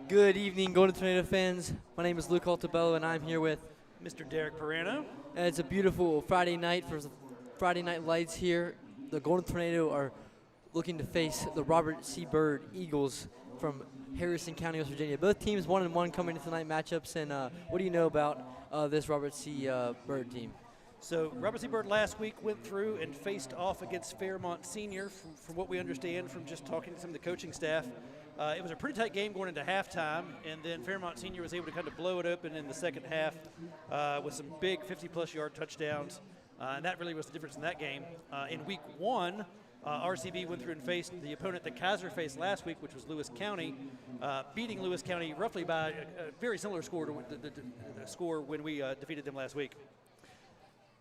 Good evening, Golden Tornado fans. My name is Luke Altabello, and I'm here with. Mr. Derek Perano. And it's a beautiful Friday night for the Friday Night Lights here. The Golden Tornado are looking to face the Robert C. Byrd Eagles from Harrison County, West Virginia. Both teams 1-1 coming into tonight matchups. And what do you know about this Robert C. Byrd team? So Robert C. Byrd last week went through and faced off against Fairmont Senior. From what we understand from just talking to some of the coaching staff, it was a pretty tight game going into halftime, and then Fairmont Senior was able to kind of blow it open in the second half with some big 50-plus yard touchdowns, and that really was the difference in that game. In week one, RCB went through and faced the opponent that Kaiser faced last week, which was Lewis County, beating Lewis County roughly by a very similar score to the score when we defeated them last week.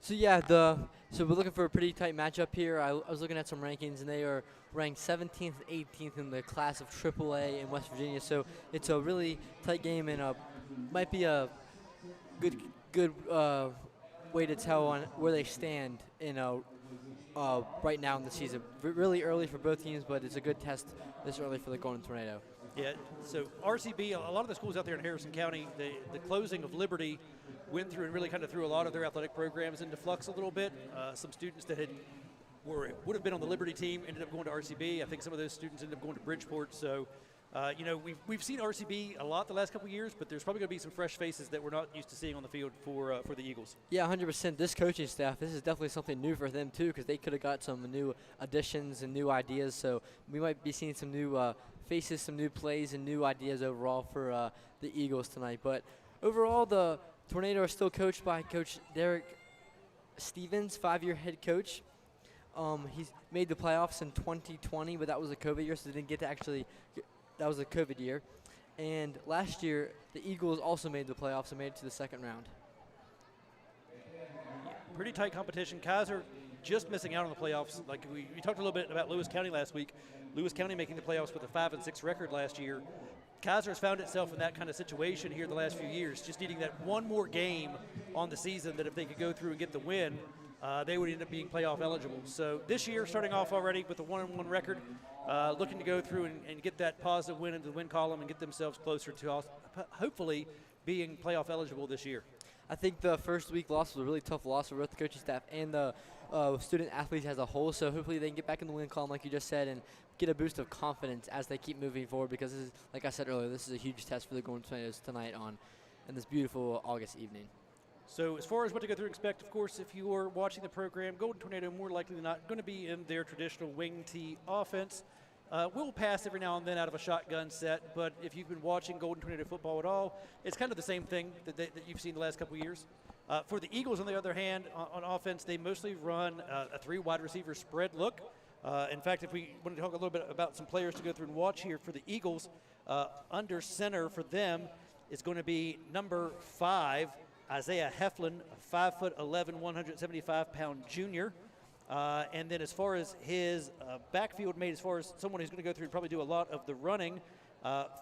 So yeah, so we're looking for a pretty tight matchup here. I was looking at some rankings, and they are ranked 17th and 18th in the class of AAA in West Virginia. So it's a really tight game, and might be a good way to tell on where they stand in right now in the season. Really early for both teams, but it's a good test this early for the Golden Tornado. Yeah, so RCB, a lot of the schools out there in Harrison County, the closing of Liberty went through and really kind of threw a lot of their athletic programs into flux a little bit. Some students that would have been on the Liberty team ended up going to RCB. I think some of those students ended up going to Bridgeport. So, we've seen RCB a lot the last couple of years, but there's probably going to be some fresh faces that we're not used to seeing on the field for the Eagles. Yeah, 100%. This coaching staff, this is definitely something new for them too, because they could have got some new additions and new ideas. So we might be seeing some new faces, some new plays, and new ideas overall for the Eagles tonight. But overall, the Tornado are still coached by Coach Derek Stevens, 5-year head coach. He's made the playoffs in 2020, but that was a COVID year, so they didn't get to actually. That was a COVID year. And last year, the Eagles also made the playoffs and made it to the second round. Pretty tight competition. Kaiser just missing out on the playoffs. Like we talked a little bit about Lewis County last week. Lewis County making the playoffs with a 5-6 record last year. Kaiser has found itself in that kind of situation here the last few years, just needing that one more game on the season that if they could go through and get the win, they would end up being playoff eligible. So this year, starting off already with a 1-1 record, looking to go through and get that positive win into the win column and get themselves closer to hopefully being playoff eligible this year. I think the first week loss was a really tough loss for both the coaching staff and the student athletes as a whole. So hopefully they can get back in the win column, like you just said, and get a boost of confidence as they keep moving forward. Because this is, like I said earlier, this is a huge test for the Golden Tornadoes tonight in this beautiful August evening. So as far as what to go through and expect, of course, if you are watching the program, Golden Tornado more likely than not going to be in their traditional wing tee offense. We'll pass every now and then out of a shotgun set, but if you've been watching Golden Tornado football at all, it's kind of the same thing that you've seen the last couple of years. For the Eagles, on the other hand, on offense, they mostly run a 3 wide receiver spread look. In fact, if we want to talk a little bit about some players to go through and watch here for the Eagles, under center for them is going to be number 5, Isaiah Heflin, 5'11", 175-pound junior. And then as far as his backfield mate, as far as someone who's going to go through and probably do a lot of the running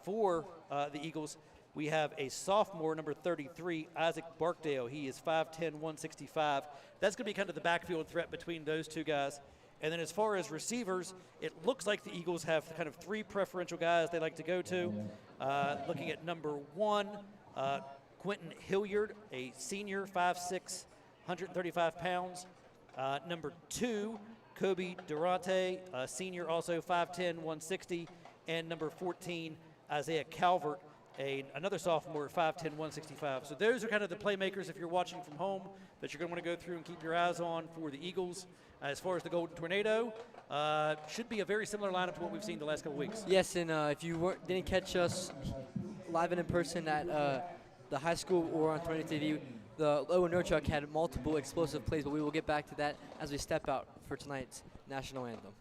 for the Eagles, we have a sophomore, number 33, Isaac Barkdale. He is 5'10", 165. That's going to be kind of the backfield threat between those two guys. And then as far as receivers, it looks like the Eagles have kind of 3 preferential guys they like to go to. Looking at number 1, Quentin Hilliard, a senior, 5'6", 135 pounds. Number 2, Kobe Durante, a senior, also 5'10", 160. And number 14, Isaiah Calvert, another sophomore, 5'10", 165. So those are kind of the playmakers, if you're watching from home, that you're going to want to go through and keep your eyes on for the Eagles. As far as the Golden Tornado, should be a very similar lineup to what we've seen the last couple weeks. Yes, and if you didn't catch us live and in person at the high school or on Tornado TV, the Owen Nurchuk had multiple explosive plays, but we will get back to that as we step out for tonight's national anthem.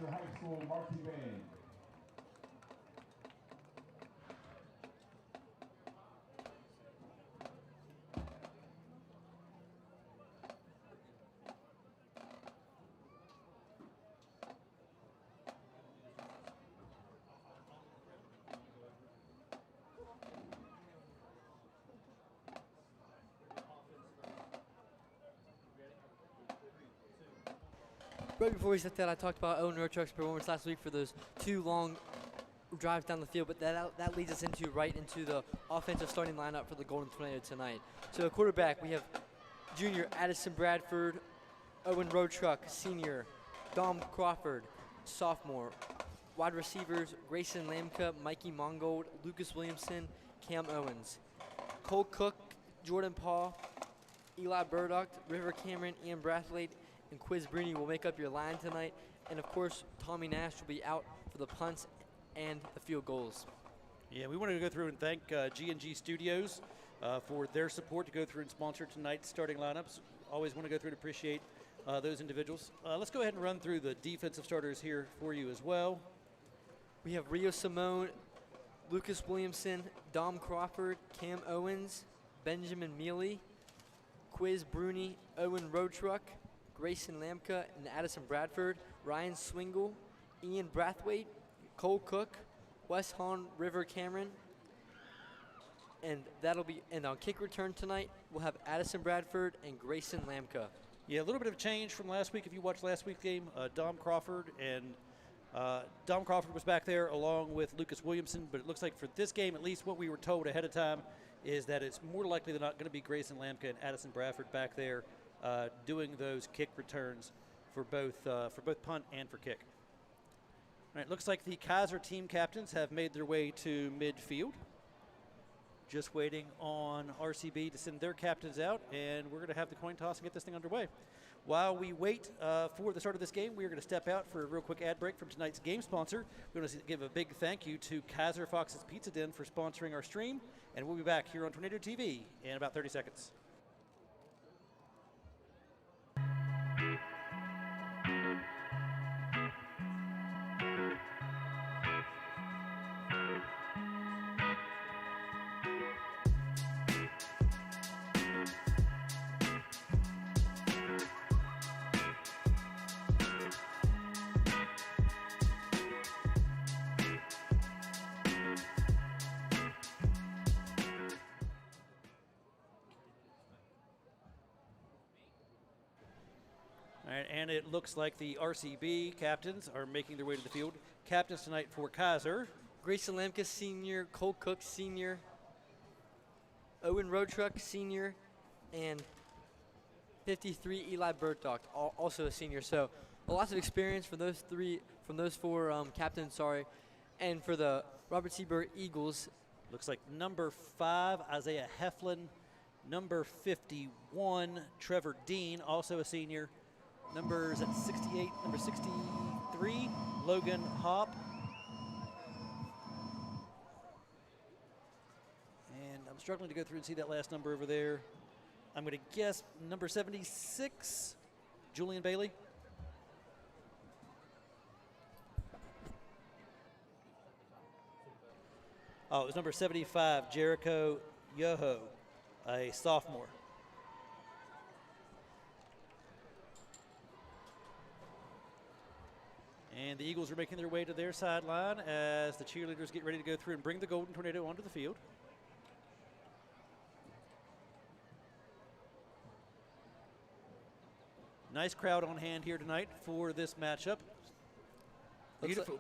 Kaiser High School marching band. Right before we set that, I talked about Owen Road Truck's performance last week for those 2 long drives down the field, but that leads us right into the offensive starting lineup for the Golden Tornado tonight. So quarterback, we have junior Addison Bradford, Owen Road Truck, senior, Dom Crawford, sophomore. Wide receivers, Grayson Lamka, Mikey Mongold, Lucas Williamson, Cam Owens. Cole Cook, Jordan Paul, Eli Burdock, River Cameron, Ian Brathwaite, and Quiz Bruni will make up your line tonight. And of course, Tommy Nash will be out for the punts and the field goals. Yeah, we wanted to go through and thank G&G Studios for their support to go through and sponsor tonight's starting lineups. Always want to go through and appreciate those individuals. Let's go ahead and run through the defensive starters here for you as well. We have Rio Simone, Lucas Williamson, Dom Crawford, Cam Owens, Benjamin Mealy, Quiz Bruni, Owen Road Truck, Grayson Lamka, and Addison Bradford, Ryan Swingle, Ian Brathwaite, Cole Cook, Wes Hahn, River Cameron, and on kick return tonight we'll have Addison Bradford and Grayson Lamka. Yeah, a little bit of change from last week. If you watched last week's game, Dom Crawford was back there along with Lucas Williamson, but it looks like for this game, at least what we were told ahead of time, is that it's more likely than not going to be Grayson Lamka and Addison Bradford back there doing those kick returns for both punt and for kick. All right, looks like the Kaiser team captains have made their way to midfield. Just waiting on RCB to send their captains out, and we're going to have the coin toss and get this thing underway. While we wait for the start of this game, we are going to step out for a real quick ad break from tonight's game sponsor. We want to give a big thank you to Kaiser Fox's Pizza Den for sponsoring our stream, and we'll be back here on Tornado TV in about 30 seconds. All right, and it looks like the RCB captains are making their way to the field. Captains tonight for Kaiser: Grayson Lamka, senior, Cole Cook, senior, Owen Road Truck, senior, and 53 Eli Burdock, also a senior. So a lot of experience for those four captains. And for the Robert C. Byrd Eagles, looks like number 5 Isaiah Heflin, number 51 Trevor Dean, also a senior. Numbers at 68, number 63 Logan Hop. And I'm struggling to go through and see that last number over there. I'm going to guess number 76 Julian Bailey. Oh, it was number 75 Jericho Yoho, a sophomore. And the Eagles are making their way to their sideline as the cheerleaders get ready to go through and bring the Golden Tornado onto the field. Nice crowd on hand here tonight for this matchup.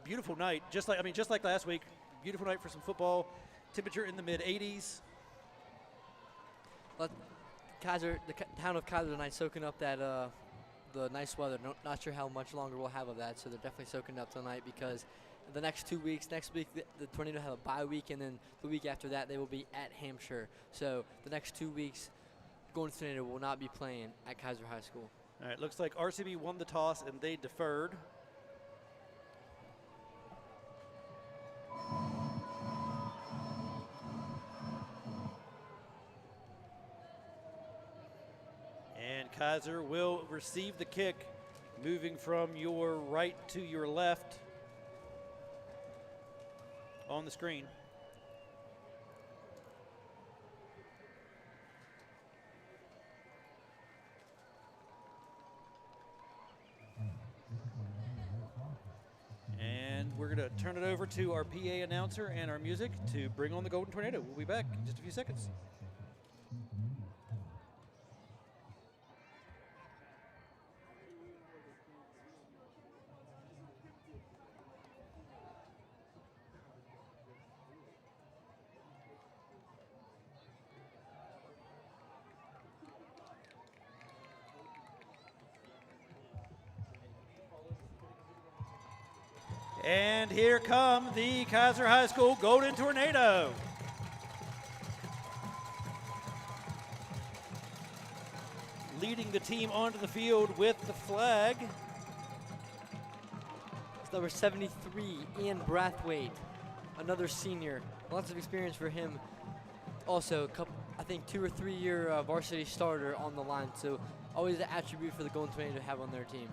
Beautiful night. Just like last week. Beautiful night for some football. Temperature in the mid-80s. The town of Kaiser tonight soaking up that the nice weather. Not sure how much longer we'll have of that, so they're definitely soaking up tonight because the next 2 weeks, next week the Tornado have a bye week, and then the week after that they will be at Hampshire. So the next 2 weeks, Golden Tornado will not be playing at Kaiser High School. All right, looks like RCB won the toss and they deferred. And Kaiser will receive the kick. moving from your right to your left on the screen. And we're going to turn it over to our PA announcer and our music to bring on the Golden Tornado. We'll be back in just a few seconds. And here come the Kaiser High School Golden Tornado. Leading the team onto the field with the flag. It's number 73, Ian Brathwaite, another senior. Lots of experience for him. Also, I think 2 or 3 year varsity starter on the line. So always an attribute for the Golden Tornado to have on their team.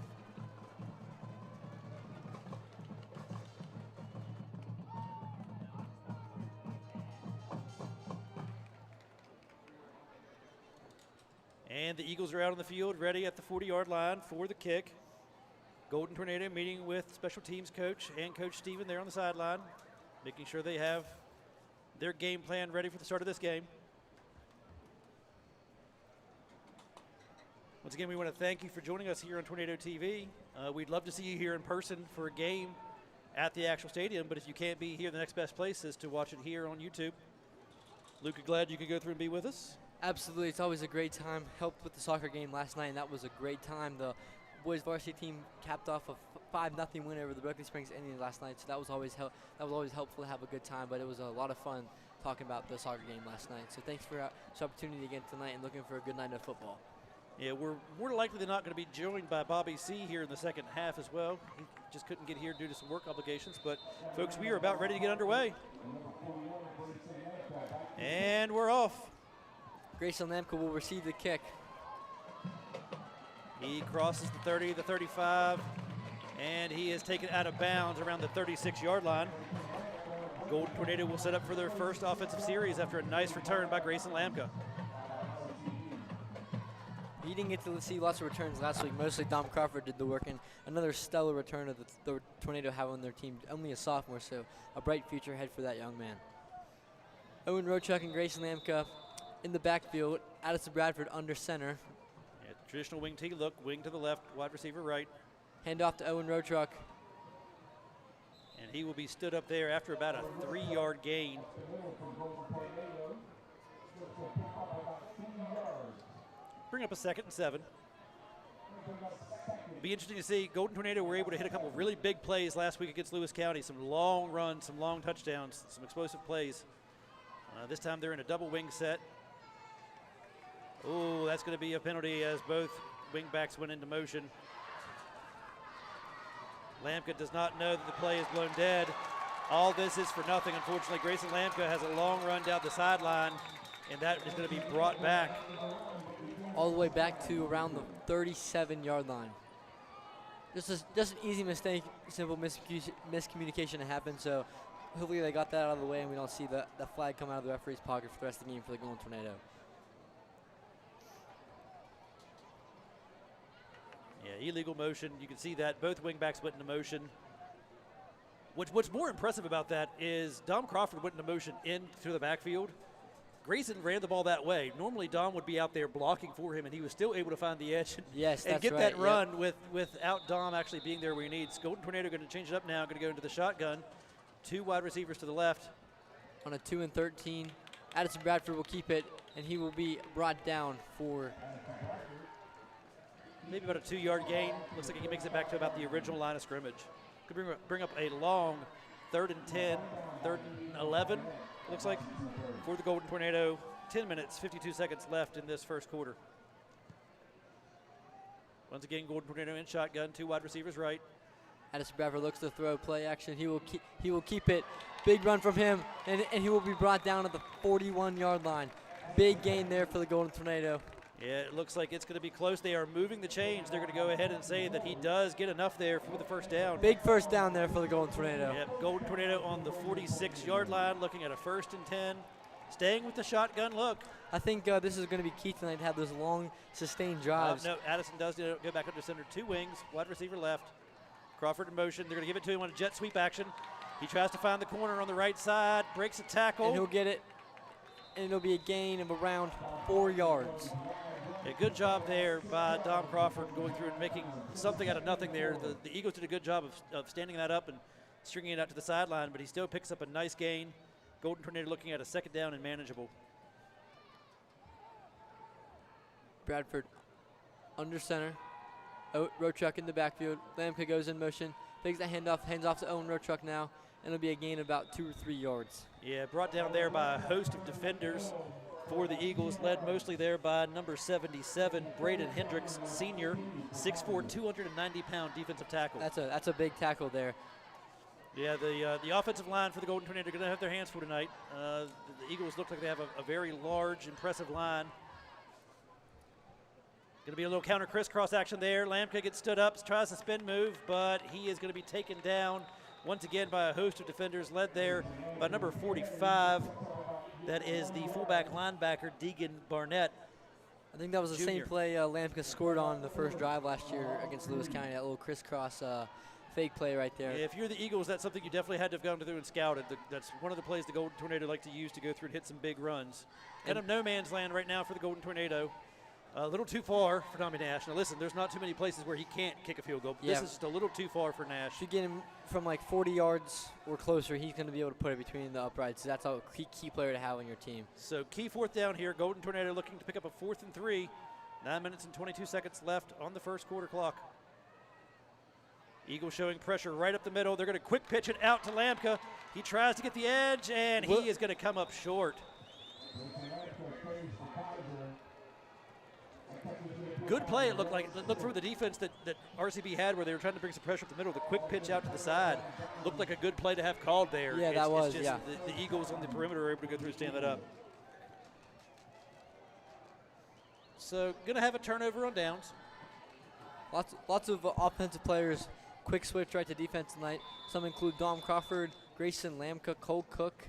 And the Eagles are out on the field, ready at the 40-yard line for the kick. Golden Tornado meeting with special teams coach and Coach Steven there on the sideline, making sure they have their game plan ready for the start of this game. Once again, we want to thank you for joining us here on Tornado TV. We'd love to see you here in person for a game at the actual stadium, but if you can't be here, the next best place is to watch it here on YouTube. Luke, glad you could go through and be with us. Absolutely, it's always a great time. Helped with the soccer game last night, and that was a great time. The boys varsity team capped off a 5-0 win over the Berkeley Springs Indians last night, so that was always helpful to have a good time. But it was a lot of fun talking about the soccer game last night. So thanks for this opportunity again tonight, and looking for a good night of football. Yeah, we're more likely than not going to be joined by Bobby C. here in the second half as well. He just couldn't get here due to some work obligations. But folks, we are about ready to get underway, and we're off. Grayson Lamka will receive the kick. He crosses the 30, the 35, and he is taken out of bounds around the 36-yard line. Golden Tornado will set up for their first offensive series after a nice return by Grayson Lamka. You didn't get to see lots of returns last week. Mostly Dom Crawford did the work, and another stellar return of the Tornado have on their team. Only a sophomore, so a bright future ahead for that young man. Owen Rochuk and Grayson Lamka in the backfield. Addison Bradford under center. Yeah, traditional wing T look, wing to the left, wide receiver right. Hand off to Owen Rochuk. And he will be stood up there after about a 3-yard gain. Bring up a 2nd and 7. It'll be interesting to see. Golden Tornado were able to hit a couple of really big plays last week against Lewis County. Some long runs, some long touchdowns, some explosive plays. This time they're in a double wing set. Oh, that's going to be a penalty as both wing backs went into motion. Lamka does not know that the play is blown dead. All this is for nothing. Unfortunately, Grayson Lamka has a long run down the sideline, and that is going to be brought back. All the way back to around the 37-yard line. Just an easy mistake, simple miscommunication that happened, so hopefully they got that out of the way and we don't see the flag come out of the referee's pocket for the rest of the game for the Golden Tornado. Yeah, illegal motion. You can see that. Both wingbacks went into motion. What's more impressive about that is Dom Crawford went into motion into the backfield. Grayson ran the ball that way. Normally, Dom would be out there blocking for him, and he was still able to find the edge and get that run without Dom actually being there where he needs. Golden Tornado going to change it up now, going to go into the shotgun. 2 wide receivers to the left. On a 2 and 13, Addison Bradford will keep it, and he will be brought down for maybe about a 2-yard gain. Looks like he makes it back to about the original line of scrimmage. Could bring up a long 3rd and 10, 3rd and 11, looks like, for the Golden Tornado. 10 minutes, 52 seconds left in this first quarter. Once again, Golden Tornado in shotgun, 2 wide receivers right. Addison Bradford looks to throw, play action. He will keep it. Big run from him, and he will be brought down at the 41-yard line. Big gain there for the Golden Tornado. Yeah, it looks like it's going to be close. They are moving the chains. They're going to go ahead and say that he does get enough there for the first down. Big first down there for the Golden Tornado. Yep, Golden Tornado on the 46-yard line, looking at a 1st and 10. Staying with the shotgun look. I think this is going to be key tonight to have those long, sustained drives. No, Addison does go back under center. 2 wings, wide receiver left. Crawford in motion. They're going to give it to him on a jet sweep action. He tries to find the corner on the right side, breaks a tackle. And he'll get it, and it'll be a gain of around 4 yards. A good job there by Dom Crawford going through and making something out of nothing there. The Eagles did a good job of standing that up and stringing it out to the sideline, but he still picks up a nice gain. Golden Tornado looking at a 2nd down and manageable. Bradford under center. Road truck in the backfield. Lamka goes in motion. Takes that handoff, hands off to Owen Road truck now, and it'll be a gain of about 2 or 3 yards. Yeah, brought down there by a host of defenders for the Eagles, led mostly there by number 77, Braden Hendricks, senior, 6'4", 290-pound defensive tackle. That's a big tackle there. Yeah, the offensive line for the Golden Tornado are going to have their hands full tonight. The Eagles look like they have a very large, impressive line. Going to be a little counter crisscross action there. Lamka gets stood up, tries to spin move, but he is going to be taken down once again by a host of defenders, led there by number 45. That is the fullback linebacker, Deegan Barnett. I think that was the Jr. same play Lamka scored on the first drive last year against Lewis County, that little crisscross fake play right there. Yeah, if you're the Eagles, that's something you definitely had to have gone through and scouted. That's one of the plays the Golden Tornado like to use to go through and hit some big runs. Kind of no man's land right now for the Golden Tornado. A little too far for Tommy Nash. Now listen, there's not too many places where he can't kick a field goal. Yeah. This is just a little too far for Nash. If you get him from like 40 yards or closer, he's going to be able to put it between the uprights. That's a key player to have on your team. So key 4th down here. Golden Tornado looking to pick up a 4th and 3. 9 minutes and 22 seconds left on the first quarter clock. Eagles showing pressure right up the middle. They're going to quick pitch it out to Lamka. He tries to get the edge, and he is going to come up short. Good play, it looked like. Look through the defense that RCB had where they were trying to bring some pressure up the middle. The quick pitch out to the side looked like a good play to have called there. Yeah, that was, just yeah. The Eagles on the perimeter were able to go through and stand that up. So going to have a turnover on downs. Lots of offensive players. Quick switch right to defense tonight. Some include Dom Crawford, Grayson Lamka, Cole Cook.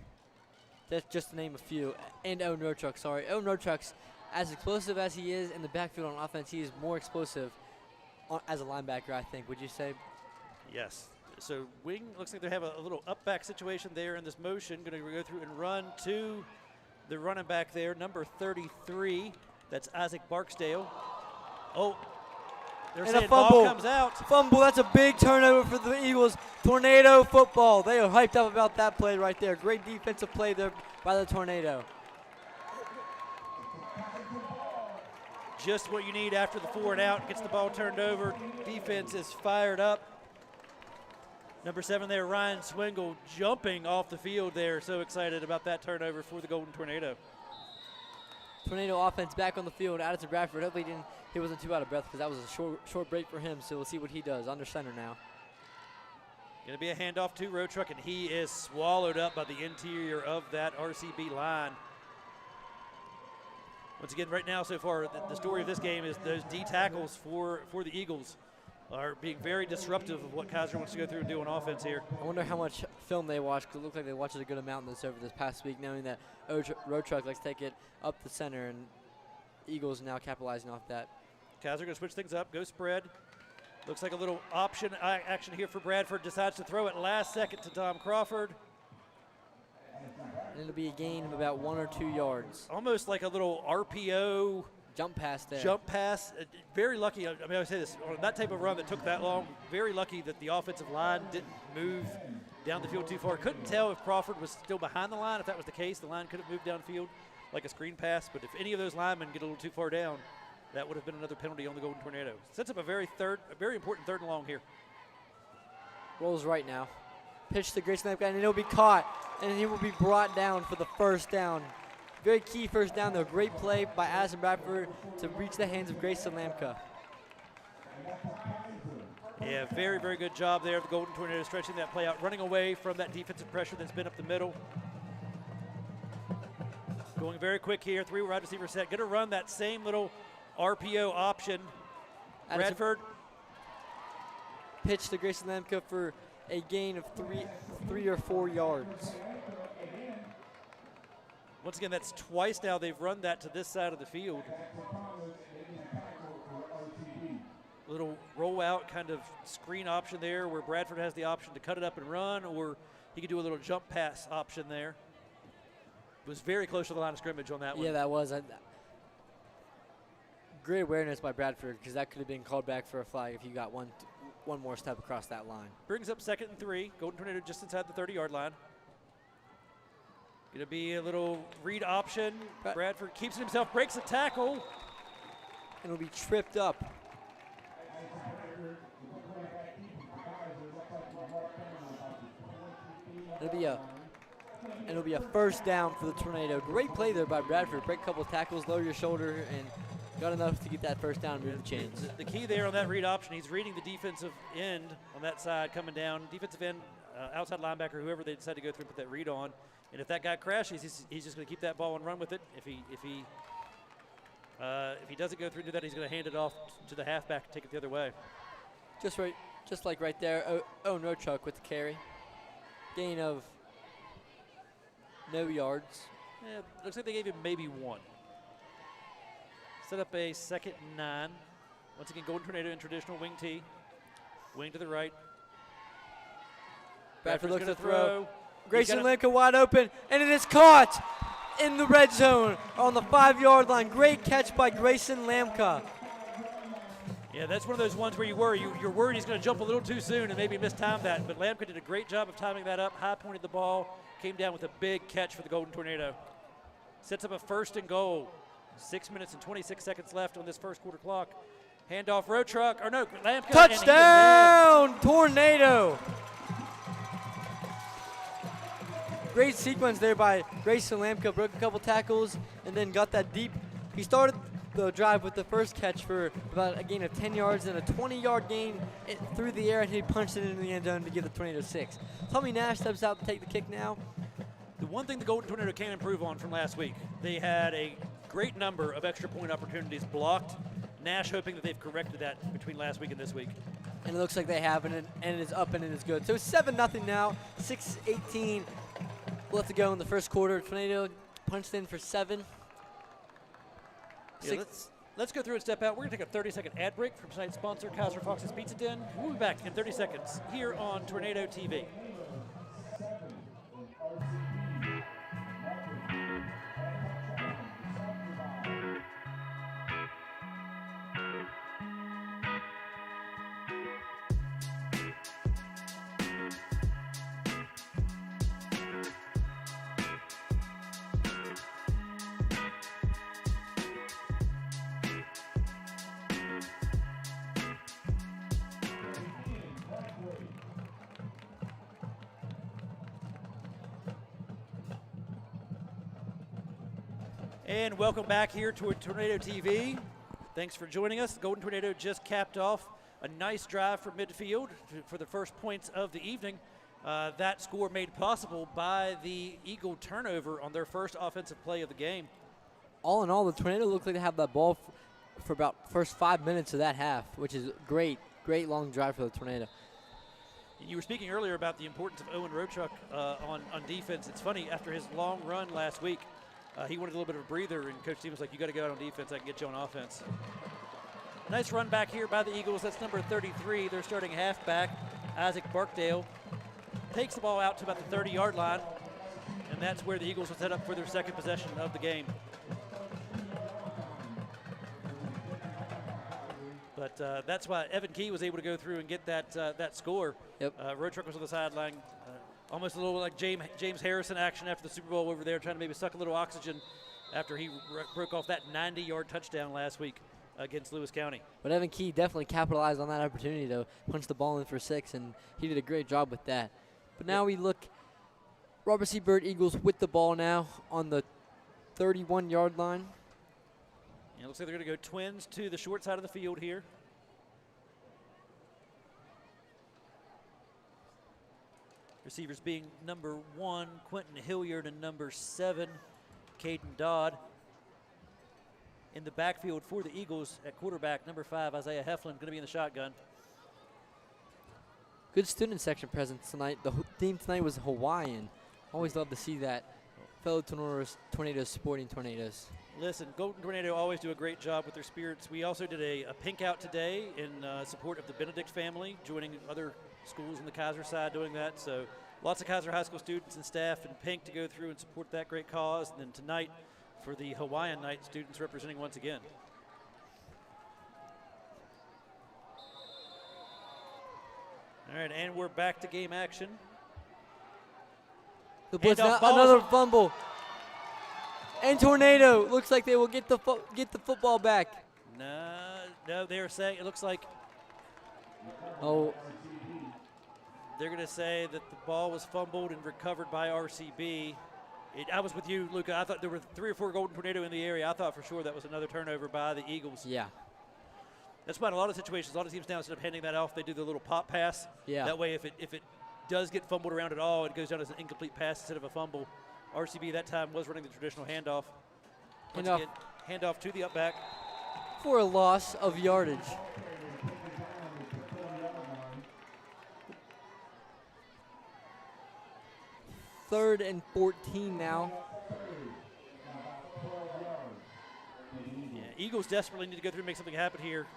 That's just to name a few. And Owen Roadtruck, sorry. Owen Roadtruck's as explosive as he is in the backfield on offense, he is more explosive as a linebacker, I think. Would you say? Yes. So wing looks like they have a little up back situation there in this motion. Going to go through and run to the running back there, number 33. That's Isaac Barksdale. Oh, they're and saying a fumble. Ball comes out. Fumble. That's a big turnover for the Eagles. Tornado football. They are hyped up about that play right there. Great defensive play there by the Tornado. Just what you need after the 4 and out. Gets the ball turned over. Defense is fired up. Number 7 there, Ryan Swingle, jumping off the field there. So excited about that turnover for the Golden Tornado. Tornado offense back on the field. Addison Bradford. Hopefully he wasn't too out of breath because that was a short break for him. So we'll see what he does. Under center now. Going to be a handoff to Road Truck, and he is swallowed up by the interior of that RCB line. Once again, right now so far, the story of this game is those D tackles for the Eagles are being very disruptive of what Kaiser wants to go through and do on offense here. I wonder how much film they watched, because it looked like they watched a good amount of this over this past week, knowing that Road Truck likes to take it up the center, and Eagles now capitalizing off that. Kaiser going to switch things up, go spread. Looks like a little option action here for Bradford. Decides to throw it last second to Dom Crawford. And it'll be a gain of about 1 or 2 yards. Almost like a little RPO jump pass there. Jump pass. Very lucky. I mean, I would say this, on that type of run that took that long, very lucky that the offensive line didn't move down the field too far. Couldn't tell if Crawford was still behind the line. If that was the case, the line could have moved downfield like a screen pass. But if any of those linemen get a little too far down, that would have been another penalty on the Golden Tornado. Sets up a very important 3rd and long here. Rolls right now. Pitch to Grayson Lamka, and he'll be caught, and he will be brought down for the first down. Very key first down, though. Great play by Addison Bradford to reach the hands of Grayson Lamka. Yeah, very, very good job there of the Golden Tornado stretching that play out, running away from that defensive pressure that's been up the middle. Going very quick here, 3 wide receiver set. Going to run that same little RPO option. Addison Bradford. pitch to Grayson Lamka for a gain of three or 4 yards. Once again, that's twice now they've run that to this side of the field. Little rollout kind of screen option there where Bradford has the option to cut it up and run, or he could do a little jump pass option there. Was very close to the line of scrimmage on that one. Yeah, that was. Great awareness by Bradford, because that could have been called back for a flag if you got one more step across that line. Brings up 2nd and 3. Golden Tornado just inside the 30-yard line. Going to be a little read option. Bradford keeps it himself, breaks a tackle. And will be tripped up. It'll be a first down for the Tornado. Great play there by Bradford. Break a couple tackles, lower your shoulder, and got enough to get that first down and move the chains. The key there on that read option, he's reading the defensive end on that side coming down. Defensive end, outside linebacker, whoever they decide to go through and put that read on. And if that guy crashes, he's just going to keep that ball and run with it. If he doesn't go through and do that, he's going to hand it off to the halfback and take it the other way. Just like right there, Owen Rochuk with the carry. Gain of no yards. Yeah, looks like they gave him maybe 1. Set up a 2nd and 9. Once again, Golden Tornado in traditional wing T. Wing to the right. Bradford looks to gonna throw. Grayson Lamka wide open, and it is caught in the red zone on the 5-yard line. Great catch by Grayson Lamka. Yeah, that's one of those ones where you worry. You're worried he's going to jump a little too soon and maybe mistime that. But Lamka did a great job of timing that up, high-pointed the ball, came down with a big catch for the Golden Tornado. Sets up a 1st and goal. 6 minutes and 26 seconds left on this first quarter clock. Handoff, road truck, or no, Lamka. Touchdown, Tornado. Great sequence there by Grayson Lamka. Broke a couple tackles and then got that deep. He started the drive with the first catch for about a gain of 10 yards and a 20-yard gain through the air, and he punched it into the end zone to give the Tornado 6. Tommy Nash steps out to take the kick now. The one thing the Golden Tornado can improve on from last week, they had a great number of extra point opportunities blocked. Nash hoping that they've corrected that between last week and this week. And it looks like they have, and it is up and it is good. So 7-0 now, 6:18 left to go in the first quarter. Tornado punched in for 7. Yeah, let's go through and step out. We're going to take a 30-second ad break from tonight's sponsor, Kaiser Fox's Pizza Den. We'll be back in 30 seconds here on Tornado TV. And welcome back here to Tornado TV. Thanks for joining us. The Golden Tornado just capped off a nice drive from midfield for the first points of the evening. That score made possible by the Eagle turnover on their first offensive play of the game. All in all, the Tornado looked like they have that ball for about first 5 minutes of that half, which is great long drive for the Tornado. You were speaking earlier about the importance of Owen Rochuk on defense. It's funny, after his long run last week, he wanted a little bit of a breather, and Coach Stevens was like, you got to go out on defense. I can get you on offense. Nice run back here by the Eagles. That's number 33. They're starting halfback, Isaac Barkdale. Takes the ball out to about the 30-yard line, and that's where the Eagles will set up for their second possession of the game. But that's why Evan Key was able to go through and get that score. Yep. Road Truck was on the sideline. Almost a little like James Harrison action after the Super Bowl over there, trying to maybe suck a little oxygen after he broke off that 90-yard touchdown last week against Lewis County. But Evan Key definitely capitalized on that opportunity to punch the ball in for 6, and he did a great job with that. But now we look, Robert C. Byrd Eagles with the ball now on the 31-yard line. It looks like they're going to go twins to the short side of the field here. Receivers being number 1, Quentin Hilliard, and number 7, Caden Dodd. In the backfield for the Eagles at quarterback, number 5, Isaiah Heflin, going to be in the shotgun. Good student section presence tonight. The theme tonight was Hawaiian. Always love to see that. Fellow Tornadoes sporting Tornadoes. Listen, Golden Tornado always do a great job with their spirits. We also did a pink out today in support of the Benedict family, joining other schools on the Kaiser side doing that. So lots of Kaiser High School students and staff in pink to go through and support that great cause. And then tonight for the Hawaiian night, students representing once again. All right, and we're back to game action. The blitz, another fumble. And Tornado looks like they will get the football back. No, they're saying it looks like. Oh. They're going to say that the ball was fumbled and recovered by RCB. I was with you, Luca. I thought there were 3 or 4 Golden Tornado in the area. I thought for sure that was another turnover by the Eagles. Yeah. That's why in a lot of situations, a lot of teams now, instead of handing that off, they do the little pop pass. Yeah. That way, if it does get fumbled around at all, it goes down as an incomplete pass instead of a fumble. RCB that time was running the traditional handoff. Once again, handoff to the up back. For a loss of yardage. Third and 14 now. Yeah, Eagles desperately need to go through and make something happen here.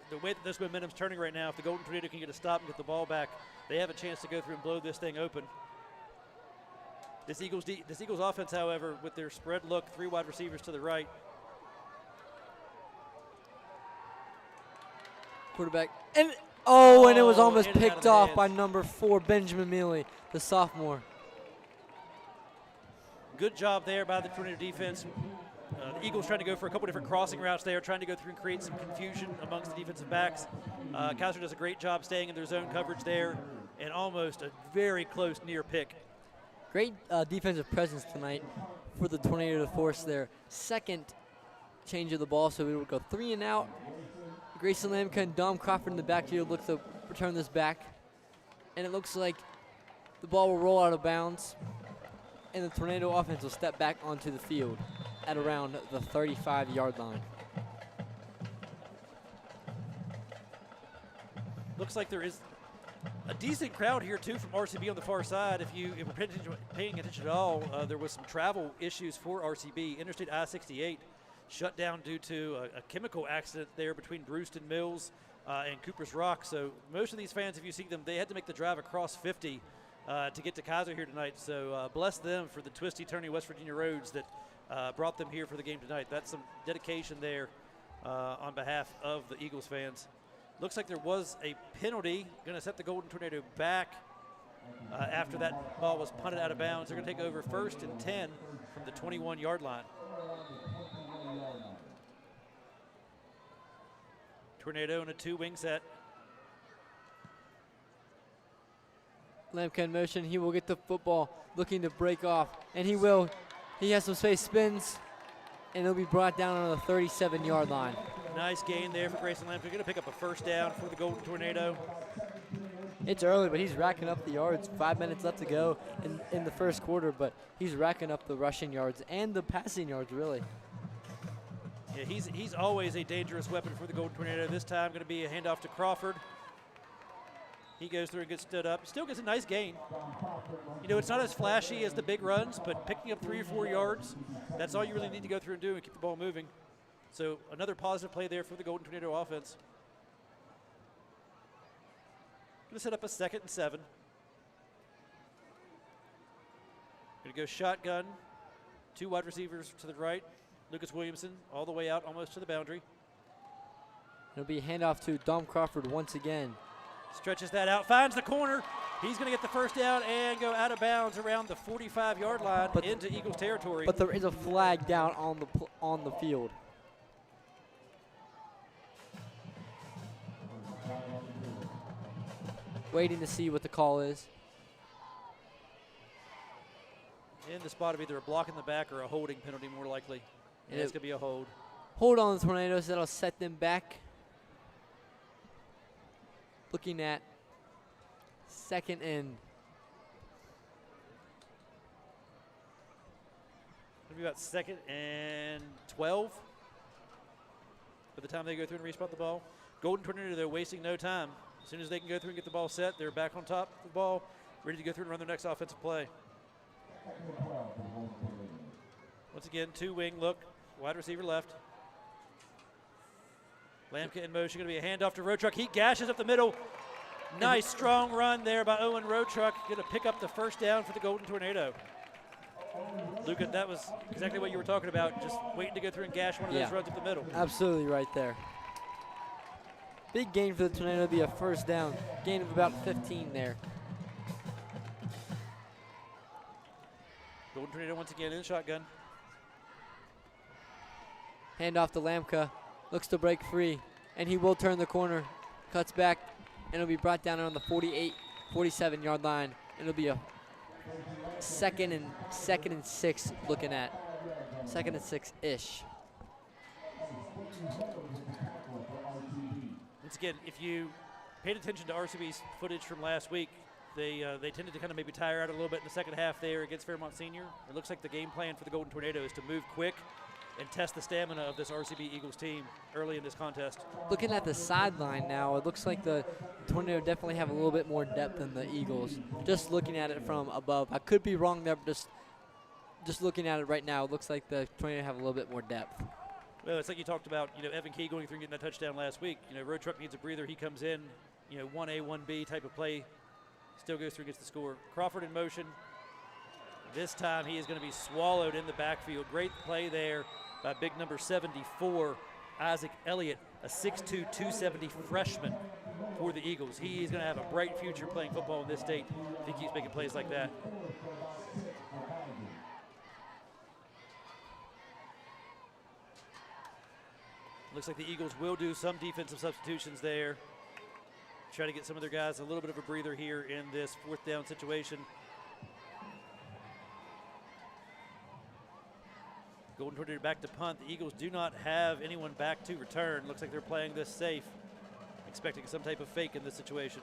The way that this momentum's turning right now, if the Golden Tornado can get a stop and get the ball back, they have a chance to go through and blow this thing open. This Eagles offense, however, with their spread look, 3 wide receivers to the right. Quarterback. And it was almost in and out of picked the off hands. by number 4, Benjamin Mealy, the sophomore. Good job there by the Tornado defense. The Eagles trying to go for a couple different crossing routes there, trying to go through and create some confusion amongst the defensive backs. Kaiser does a great job staying in their zone coverage there, and almost a very close near pick. Great defensive presence tonight for the Tornado to force their second change of the ball, so we will go 3 and out. Grayson Lamka and Dom Crawford in the backfield look to return this back, and it looks like the ball will roll out of bounds, and the Tornado offense will step back onto the field at around the 35-yard line. Looks like there is a decent crowd here too from RCB on the far side. If we're paying attention at all, there was some travel issues for RCB. Interstate I-68 shut down due to a chemical accident there between Brewston Mills and Cooper's Rock. So most of these fans, if you see them, they had to make the drive across 50 to get to Kaiser here tonight. So bless them for the twisty, turny West Virginia roads that brought them here for the game tonight. That's some dedication there on behalf of the Eagles fans. Looks like there was a penalty. Going to set the Golden Tornado back after that ball was punted out of bounds. They're going to take over 1st and 10 from the 21-yard line. Tornado in a 2-wing set. Lamka in motion. He will get the football, looking to break off, and he will. He has some space, spins, and it'll be brought down on the 37-yard line. Nice gain there for Grayson Lamka. Going to pick up a 1st down for the Golden Tornado. It's early, but he's racking up the yards. 5 minutes left to go in the first quarter, but he's racking up the rushing yards and the passing yards, really. Yeah, he's always a dangerous weapon for the Golden Tornado. This time going to be a handoff to Crawford. He goes through and gets stood up. Still gets a nice gain. You know, it's not as flashy as the big runs, but picking up 3 or 4 yards, that's all you really need to go through and do and keep the ball moving. So another positive play there for the Golden Tornado offense. Going to set up a 2nd and 7. Going to go shotgun. 2 wide receivers to the right. Lucas Williamson all the way out almost to the boundary. It'll be a handoff to Dom Crawford once again. Stretches that out, finds the corner. He's going to get the 1st down and go out of bounds around the 45-yard line into Eagles territory. But there is a flag down on the field. Waiting to see what the call is. In the spot of either a block in the back or a holding penalty, more likely. And it's going to be a hold. Hold on the Tornadoes. That'll set them back. Looking at 2nd and. It'll be about 2nd and 12. by the time they go through and respot the ball. Golden Tornado, they're wasting no time. As soon as they can go through and get the ball set, they're back on top of the ball, ready to go through and run their next offensive play. Once again, two-wing look, wide receiver left. Lamka in motion, going to be a handoff to Road Truck. He gashes up the middle. Nice, strong run there by Owen Road Truck. Going to pick up the first down for the Golden Tornado. Luca, that was exactly what you were talking about, just waiting to go through and gash one of those runs up the middle. Absolutely right there. Big gain for the Tornado to be a first down. Gain of about 15 there. Golden Tornado once again in the shotgun. Hand off to Lamka. Looks to break free, and he will turn the corner. Cuts back, and it'll be brought down on the 47-yard line. It'll be a second and 6 looking at. Second and 6-ish. Once again, if you paid attention to RCB's footage from last week, they tended to kind of maybe tire out a little bit in the second half there against Fairmont Senior. It looks like the game plan for the Golden Tornado is to move quick and test the stamina of this RCB Eagles team early in this contest. Looking at the sideline now, it looks like the Tornado definitely have a little bit more depth than the Eagles. Just looking at it from above. I could be wrong there, but just looking at it right now, it looks like the Tornado have a little bit more depth. Well, it's like you talked about, Evan Key going through and getting that touchdown last week. Road Truck needs a breather. He comes in, 1A, 1B type of play. Still goes through and gets the score. Crawford in motion. This time he is going to be swallowed in the backfield. Great play there by big number 74, Isaac Elliott, a 6'2", 270 freshman for the Eagles. He is going to have a bright future playing football in this state if he keeps making plays like that. Looks like the Eagles will do some defensive substitutions there. Try to get some of their guys a little bit of a breather here in this fourth down situation. Golden Tornado back to punt. The Eagles do not have anyone back to return. Looks like they're playing this safe, expecting some type of fake in this situation.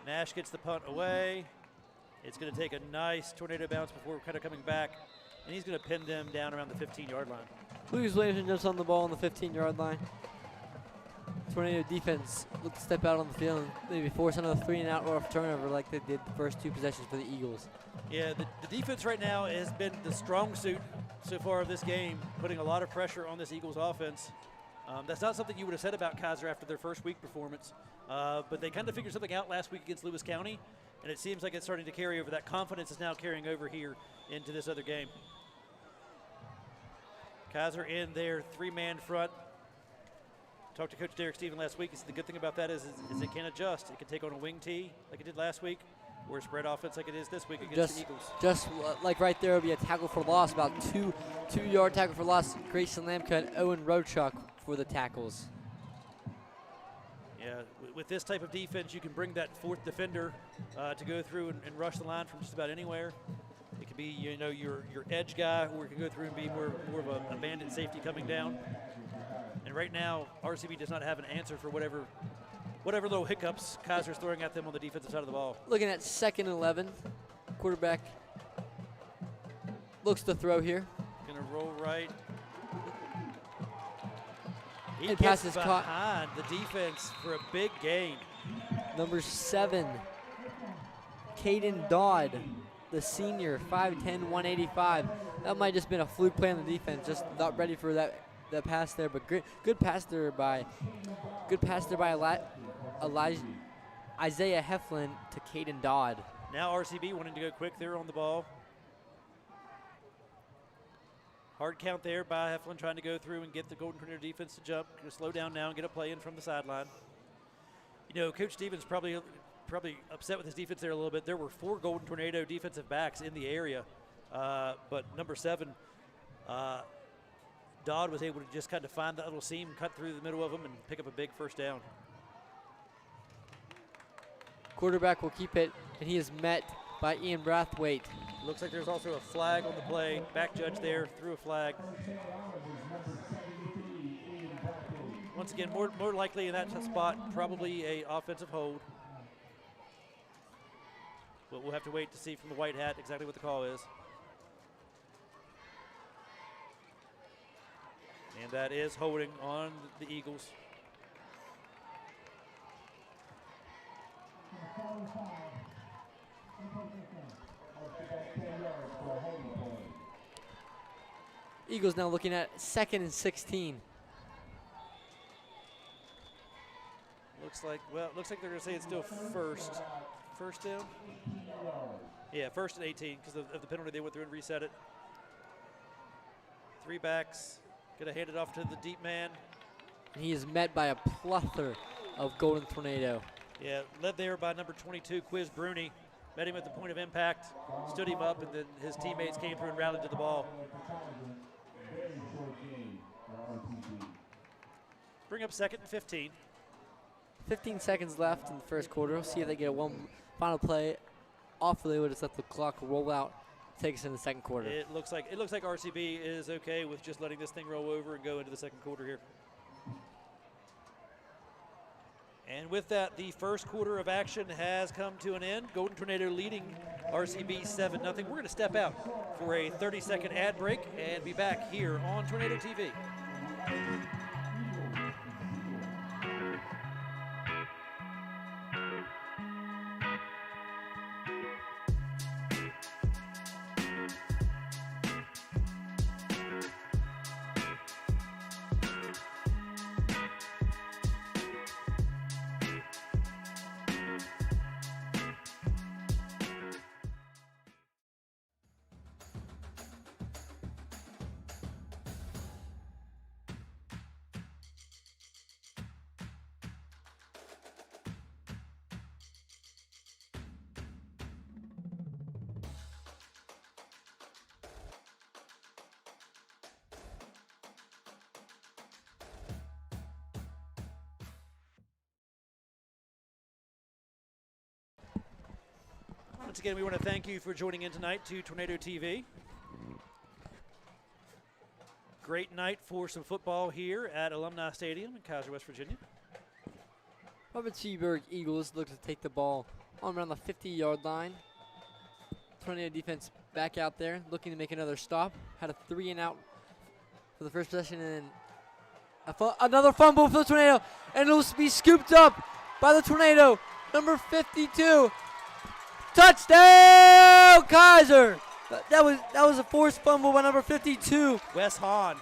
Nash gets the punt away. It's going to take a nice tornado bounce before kind of coming back, and he's going to pin them down around the 15-yard line. Lucas Williamson jumps on the ball on the 15-yard line. Tornado defense look to step out on the field and maybe force another 3-and-out or a turnover like they did the first two possessions for the Eagles. Yeah, the defense right now has been the strong suit so far of this game, putting a lot of pressure on this Eagles offense. That's not something you would have said about Kaiser after their first week performance, but they kind of figured something out last week against Lewis County, and it seems like it's starting to carry over. That confidence is now carrying over here into this other game. Kaiser in their 3-man front. Talked to Coach Derek Stephen last week. He said the good thing about that is it can adjust. It can take on a wing tee like it did last week, or a spread offense like it is this week against the Eagles. Just like right there, will be a tackle for loss, about two-yard tackle for loss. Grayson Lamka and Owen Roadchuck for the tackles. Yeah, with this type of defense, you can bring that fourth defender to go through and rush the line from just about anywhere. It could be your edge guy, or it can go through and be more of a bandit safety coming down. And right now, RCB does not have an answer for whatever little hiccups Kaiser's throwing at them on the defensive side of the ball. Looking at 2nd and 11. Quarterback looks to throw here. Gonna roll right. He And gets pass is behind the defense for a big gain. Number 7, Caden Dodd, the senior, 5'10", 185. That might just been a fluke play on the defense, just not ready for that pass there, but good pass there by Isaiah Heflin to Caden Dodd. Now RCB wanting to go quick there on the ball. Hard count there by Heflin trying to go through and get the Golden Tornado defense to jump. Going to slow down now and get a play in from the sideline. Coach Stevens probably upset with his defense there a little bit. There were 4 Golden Tornado defensive backs in the area, but number 7, Dodd was able to just kind of find that little seam, cut through the middle of them, and pick up a big first down. Quarterback will keep it, and he is met by Ian Brathwaite. Looks like there's also a flag on the play. Back judge there threw a flag. Once again, more likely in that spot, probably a offensive hold. But we'll have to wait to see from the white hat exactly what the call is. And that is holding on the Eagles. Eagles now looking at 2nd and 16. Looks like they're going to say it's still first. First down? Yeah, 1st and 18 because of the penalty. They went through and reset it. 3 backs. Going to hand it off to the deep man. And he is met by a plethora of Golden Tornado. Yeah, led there by number 22, Quiz Bruni. Met him at the point of impact, stood him up, and then his teammates came through and rallied to the ball. Bring up 2nd and 15. 15 seconds left in the first quarter. We'll see if they get one final play off the just let the clock roll out, take us in the second quarter. It looks like RCB is okay with just letting this thing roll over and go into the second quarter here. And with that, the first quarter of action has come to an end. Golden Tornado leading RCB 7-0. We're going to step out for a 30-second ad break and be back here on Tornado TV. Once again, we want to thank you for joining in tonight to Tornado TV. Great night for some football here at Alumni Stadium in Kaiser, West Virginia. Byrd Eagles look to take the ball on around the 50-yard line. Tornado defense back out there looking to make another stop. Had a 3-and-out for the first possession, and another fumble for the Tornado, and it will be scooped up by the Tornado, number 52. Touchdown, Kaiser! That was a forced fumble by number 52. Wes Hahn.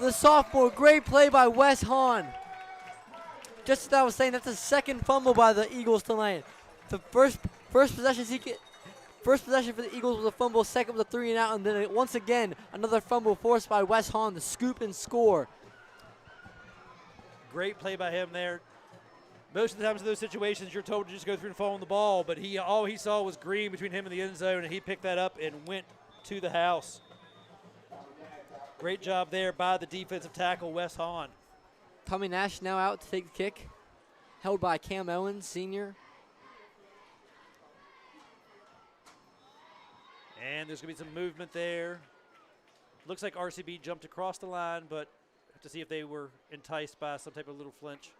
The sophomore, great play by Wes Hahn. Just as I was saying, that's the second fumble by the Eagles tonight. The first possession for the Eagles was a fumble, second was a 3-and-out, and then once again another fumble forced by Wes Hahn to scoop and score. Great play by him there. Most of the times in those situations, you're told to just go through and fall on the ball, but all he saw was green between him and the end zone, and he picked that up and went to the house. Great job there by the defensive tackle, Wes Hahn. Tommy Nash now out to take the kick, held by Cam Owens, senior. And there's going to be some movement there. Looks like RCB jumped across the line, but have to see if they were enticed by some type of little flinch.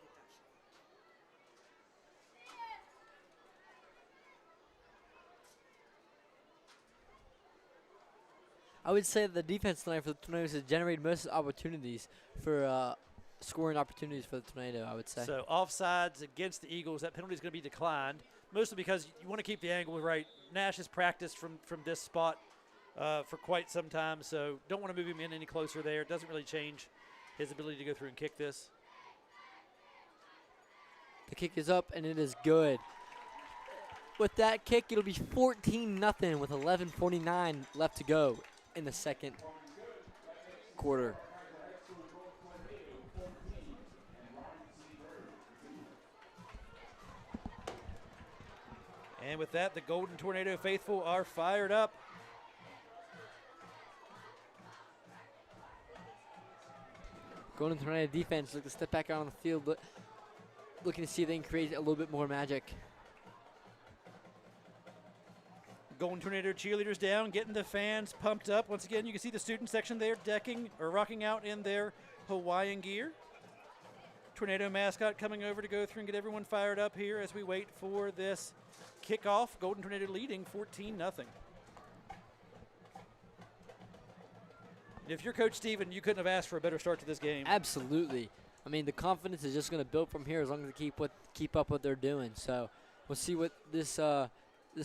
I would say the defense tonight for the Tornadoes has generated most of the opportunities for scoring opportunities for the Tornado, I would say. So offsides against the Eagles, that penalty is going to be declined, mostly because you want to keep the angle right. Nash has practiced from this spot for quite some time, so don't want to move him in any closer there. It doesn't really change his ability to go through and kick this. The kick is up, and it is good. With that kick, it'll be 14-0 with 11:49 left to go in the second quarter. And with that, the Golden Tornado faithful are fired up. Golden Tornado defense look to step back out on the field, looking to see if they can create a little bit more magic. Golden Tornado cheerleaders down, getting the fans pumped up. Once again, you can see the student section there rocking out in their Hawaiian gear. Tornado mascot coming over to go through and get everyone fired up here as we wait for this kickoff. Golden Tornado leading 14-0. If you're Coach Steven, you couldn't have asked for a better start to this game. Absolutely. I mean, the confidence is just going to build from here as long as they keep up what they're doing. So we'll see what this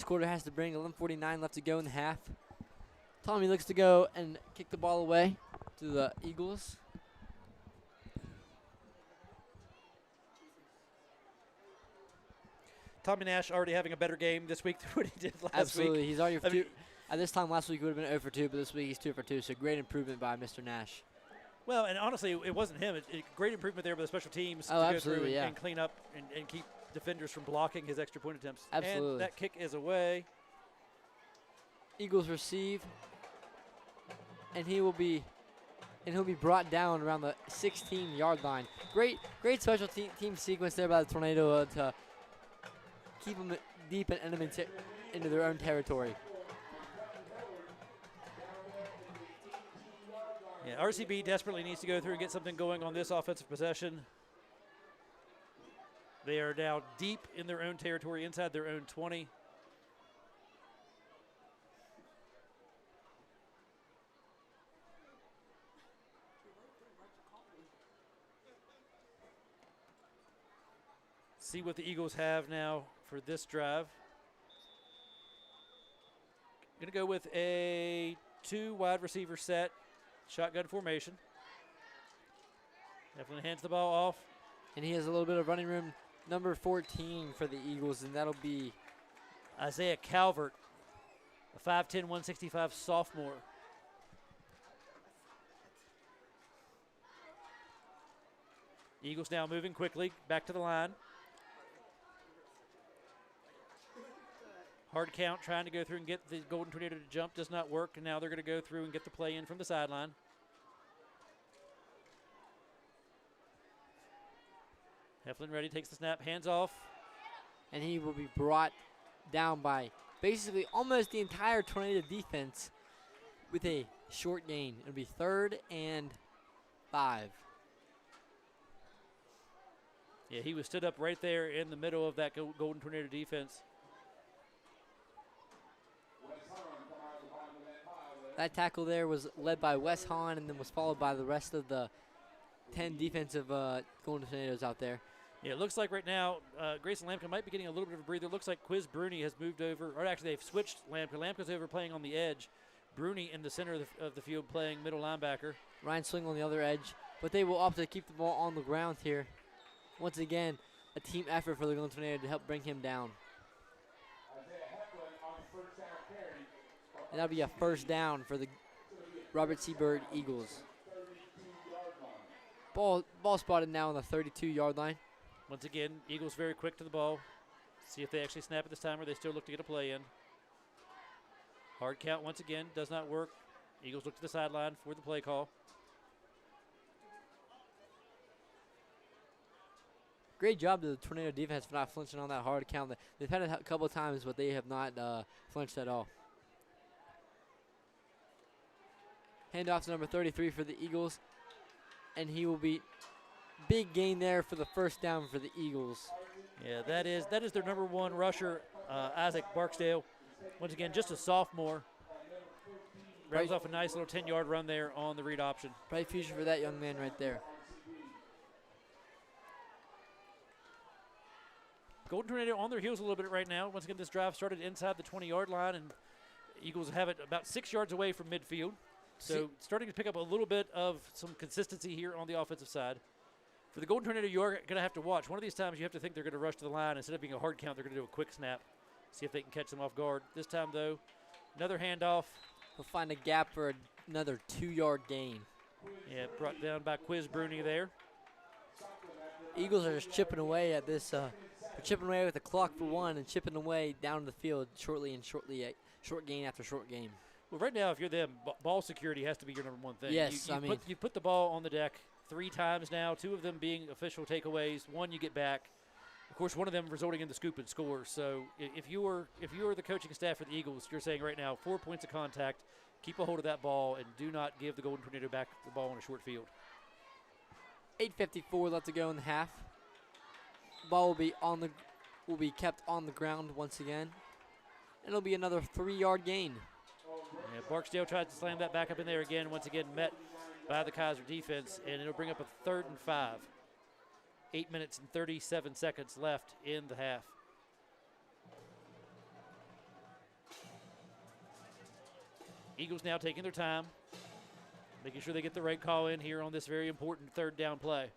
quarter has to bring. 11:49 left to go in the half. Tommy looks to go and kick the ball away to the Eagles. Tommy Nash already having a better game this week than what he did last week. Absolutely. He's already two. At this time last week he would have been 0 for 2, but this week he's 2 for 2. So great improvement by Mr. Nash. Well, and honestly, it wasn't him. Great improvement there by the special teams to go through and clean up and keep defenders from blocking his extra point attempts. Absolutely. And that kick is away. Eagles receive, and he'll be brought down around the 16-yard line. Great special team sequence there by the Tornado to keep them deep and end them into their own territory. Yeah, RCB desperately needs to go through and get something going on this offensive possession. They are now deep in their own territory, inside their own 20. See what the Eagles have now for this drive. Going to go with a 2 wide receiver set. Shotgun formation. Definitely hands the ball off. And he has a little bit of running room. Number 14 for the Eagles, and that'll be Isaiah Calvert, a 5'10", 165 sophomore. Eagles now moving quickly back to the line. Hard count, trying to go through and get the Golden Tornado to jump. Does not work, and now they're going to go through and get the play in from the sideline. Heflin ready, takes the snap, hands off. And he will be brought down by basically almost the entire Tornado defense with a short gain. It'll be 3rd and 5. Yeah, he was stood up right there in the middle of that Golden Tornado defense. That tackle there was led by Wes Hahn and then was followed by the rest of the 10 defensive Golden Tornadoes out there. Yeah, it looks like right now Grayson Lampkin might be getting a little bit of a breather. It looks like Quiz Bruni has moved over, or actually they've switched Lampkin. Lampkin's over playing on the edge. Bruni in the center of the field playing middle linebacker. Ryan Swing on the other edge, but they will opt to keep the ball on the ground here. Once again, a team effort for the Golden Tornado to help bring him down. And that'll be a 1st down for the Robert C. Byrd Eagles. Ball spotted now on the 32-yard line. Once again, Eagles very quick to the ball. See if they actually snap it this time or they still look to get a play in. Hard count once again, does not work. Eagles look to the sideline for the play call. Great job to the Tornado defense for not flinching on that hard count. They've had it a couple of times, but they have not flinched at all. Handoff to number 33 for the Eagles, and he will be big gain there for the 1st down for the Eagles. Yeah, that is their number 1 rusher, Isaac Barksdale. Once again, just a sophomore. Grabs off a nice little 10-yard run there on the read option. Bright future for that young man right there. Golden Tornado on their heels a little bit right now. Once again, this drive started inside the 20-yard line, and Eagles have it about 6 yards away from midfield. So starting to pick up a little bit of some consistency here on the offensive side. For the Golden Tornado, you're going to have to watch. One of these times you have to think they're going to rush to the line. Instead of being a hard count, they're going to do a quick snap. See if they can catch them off guard. This time, though, another handoff. He'll find a gap for another 2-yard gain. Yeah, brought down by Quiz Bruni there. Eagles are just chipping away at this. They're chipping away with the clock for 1 and chipping away down the field shortly, short gain after short gain. Well, right now, if you're them, ball security has to be your number 1 thing. Yes, you put the ball on the deck 3 times now, 2 of them being official takeaways, 1 you get back. Of course, one of them resulting in the scoop and score. So if you were the coaching staff for the Eagles, you're saying right now 4 points of contact, keep a hold of that ball, and do not give the Golden Tornado back the ball on a short field. 8:54 left to go in the half. Ball will be kept on the ground once again. It'll be another 3-yard gain. Yeah, Barksdale tries to slam that back up in there again. Once again, met by the Kaiser defense, and it'll bring up a 3rd and 5. 8 minutes and 37 seconds left in the half. Eagles now taking their time, making sure they get the right call in here on this very important 3rd down play.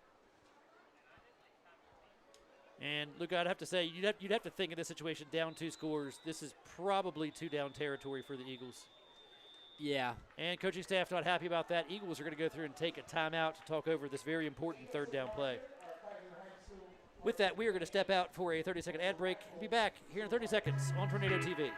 And look, I'd have to say, you'd have to think in this situation, down 2 scores, this is probably 2 down territory for the Eagles. Yeah. And coaching staff not happy about that. Eagles are going to go through and take a timeout to talk over this very important 3rd down play. With that, we are going to step out for a 30-second ad break and be back here in 30 seconds on Tornado TV.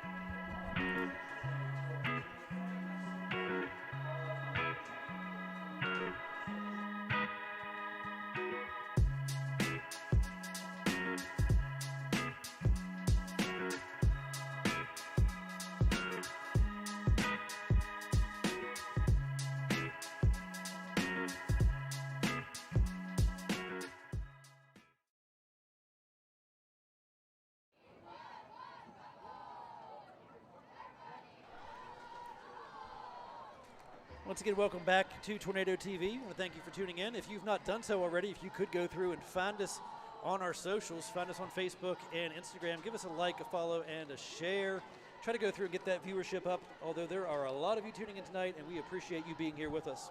Once again, welcome back to Tornado TV. I want to thank you for tuning in. If you've not done so already, if you could go through and find us on our socials, find us on Facebook and Instagram, give us a like, a follow, and a share. Try to go through and get that viewership up, although there are a lot of you tuning in tonight, and we appreciate you being here with us.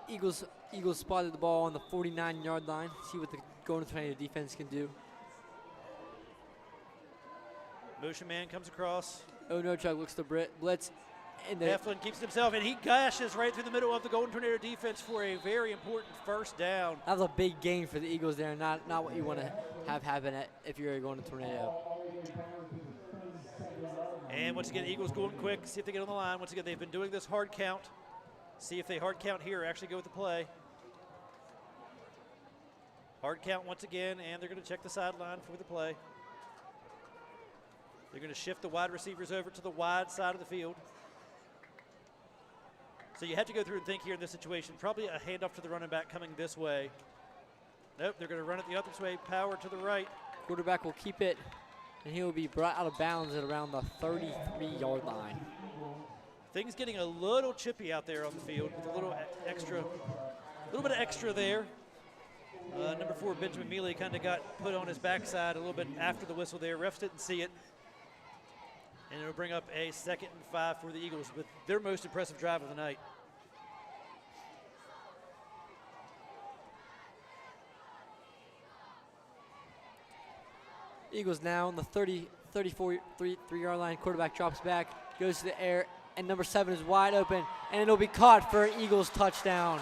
Eagles spotted the ball on the 49-yard line. See what the Golden Tornado defense can do. Motion man comes across. Oh, no, Chuck looks to blitz. And Heflin keeps himself, and he gashes right through the middle of the Golden Tornado defense for a very important 1st down. That was a big gain for the Eagles there, not what you want to have happen if you're going to Tornado. And once again, Eagles going quick, see if they get on the line. Once again, they've been doing this hard count. See if they hard count here or actually go with the play. Hard count once again, and they're going to check the sideline for the play. They're going to shift the wide receivers over to the wide side of the field. So you have to go through and think here in this situation. Probably a handoff to the running back coming this way. Nope, they're going to run it the other way, power to the right. Quarterback will keep it, and he will be brought out of bounds at around the 33-yard line. Things getting a little chippy out there on the field with a little bit of extra there. Number 4, Benjamin Mealy, kind of got put on his backside a little bit after the whistle there. Refs didn't see it. And it'll bring up a 2nd and 5 for the Eagles with their most impressive drive of the night. Eagles now on the 33-yard line. Quarterback drops back, goes to the air, and number 7 is wide open, and it'll be caught for an Eagles touchdown.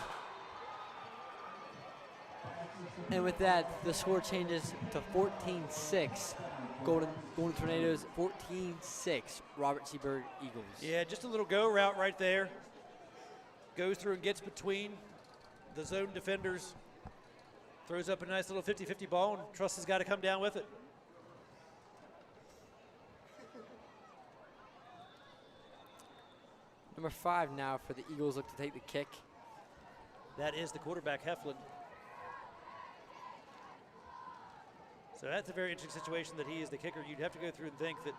And with that, the score changes to 14-6. Golden Tornadoes 14-6. Robert C. Byrd Eagles. Yeah, just a little go route right there. Goes through and gets between the zone defenders. Throws up a nice little 50-50 ball, and Truss has got to come down with it. Number 5 now for the Eagles look to take the kick. That is the quarterback, Heflin. So that's a very interesting situation that he is the kicker. You'd have to go through and think that.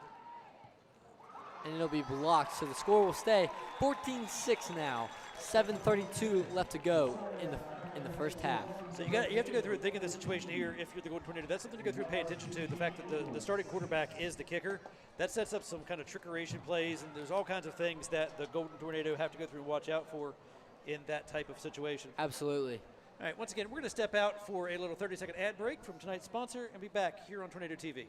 And it'll be blocked, so the score will stay 14-6 now. 7:32 left to go in the first half. So you have to go through and think of the situation here if you're the Golden Tornado. That's something to go through and pay attention to, the fact that the starting quarterback is the kicker. That sets up some kind of trickeration plays, and there's all kinds of things that the Golden Tornado have to go through and watch out for in that type of situation. Absolutely. All right, once again, we're going to step out for a little 30-second ad break from tonight's sponsor and be back here on Tornado TV.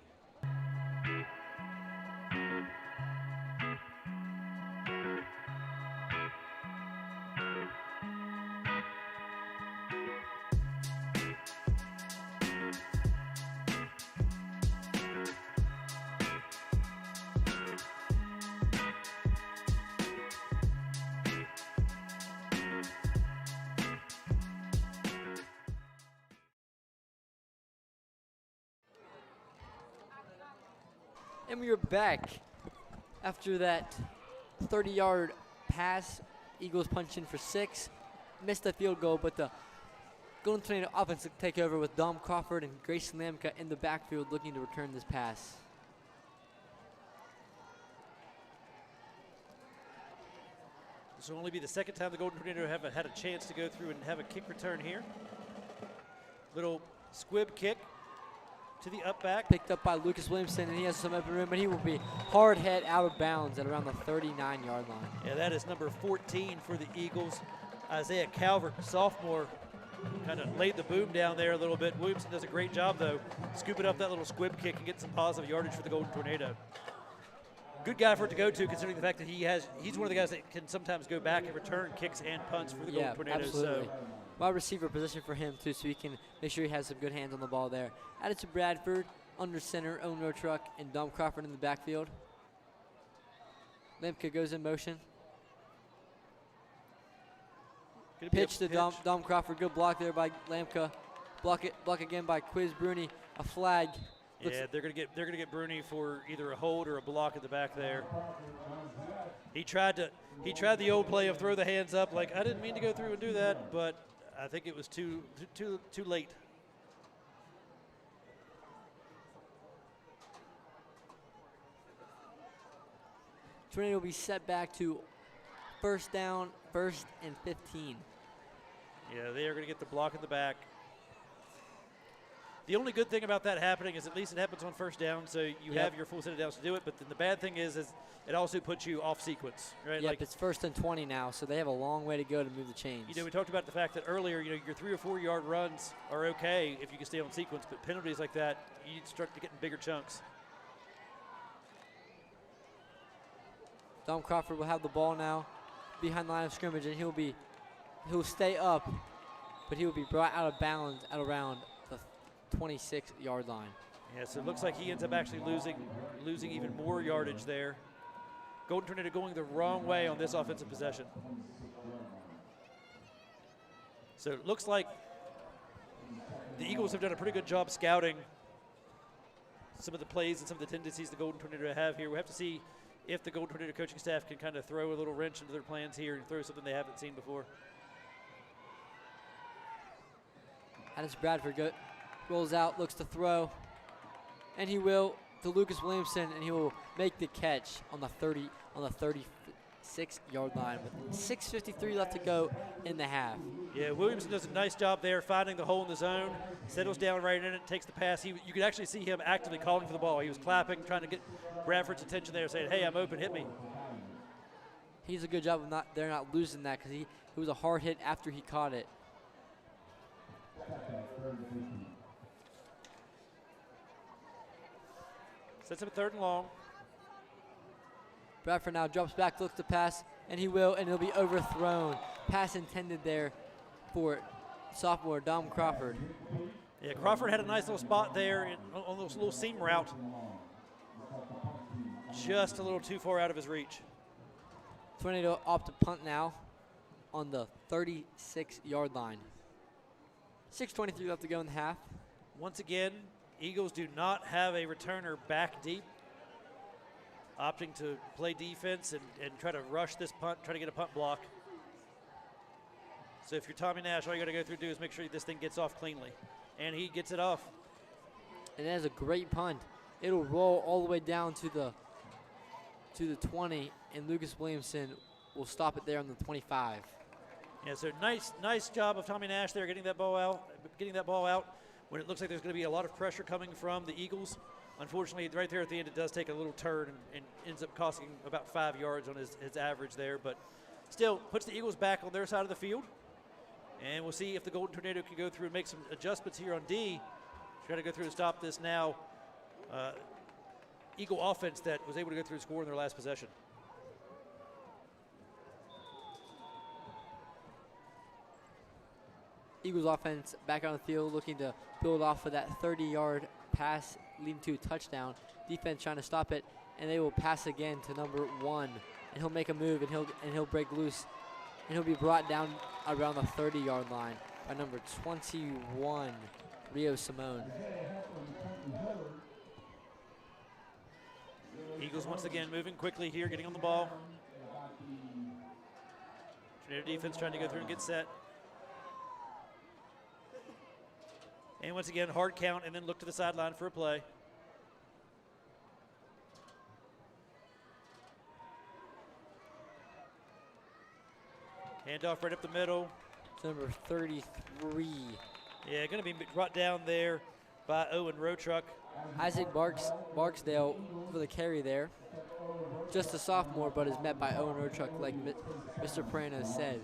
And we are back after that 30-yard pass. Eagles punch in for 6. Missed the field goal, but the Golden Tornado offense will take over with Dom Crawford and Grayson Lamka in the backfield looking to return this pass. This will only be the second time the Golden Tornado have had a chance to go through and have a kick return here. Little squib kick to the up back. Picked up by Lucas Williamson, and he has some open room, but he will be hard hit out of bounds at around the 39-yard line. Yeah, that is number 14 for the Eagles. Isaiah Calvert, sophomore, kind of laid the boom down there a little bit. Williamson does a great job, though, scooping up that little squib kick and getting some positive yardage for the Golden Tornado. Good guy for it to go to, considering the fact that he's one of the guys that can sometimes go back and return kicks and punts for the Golden Tornado. Absolutely. So Wide receiver position for him, too, so he can make sure he has some good hands on the ball there. Added to Bradford, under center, own road truck, and Dom Crawford in the backfield. Limka goes in motion. Pitch to Dom Crawford. Good block there by Lamka. Block again by Quiz Bruni. A flag. Yeah, they're gonna get Bruni for either a hold or a block at the back there. He tried the old play of throw the hands up, like I didn't mean to go through and do that, but I think it was too late. Tornado will be set back to first down, 1st and 15. Yeah, they are going to get the block in the back. The only good thing about that happening is at least it happens on first down, so you have your full set of downs to do it. But then the bad thing is it also puts you off sequence, right? Yep, like, it's 1st and 20 now, so they have a long way to go to move the chains. You know, we talked about the fact that earlier, you know, your 3 or 4 yard runs are okay if you can stay on sequence, but penalties like that, you start to get in bigger chunks. Dom Crawford will have the ball now behind the line of scrimmage, and he'll stay up, but he will be brought out of bounds at around the 26-yard line. Yeah, so it looks like he ends up actually losing even more yardage there. Golden Tornado going the wrong way on this offensive possession. So it looks like the Eagles have done a pretty good job scouting some of the plays and some of the tendencies the Golden Tornado have here. We have to see if the Golden Tornado coaching staff can kind of throw a little wrench into their plans here and throw something they haven't seen before. Adams Bradford rolls out, looks to throw, and he will to Lucas Williamson, and he will make the catch on the 36-yard line with 6:53 left to go in the half. Yeah, Williamson does a nice job there finding the hole in the zone, settles down right in it, takes the pass. You could actually see him actively calling for the ball. He was clapping, trying to get Bradford's attention there, saying, hey, I'm open, hit me. He does a good job of not losing that, because it was a hard hit after he caught it. Sets up a 3rd and long. Bradford now drops back, looks to pass, and he'll be overthrown. Pass intended there for sophomore Dom Crawford. Yeah, Crawford had a nice little spot there on this little seam route. Just a little too far out of his reach. Tornado opt to punt now on the 36-yard line. 6:23 left to go in the half. Once again, Eagles do not have a returner back deep, opting to play defense and try to rush this punt, try to get a punt block. So if you're Tommy Nash, all you got to go through and do is make sure this thing gets off cleanly. And he gets it off. And that is a great punt. It'll roll all the way down to the 20, and Lucas Williamson will stop it there on the 25. Yeah, so nice job of Tommy Nash there getting that ball out when it looks like there's going to be a lot of pressure coming from the Eagles. Unfortunately, right there at the end, it does take a little turn and ends up costing about 5 yards on his average there, but still puts the Eagles back on their side of the field. And we'll see if the Golden Tornado can go through and make some adjustments here on D. Try to go through and stop this now Eagle offense that was able to go through and score in their last possession. Eagles offense back on the field looking to build off of that 30-yard pass leading to a touchdown. Defense trying to stop it, and they will pass again to number 1. And he'll make a move, and he'll break loose. And he'll be brought down around the 30-yard line by number 21, Rio Simone. Eagles once again moving quickly here, getting on the ball. Tornado defense trying to go through and get set. And once again, hard count and then look to the sideline for a play. Handoff right up the middle. To number 33. Yeah, going to be brought down there by Owen Rotruck. Isaac Barksdale for the carry there. Just a sophomore, but is met by Owen Rotruck, like Mr. Prano said.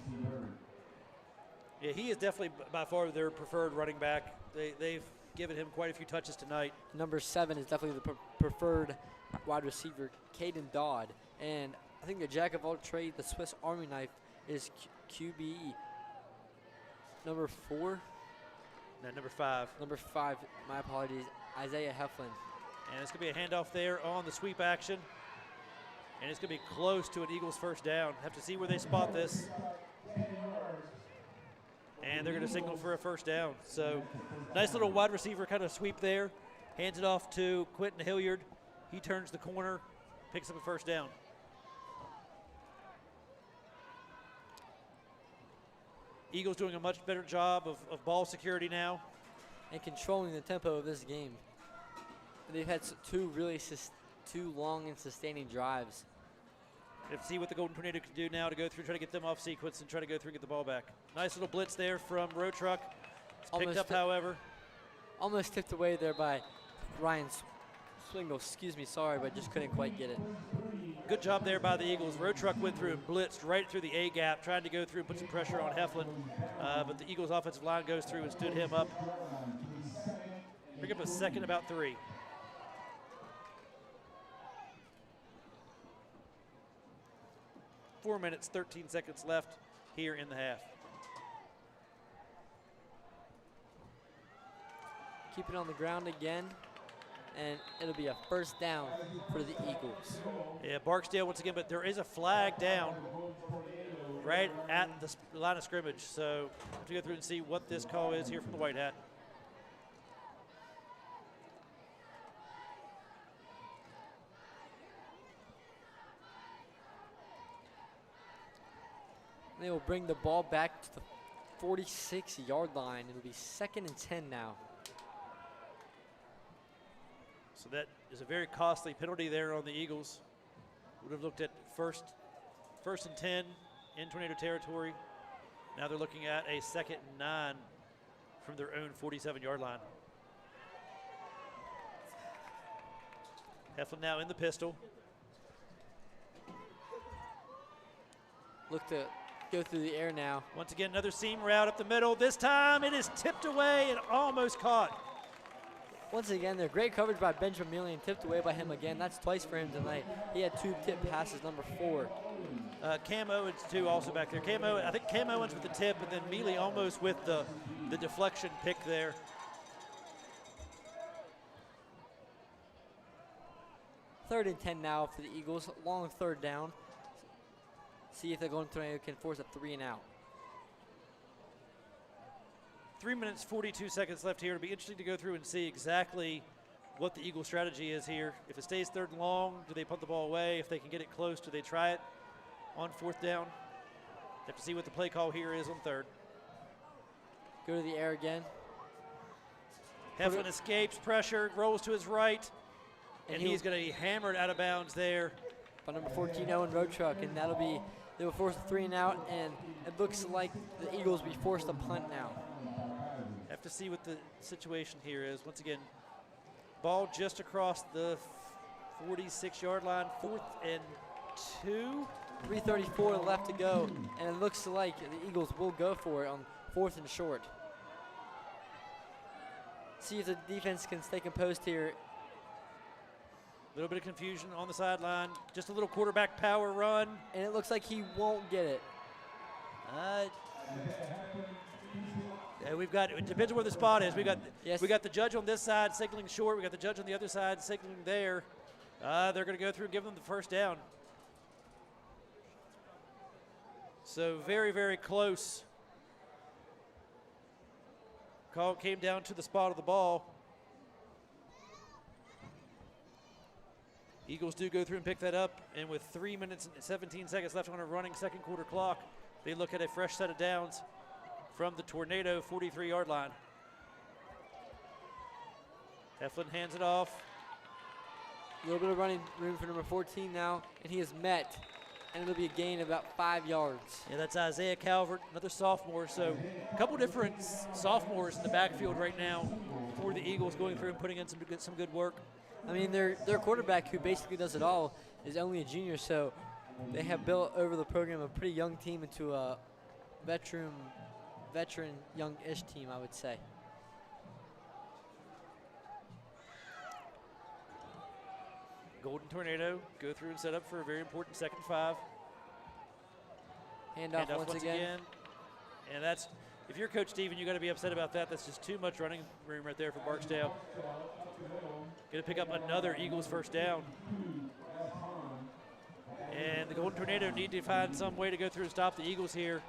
Yeah, he is definitely by far their preferred running back. They've given him quite a few touches tonight. Number 7 is definitely the preferred wide receiver, Caden Dodd. And I think the jack of all trades, the Swiss Army knife, is QBE. Number 4? No, number 5. Number 5, my apologies, Isaiah Heflin. And it's going to be a handoff there on the sweep action. And it's going to be close to an Eagles first down. Have to see where they spot this. And they're going to signal for a first down. So nice little wide receiver kind of sweep there. Hands it off to Quentin Hilliard. He turns the corner, picks up a first down. Eagles doing a much better job of ball security now. And controlling the tempo of this game. They've had two long and sustaining drives. Have to see what the Golden Tornado can do now to go through, try to get them off sequence and try to go through and get the ball back. Nice little blitz there from Rotruck. It's picked up, however. Almost tipped away there by Ryan Swingle. Excuse me, sorry, but just couldn't quite get it. Good job there by the Eagles. Rotruck went through and blitzed right through the A gap, trying to go through and put some pressure on Heflin. But the Eagles offensive line goes through and stood him up. Bring up a second, about 3. Four minutes, 13 seconds left here in the half. Keep it on the ground again, and it'll be a first down for the Eagles. Yeah, Barksdale once again, but there is a flag down right at the line of scrimmage. So have to go through and see what this call is here from the White Hat. They will bring the ball back to the 46-yard line. It'll be 2nd and 10 now. So that is a very costly penalty there on the Eagles. Would have looked at first and 10 in Tornado territory. Now they're looking at a 2nd and 9 from their own 47-yard line. Heflin now in the pistol. Look to go through the air now. Once again, another seam route up the middle. This time it is tipped away and almost caught. Once again, they're great coverage by Benjamin Mealy and tipped away by him again. That's twice for him tonight. He had 2 tip passes, number 4. Cam Owens, too, also back there. I think Cam Owens with the tip, and then Mealy almost with the deflection pick there. Third and 10 now for the Eagles. Long third down. See if the Golden Tornado can force a 3 and out. 3 minutes, 42 seconds left here. It'll be interesting to go through and see exactly what the Eagle strategy is here. If it stays 3rd and long, do they punt the ball away? If they can get it close, do they try it on 4th down? Have to see what the play call here is on 3rd. Go to the air again. Heflin escapes pressure, rolls to his right, and he's going to be hammered out of bounds there. By number 14, Owen Rotruck, and they will force a 3 and out, and it looks like the Eagles will be forced to punt now. Have to see what the situation here is. Once again, ball just across the 46-yard line, 4th and 2. 3:34 left to go, and it looks like the Eagles will go for it on 4th and short. See if the defense can stay composed here. A little bit of confusion on the sideline. Just a little quarterback power run. And it looks like he won't get it. It depends on where the spot is. We got the judge on this side signaling short. We got the judge on the other side signaling there. They're going to go through and give them the first down. So very, very close. Call came down to the spot of the ball. Eagles do go through and pick that up, and with 3 minutes and 17 seconds left on a running second quarter clock, they look at a fresh set of downs from the Tornado 43-yard line. Heflin hands it off. A little bit of running room for number 14 now, and he is met And it'll be a gain of about 5 yards. Yeah, that's Isaiah Calvert, another sophomore. So a couple different sophomores in the backfield right now for the Eagles, going through and putting in some good work. I mean, their quarterback, who basically does it all, is only a junior, so they have built over the program a pretty young team into a veteran young-ish team, I would say. Golden Tornado go through and set up for a very important second 5. Handoff once again. And that's, if you're Coach Steven, you got to be upset about that. That's just too much running room right there for Barksdale. Going to pick up another Eagles first down. And the Golden Tornado need to find some way to go through and stop the Eagles here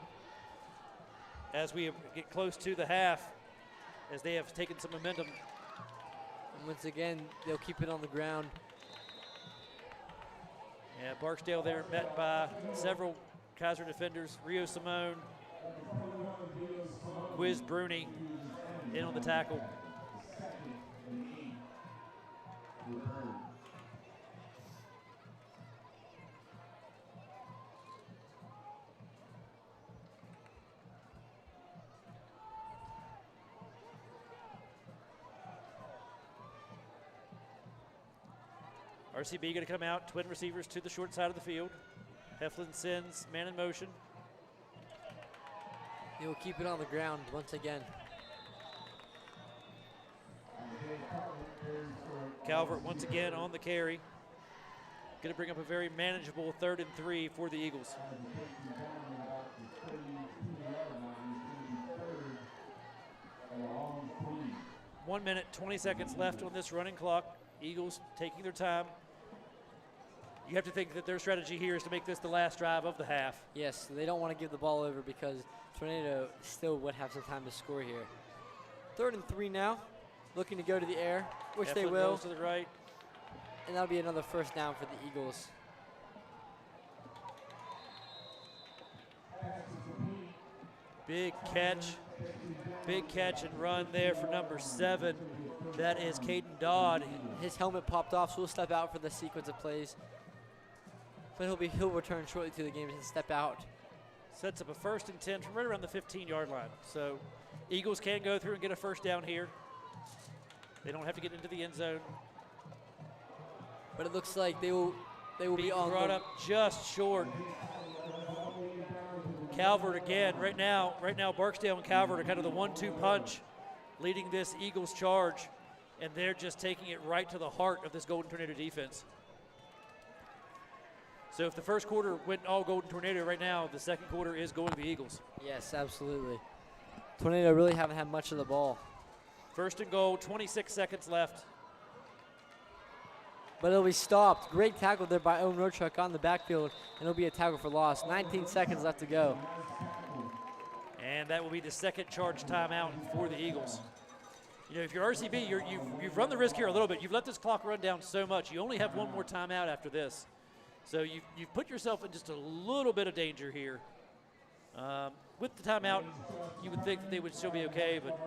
as we get close to the half, as they have taken some momentum. And once again, they'll keep it on the ground. Yeah, Barksdale there met by several Kaiser defenders. Rio Simone, Quiz Bruni in on the tackle. RCB going to come out, twin receivers to the short side of the field. Heflin sends man in motion. He will keep it on the ground once again. Calvert once again on the carry. Going to bring up a very manageable 3rd and 3 for the Eagles. One minute, 20 seconds left on this running clock. Eagles taking their time. You have to think that their strategy here is to make this the last drive of the half. Yes, they don't want to give the ball over because Tornado still would have some time to score here. 3rd and 3 now, looking to go to the air, which Eflin they will. goes to the right. And that'll be another first down for the Eagles. Big catch and run there for number 7. That is Caden Dodd. His helmet popped off, so he'll step out for the sequence of plays. But he'll return shortly to the game and step out. Sets up a 1st and 10 from right around the 15-yard line. So Eagles can go through and get a first down here. They don't have to get into the end zone. But it looks like they will be on brought up just short. Calvert again. Right now Barksdale and Calvert are kind of the 1-2 punch leading this Eagles charge, and they're just taking it right to the heart of this Golden Tornado defense. So if the first quarter went all Golden Tornado right now, the second quarter is going to the Eagles. Yes, absolutely. Tornado really haven't had much of the ball. 1st and goal, 26 seconds left. But it'll be stopped. Great tackle there by Owen Roachuk on the backfield, and it'll be a tackle for loss. 19 seconds left to go. And that will be the second charge timeout for the Eagles. You know, if you're RCB, you've run the risk here a little bit. You've let this clock run down so much. You only have one more timeout after this. So you've put yourself in just a little bit of danger here. With the timeout, you would think that they would still be okay, but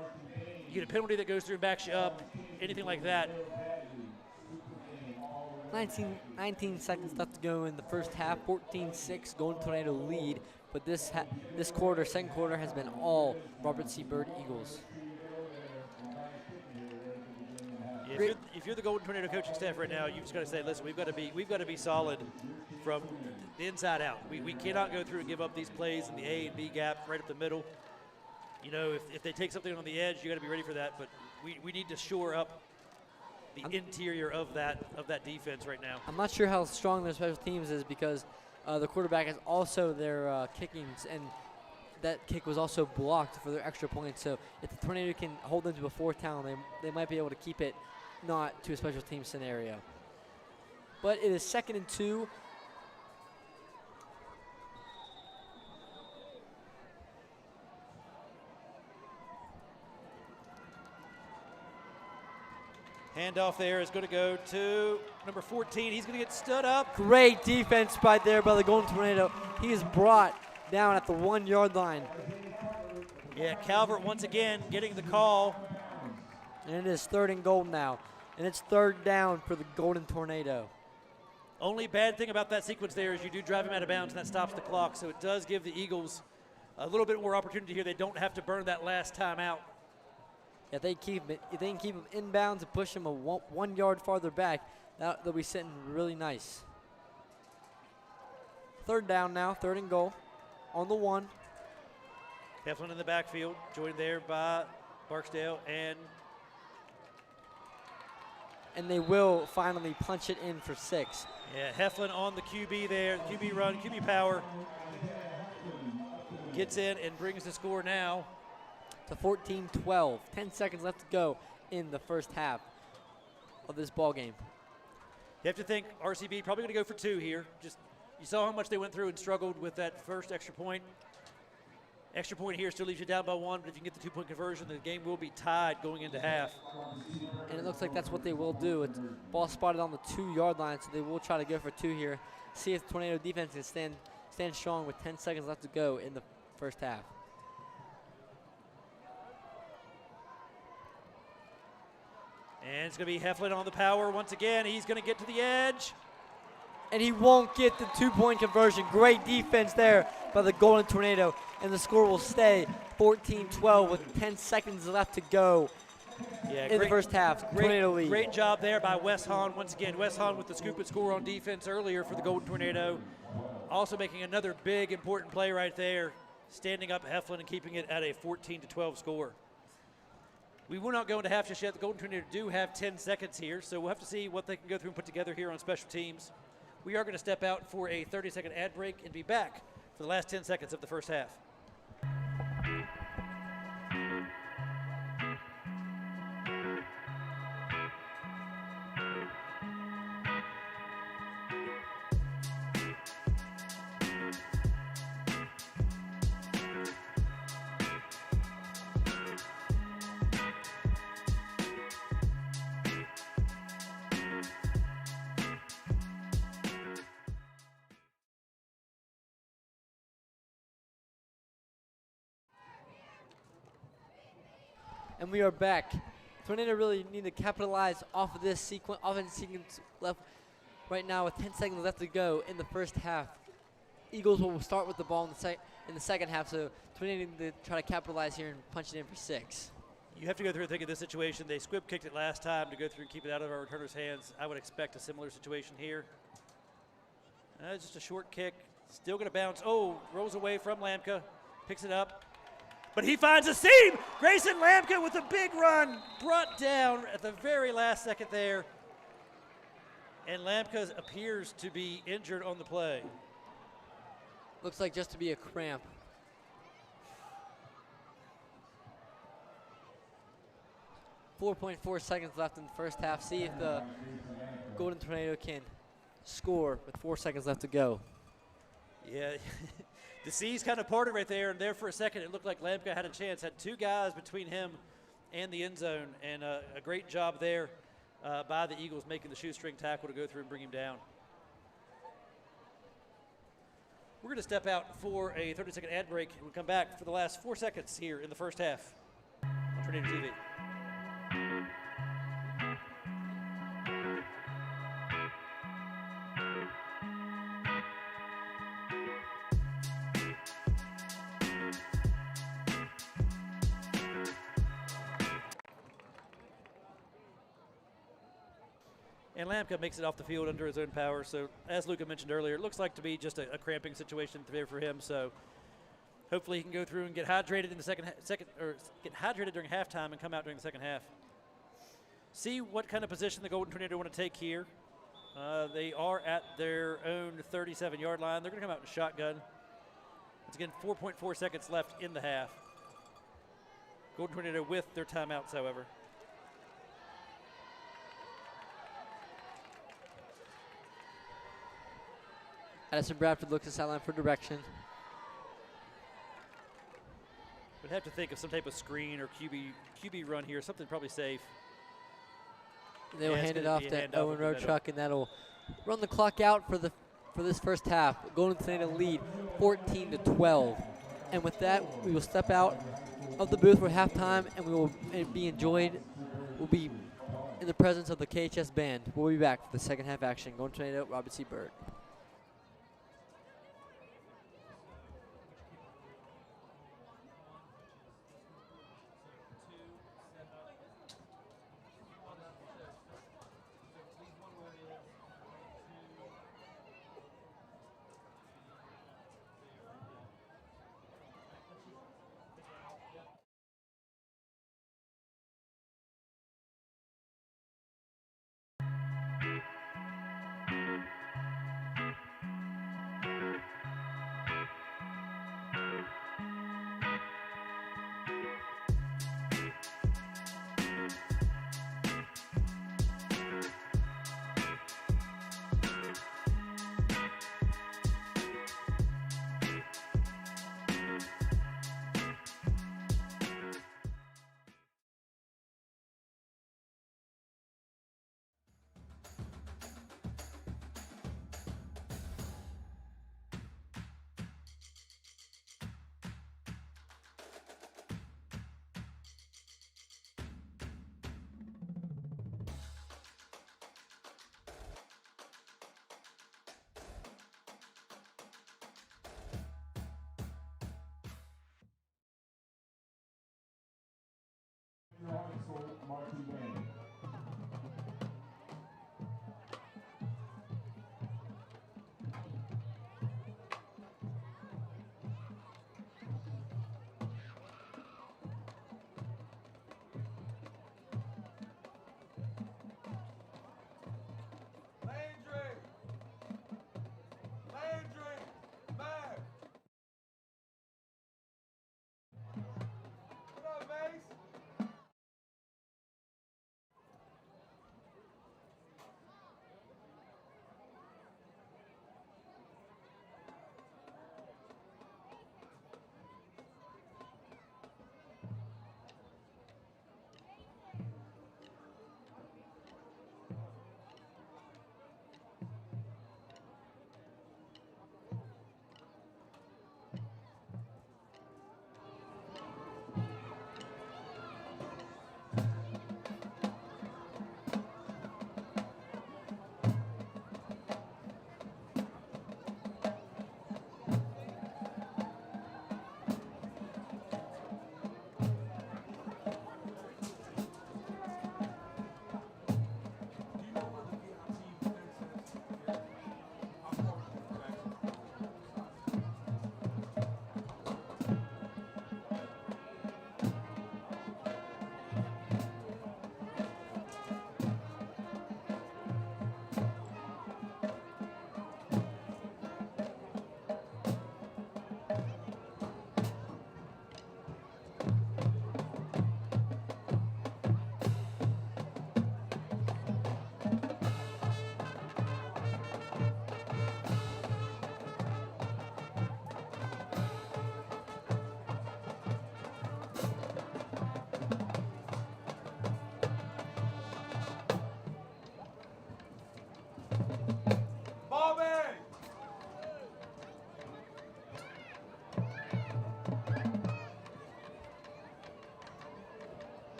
you get a penalty that goes through and backs you up, anything like that. 19 seconds left to go in the first half. 14-6, Golden Tornado lead. But this quarter, second quarter, has been all Robert C. Byrd Eagles. Yeah, if you're the Golden Tornado coaching staff right now, you just got to say, listen, we've got to be solid from the inside out. We cannot go through and give up these plays in the A and B gap right up the middle. You know, if they take something on the edge, you got to be ready for that. But we need to shore up the interior of that defense right now. I'm not sure how strong their special teams is because the quarterback is also their kicking, and that kick was also blocked for their extra point. So if the Tornado can hold them to a 4th down, they might be able to keep it not to a special team scenario. But it is 2nd and 2. Handoff there is going to go to number 14. He's going to get stood up. Great defense by the Golden Tornado. He is brought down at the 1-yard line. Yeah, Calvert once again getting the call. And it is 3rd and goal now. And it's 3rd down for the Golden Tornado. Only bad thing about that sequence there is you do drive him out of bounds, and that stops the clock. So it does give the Eagles a little bit more opportunity here. They don't have to burn that last time out. If they can keep him inbounds and push him 1 yard farther back, they'll be sitting really nice. Third down now, 3rd and goal on the 1. Heflin in the backfield, joined there by Barksdale, and they will finally punch it in for 6. yeah, Heflin on the QB there, QB run, QB power. Gets in and brings the score now to 14-12. 10 seconds left to go in the first half of this ball game. You have to think RCB probably going to go for 2 here. Just you saw how much they went through and struggled with that first extra point. Extra point here still leaves you down by 1, but if you can get the 2-point conversion, the game will be tied going into half. And it looks like that's what they will do. It's ball spotted on the 2-yard line, so they will try to go for 2 here. See if the Tornado defense can stand strong with 10 seconds left to go in the first half. And it's going to be Heflin on the power once again. He's going to get to the edge. And he won't get the 2-point conversion. Great defense there by the Golden Tornado. And the score will stay 14-12 with 10 seconds left to go in the first half. Tornado lead. Great job there by Wes Hahn. Once again, Wes Hahn with the scoop and score on defense earlier for the Golden Tornado. Also making another big, important play right there, standing up Heflin and keeping it at a 14-12 score. We will not go into half just yet. The Golden Tornado do have 10 seconds here, so we'll have to see what they can go through and put together here on special teams. We are going to step out for a 30-second ad break and be back for the last 10 seconds of the first half. And we are back. Tornado really need to capitalize off of this offensive sequence left right now with 10 seconds left to go in the first half. Eagles will start with the ball in the second half, so Tornado need to try to capitalize here and punch it in for 6. You have to go through and think of this situation. They squib kicked it last time to go through and keep it out of our returner's hands. I would expect a similar situation here. Just a short kick. Still going to bounce. Oh, rolls away from Lamka. Picks it up. But he finds a seam. Grayson Lamka with a big run. Brought down at the very last second there. And Lamka appears to be injured on the play. Looks like just to be a cramp. 4.4 seconds left in the first half. See if the Golden Tornado can score with 4 seconds left to go. Yeah, the seas kind of parted right there, and there for a second it looked like Lamka had a chance. Had 2 guys between him and the end zone, and a great job there by the Eagles making the shoestring tackle to go through and bring him down. We're going to step out for a 30-second ad break, and we'll come back for the last 4 seconds here in the first half on Tornado TV. And Lamka makes it off the field under his own power. So as Luca mentioned earlier, it looks like to be just a cramping situation there for him. So hopefully he can go through and get hydrated in the get hydrated during halftime and come out during the second half. See what kind of position the Golden Tornado want to take here. They are at their own 37-yard line. They're going to come out in shotgun. Once again, 4.4 seconds left in the half. Golden Tornado with their timeouts, however. Addison Bradford looks at sideline for direction. Would have to think of some type of screen or QB run here, something probably safe. They will hand it off to Owen Roachuk, and that'll run the clock out for this first half. Golden Tornado lead 14-12. And with that, we will step out of the booth for halftime, and we will be in the presence of the KHS band. We'll be back for the second half action. Going Tornado, Robert C. Byrd. Marching band.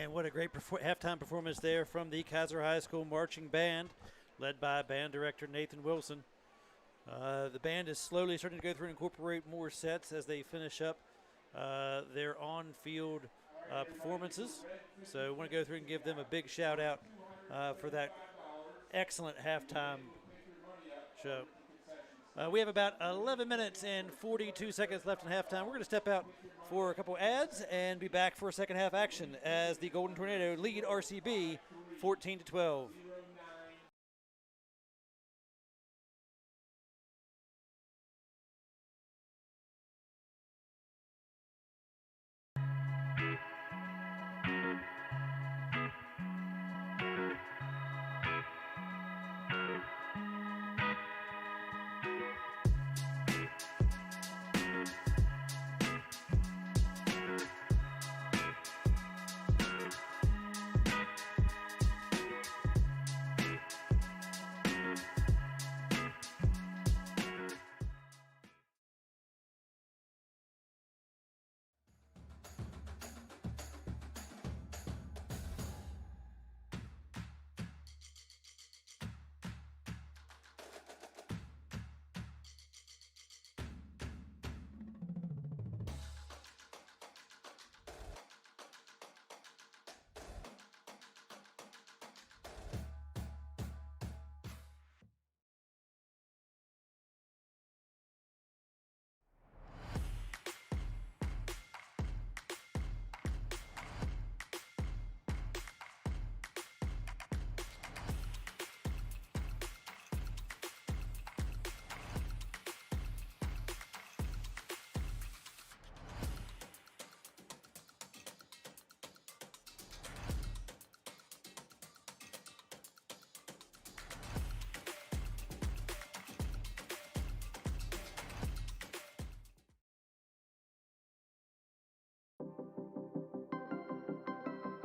And what a great halftime performance there from the Kaiser High School Marching Band, led by band director Nathan Wilson. The band is slowly starting to go through and incorporate more sets as they finish up their on-field performances. So I want to go through and give them a big shout out for that excellent halftime show. We have about 11 minutes and 42 seconds left in halftime. We're going to step out for a couple ads and be back for second half action as the Golden Tornado lead RCB 14-12.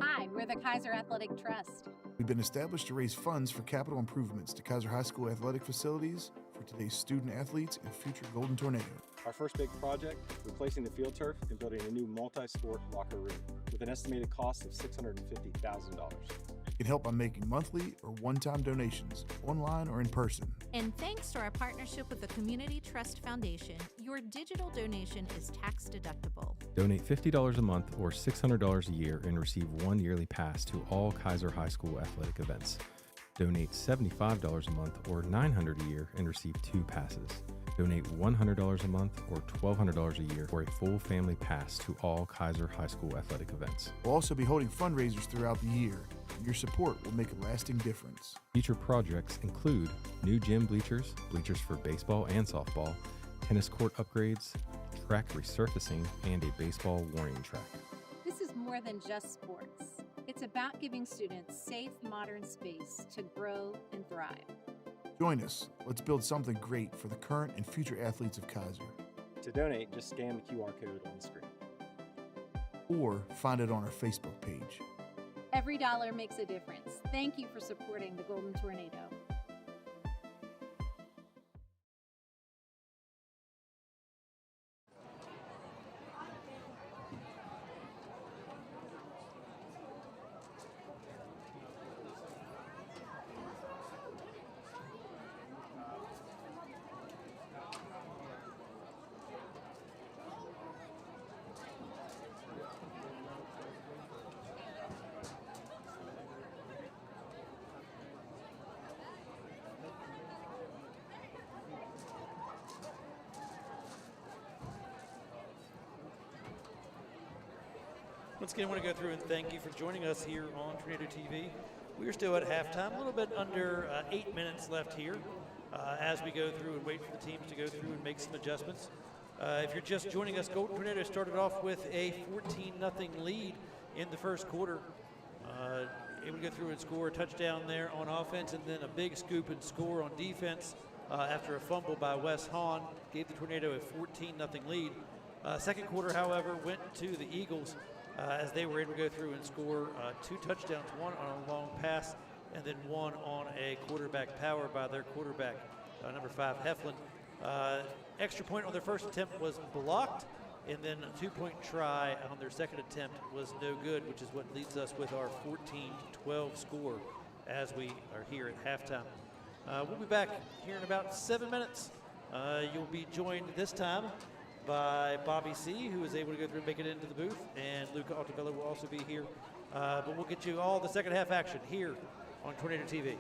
Hi, we're the Kaiser Athletic Trust. We've been established to raise funds for capital improvements to Kaiser High School athletic facilities for today's student athletes and future Golden Tornado. Our first big project, replacing the field turf and building a new multi-sport locker room with an estimated cost of $650,000. You can help by making monthly or one-time donations, online or in person. And thanks to our partnership with the Community Trust Foundation, your digital donation is tax deductible. Donate $50 a month or $600 a year and receive one yearly pass to all Kaiser High School athletic events. Donate $75 a month or $900 a year and receive 2 passes. Donate $100 a month or $1,200 a year for a full family pass to all Kaiser High School athletic events. We'll also be holding fundraisers throughout the year. Your support will make a lasting difference. Future projects include new gym bleachers, bleachers for baseball and softball, tennis court upgrades, track resurfacing, and a baseball warning track. This is more than just sports. It's about giving students safe, modern space to grow and thrive. Join us. Let's build something great for the current and future athletes of Kaiser. To donate, just scan the QR code on the screen. Or find it on our Facebook page. Every dollar makes a difference. Thank you for supporting the Golden Tornado. Once again, I want to go through and thank you for joining us here on Tornado TV. We are still at halftime, a little bit under 8 minutes left here as we go through and wait for the teams to go through and make some adjustments. If you're just joining us, Golden Tornado started off with a 14-0 lead in the first quarter. Able to go through and score a touchdown there on offense, and then a big scoop and score on defense after a fumble by Wes Hahn gave the Tornado a 14-0 lead. Second quarter, however, went to the Eagles as they were able to go through and score 2 touchdowns, one on a long pass and then one on a quarterback power by their quarterback, number 5, Heflin. Extra point on their first attempt was blocked, and then a 2-point try on their second attempt was no good, which is what leads us with our 14-12 score as we are here at halftime. We'll be back here in about 7 minutes. You'll be joined this time by Bobby C., who is able to go through and make it into the booth, and Luca Altobello will also be here. But we'll get you all the second half action here on Tornado TV.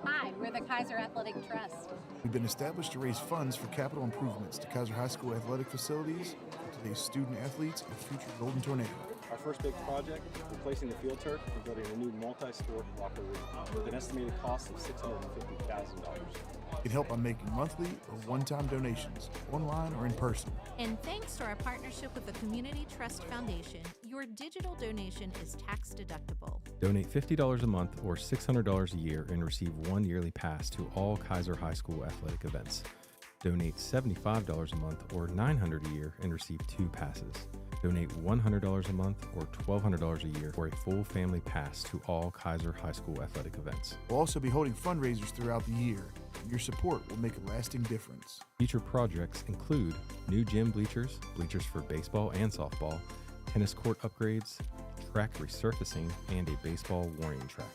Hi, we're the Kaiser Athletic Trust. We've been established to raise funds for capital improvements to Kaiser High School athletic facilities for today's student athletes and future Golden Tornado. Our first big project, replacing the field turf and building a new multi-sport locker room with an estimated cost of $650,000. You can help by making monthly or one-time donations, online or in person. And thanks to our partnership with the Community Trust Foundation, your digital donation is tax deductible. Donate $50 a month or $600 a year and receive one yearly pass to all Kaiser High School athletic events. Donate $75 a month or $900 a year and receive 2 passes. Donate $100 a month or $1,200 a year for a full family pass to all Kaiser High School athletic events. We'll also be holding fundraisers throughout the year, and your support will make a lasting difference. Future projects include new gym bleachers, bleachers for baseball and softball, tennis court upgrades, track resurfacing, and a baseball warning track.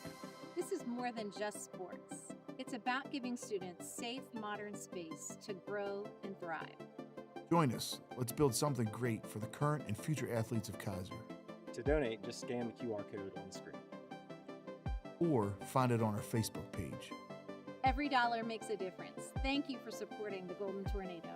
This is more than just sports. It's about giving students safe, modern space to grow and thrive. Join us. Let's build something great for the current and future athletes of Kaiser. To donate, just scan the QR code on the screen. Or find it on our Facebook page. Every dollar makes a difference. Thank you for supporting the Golden Tornado.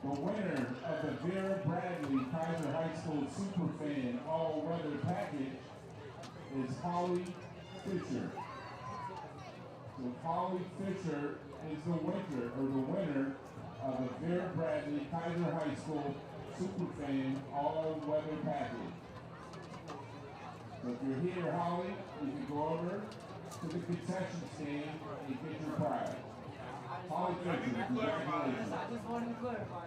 The winner of the Vera Bradley Kaiser High School Superfan All-Weather Package is Holly Fisher. So Holly Fisher is the winner of the Vera Bradley Kaiser High School Superfan All-Weather Package. So if you're here, Holly, you can go over to the concession stand and get your prize. Holly Fisher, congratulations. I just wanted to clarify.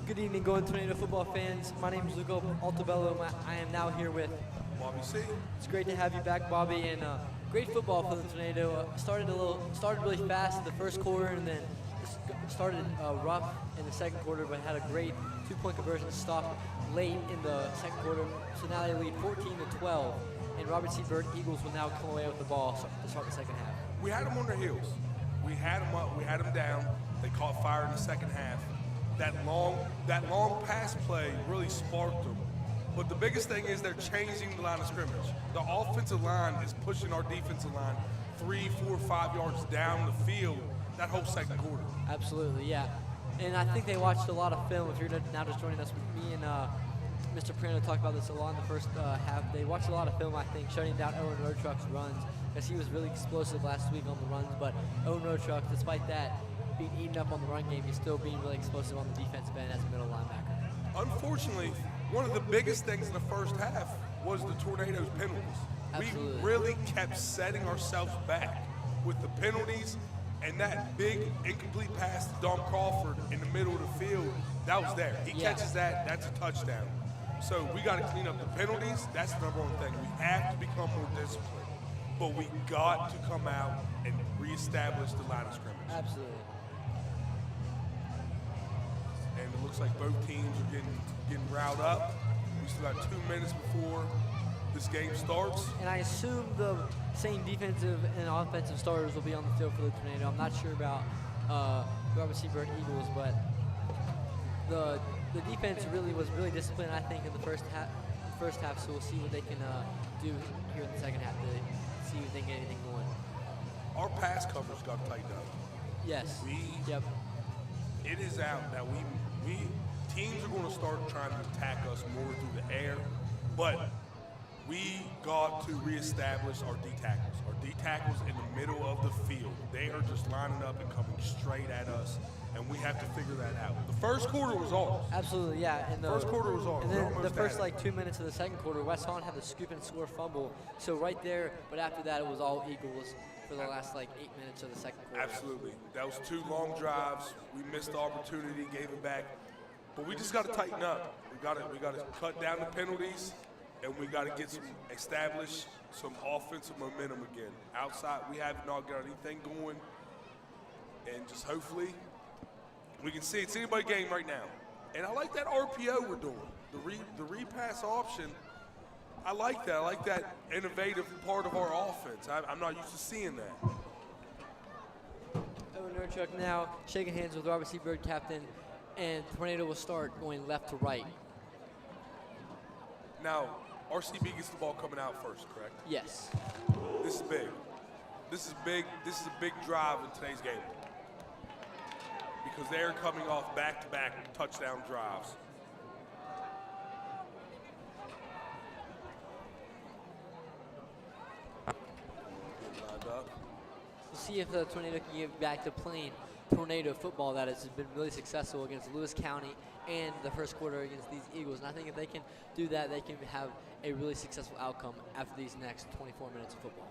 Good evening, Golden Tornado football fans. My name is Luco Altabello. I am now here with Bobby C. It's great to have you back, Bobby, and great football for the Tornado. Started really fast in the first quarter, and then started rough in the second quarter, but had a great 2-point conversion stop late in the second quarter. So now they lead 14-12, and Robert C. Byrd Eagles will now come away with the ball to start the second half. We had them on their heels. We had them up. We had them down. They caught fire in the second half. That long pass play really sparked them. But the biggest thing is they're changing the line of scrimmage. The offensive line is pushing our defensive line 3, 4, 5 yards down the field that whole second quarter. Absolutely, yeah. And I think they watched a lot of film. If you're now just joining us, me and Mr. Prano talked about this a lot in the first half. They watched a lot of film, I think, shutting down Owen Roadtruck's runs, because he was really explosive last week on the runs. But Owen Roadtruck, despite that, being eaten up on the run game, he's still being really explosive on the defensive end as a middle linebacker. Unfortunately, one of the biggest things in the first half was the Tornadoes' penalties. Absolutely. We really kept setting ourselves back with the penalties, and that big incomplete pass to Dom Crawford in the middle of the field, that was there. He catches that, that's a touchdown. So we got to clean up the penalties. That's the number one thing. We have to become more disciplined, but we got to come out and reestablish the line of scrimmage. Absolutely. And it looks like both teams are getting riled up. We still got 2 minutes before this game starts. And I assume the same defensive and offensive starters will be on the field for the Tornado. I'm not sure about Robert C. Byrd Eagles, but the defense was really disciplined, I think, in the first half. So we'll see what they can do here in the second half to see if they can get anything going. Our pass coverage got tightened up. Yes. Yep. It is out now. Teams are going to start trying to attack us more through the air, but we got to reestablish our D-tackles. Our D-tackles in the middle of the field. They are just lining up and coming straight at us, and we have to figure that out. The first quarter was ours. Absolutely, yeah. And first quarter was ours. And then the first 2 minutes of the second quarter, West Hahn had the scoop and score fumble. So right there, but after that, it was all Eagles for the last 8 minutes of the second quarter. Absolutely. That was 2 long drives. We missed the opportunity, gave it back. But we just got to tighten up. We got to cut down the penalties, and we got to establish some offensive momentum again. Outside, we have not got anything going, and just hopefully we can see it's anybody game right now. And I like that RPO we're doing, the repass option. I like that. I like that innovative part of our offense. I'm not used to seeing that. Owen Nurchuk now shaking hands with Robert C. Byrd, captain, and Tornado will start going left to right. Now, RCB gets the ball coming out first, correct? Yes. This is big. This is big. This is a big drive in today's game because they're coming off back-to-back touchdown drives. Lined up. We'll see if the Tornado can get back to playing Tornado football that has been really successful against Lewis County and the first quarter against these Eagles. And I think if they can do that, they can have a really successful outcome after these next 24 minutes of football.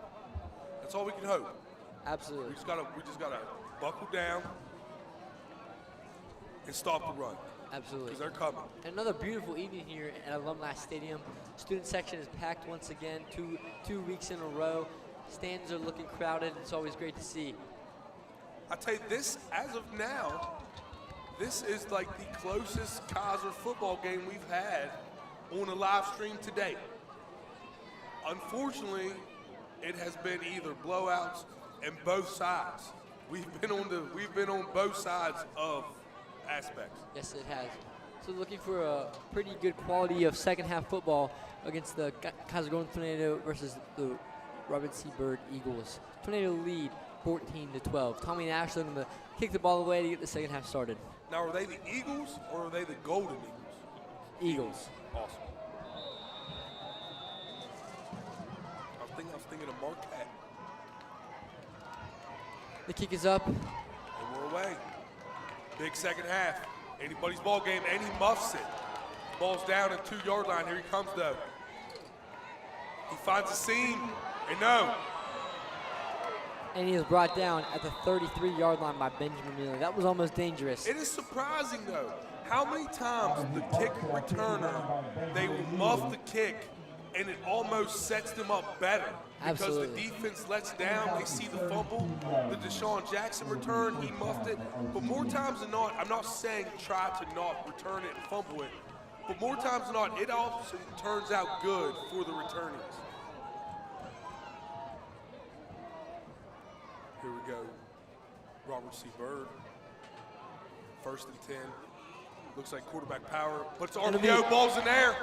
That's all we can hope. Absolutely. We just gotta buckle down and stop the run. Absolutely. Because they're coming. Another beautiful evening here at Alumni Stadium. Student section is packed once again, two weeks in a row. Stands are looking crowded. It's always great to see. I tell you, this, as of now, this is like the closest Kaiser football game we've had on a live stream today. Unfortunately, it has been either blowouts and both sides. We've been on both sides of aspects. Yes, it has. So looking for a pretty good quality of second half football against the Kaiser Golden Tornado versus the Robert C. Byrd Eagles. Tornado lead 14-12. Tommy and Ashley going to kick the ball away to get the second half started. Now, are they the Eagles or are they the Golden Eagles? Eagles. Awesome. I was thinking of Marquette. The kick is up. And we're away. Big second half. Anybody's ball game, and he muffs it. Ball's down at 2-yard line. Here he comes, though. He finds a seam, and no. And he is brought down at the 33-yard line by Benjamin Miller. That was almost dangerous. It is surprising, though, how many times the kick returner, they will muff the kick, and it almost sets them up better. Because Absolutely. the defense lets down, they see the fumble. The Deshaun Jackson return, he muffed it. But more times than not, I'm not saying try to not return it and fumble it, but more times than not, it also turns out good for the returnees. Here we go. Robert C. Byrd. 1st and 10. Looks like quarterback power, but it's RPO, ball's in there.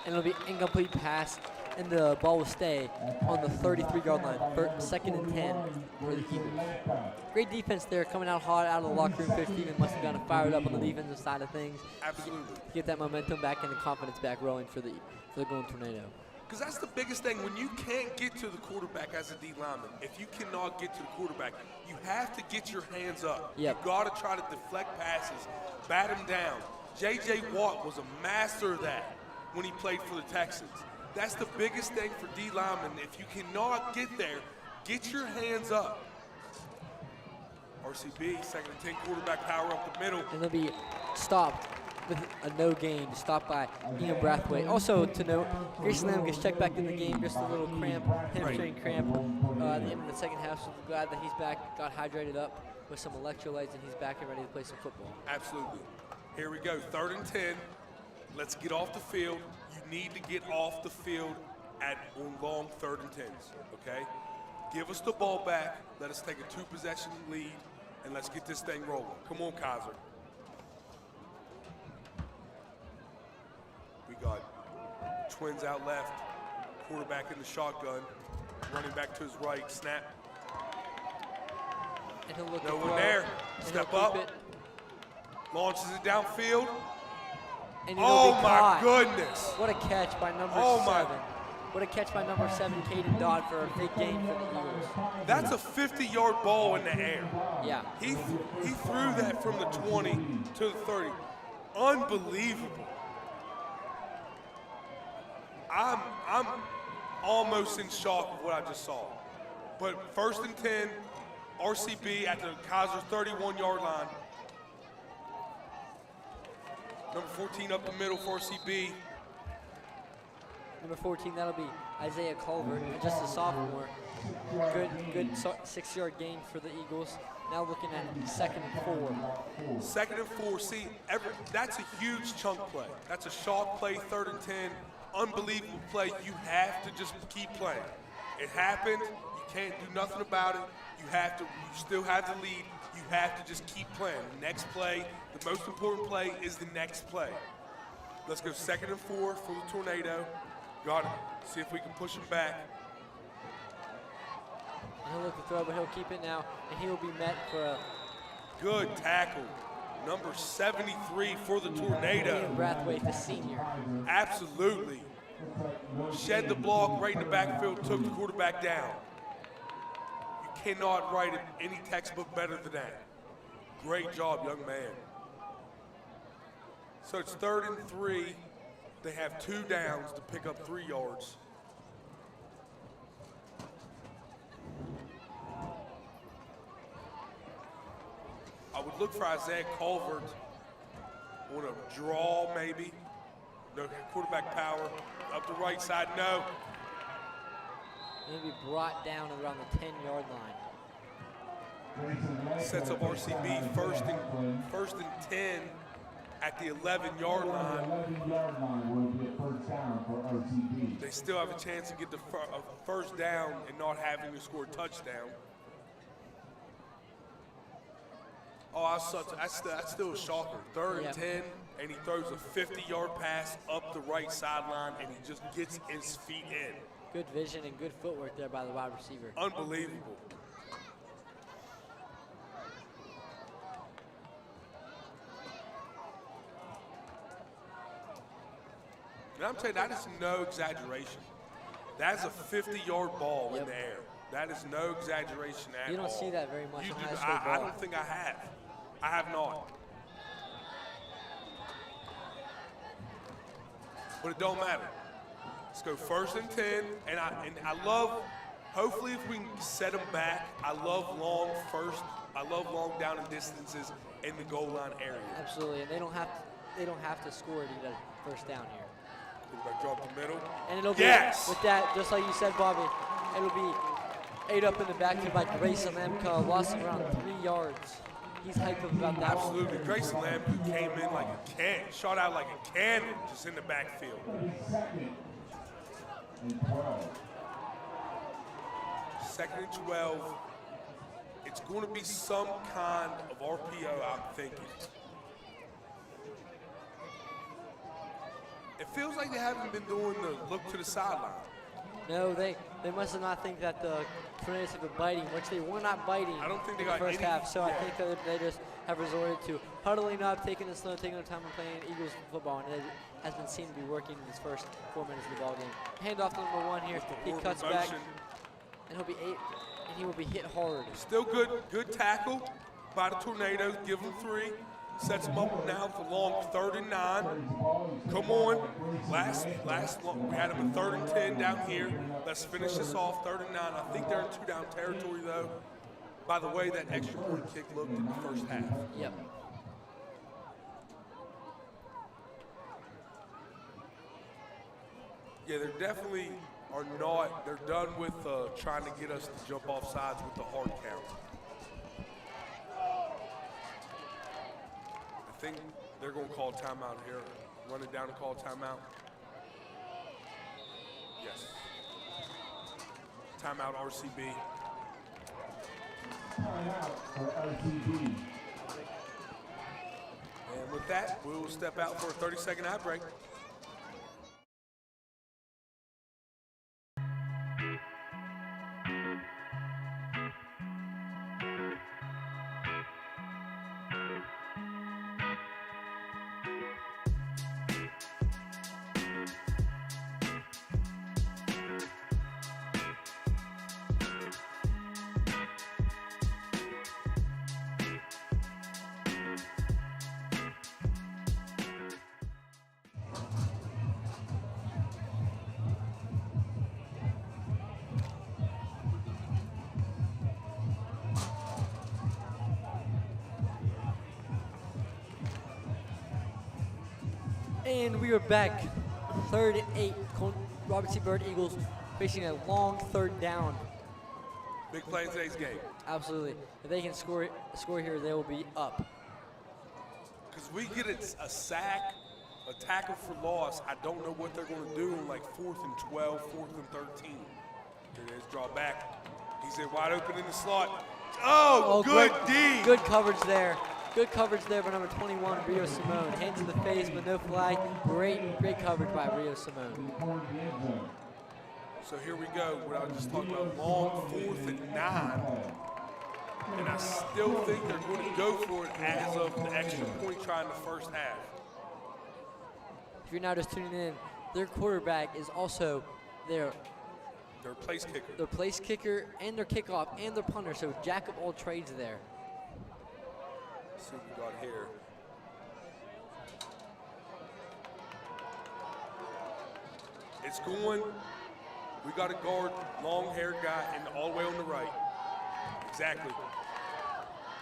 And it'll be incomplete pass, and the ball will stay on the 33-yard line. 2nd and 10 for the Eagles. Great defense there, coming out hot out of the locker room. Coach Steven must have gotten fired up on the defensive side of things. Absolutely. To get that momentum back and the confidence back rolling for the Golden Tornado. Because that's the biggest thing. When you can't get to the quarterback as a D lineman, if you cannot get to the quarterback, you have to get your hands up. Yep. You've got to try to deflect passes, bat him down. J.J. Watt was a master of that when he played for the Texans. That's the biggest thing for D linemen. If you cannot get there, get your hands up. RCB, 2nd and 10, quarterback power up the middle. And they'll be stopped with a no gain, stopped by Ian Brathwaite. Also to note, Grayson Lamb gets checked back in the game, just a little cramp, hamstring cramp at the end of the second half. So we're glad that he's back, got hydrated up with some electrolytes, and he's back and ready to play some football. Absolutely. Here we go, 3rd and 10. Let's get off the field. You need to get off the field on long 3rd and 10s, okay? Give us the ball back. Let us take a 2-possession lead, and let's get this thing rolling. Come on, Kaiser. We got twins out left, quarterback in the shotgun, running back to his right, snap. And he'll look No at one throw, there. and Step he'll up. keep it, Launches it downfield. and it'll Oh, be my caught. goodness. What a catch by number Oh, my. 7. What a catch by number 7, Caden Dodd, for a big gain for the Eagles. That's a 50-yard ball in the air. Yeah. He threw that from the 20 to the 30. Unbelievable. I'm almost in shock of what I just saw. But 1st and 10, RCB at the Kaiser 31-yard line. Number 14 up the middle for RCB. Number 14, that'll be Isaiah Culver, just a sophomore. Good 6-yard gain for the Eagles. Now looking at 2nd and 4. 2nd and 4. See, that's a huge chunk play. That's a short play, 3rd and 10. Unbelievable play. You have to just keep playing. It happened. You can't do nothing about it. You still have the lead. You have to just keep playing. The next play, the most important play is the next play. Let's go 2nd and 4 for the Tornado. Got it. See if we can push him back. And he'll look to throw, but he'll keep it now, and he will be met for a Good tackle. Number 73 for the Tornado. Ian Brathwaite, the senior. Absolutely. Shed the block right in the backfield, took the quarterback down. You cannot write any textbook better than that. Great job, young man. So it's 3rd and 3. They have 2 downs to pick up 3 yards. I would look for Isaiah Culver on a draw, maybe. No quarterback power. Up the right side, no. He'll be brought down around the 10-yard line. Sets up RCB first and 10 at the 11-yard line. 11-yard line will be a first down for RTP. They still have a chance to get the first down and not having to score a touchdown. Oh, that's still a shocker. 3rd and 10, and he throws a 50-yard pass up the right sideline, and he just gets his feet in. Good vision and good footwork there by the wide receiver. Unbelievable. And I'm telling you, that is no exaggeration. That's a 50-yard ball in the air. That is no exaggeration at all. You don't see that very much in high school ball. I don't think I have. I have not. But it don't matter. Let's go 1st and 10, and I love. Hopefully, if we can set them back, I love long down and distances in the goal line area. Absolutely, and they don't have to score to get a first down here. Quarterback drop the middle. And it'll be with that, just like you said, Bobby. It'll be ate up in the backfield by Grayson Lamka, lost around 3 yards. He's hyped up about that. Absolutely. Grayson Lamb, who came in like a cannon, shot out like a cannon just in the backfield. 2nd and 12. 2nd and 12. It's going to be some kind of RPO, I'm thinking. It feels like they haven't been doing the look to the sideline. No, they must have not think that the Tornadoes have been biting, which they were not biting I don't think they in the got first any, half. So I think that they just have resorted to huddling up, taking it slow, taking their time and playing Eagles football, and it has been seen to be working in these first 4 minutes of the ball game. Hand off to number 1 here. He cuts back, and he will be hit hard. Still good tackle by the Tornadoes. Give them 3. Sets them up now with a long 3rd and 9. Come on. Last we had them in 3rd and 10 down here. Let's finish this off, 3rd and 9. I think they're in 2-down territory, though. By the way, that extra point kick looked in the first half. Yep. Yeah, they definitely are not. They're done with trying to get us to jump off sides with the hard count. I think they're going to call timeout here. Run it down and call timeout. Yes. Timeout RCB. Timeout for RTP. And with that, we will step out for a 30-second ad break. And we are back. 3rd and 8. Robert C. Byrd Eagles facing a long 3rd down. Big play in today's game. Absolutely. If they can score here, they will be up. Because we get a sack, a tackle for loss, I don't know what they're going to do on like 4th and 12, 4th and 13. Here it is, draw back. He's in wide open in the slot. Oh, good D. Good coverage there. Good coverage there by number 21, Rio Simone. Hand to the face, but no flag. Great coverage by Rio Simone. So here we go, what I was just talking about, long 4th and 9. And I still think they're going to go for it as of the extra point try in the first half. If you're now just tuning in, their quarterback is also their place kicker. Their place kicker and their kickoff and their punter, so jack of all trades there. Let's see what we got here. It's going. We got a guard, long-haired guy, and all the way on the right. Exactly.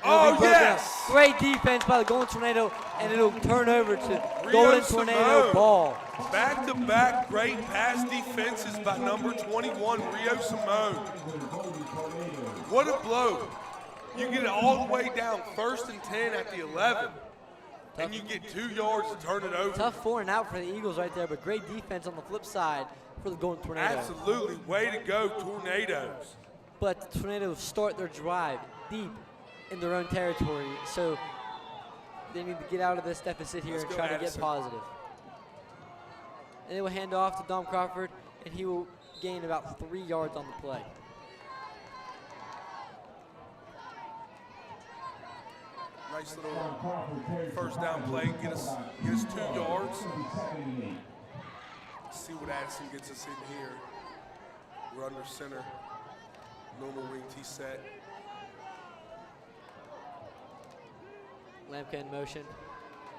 Oh, yes! Great defense by the Golden Tornado, and it'll turn over to Golden Tornado ball. Back-to-back great pass defenses by number 21, Rio Simone. What a blow. You get it all the way down, 1st and 10 at the 11. and you get 2 yards to turn it over. Tough 4 and out for the Eagles right there, but great defense on the flip side for the Golden Tornadoes. Absolutely. Way to go, Tornadoes. But the Tornadoes start their drive deep in their own territory, so they need to get out of this deficit here and try to get positive. And they will hand off to Dom Crawford, and he will gain about 3 yards on the play. Nice little first down play. Get us 2 yards. Let's see what Addison gets us in here. We're under center. Normal wing T set. Lampka in motion.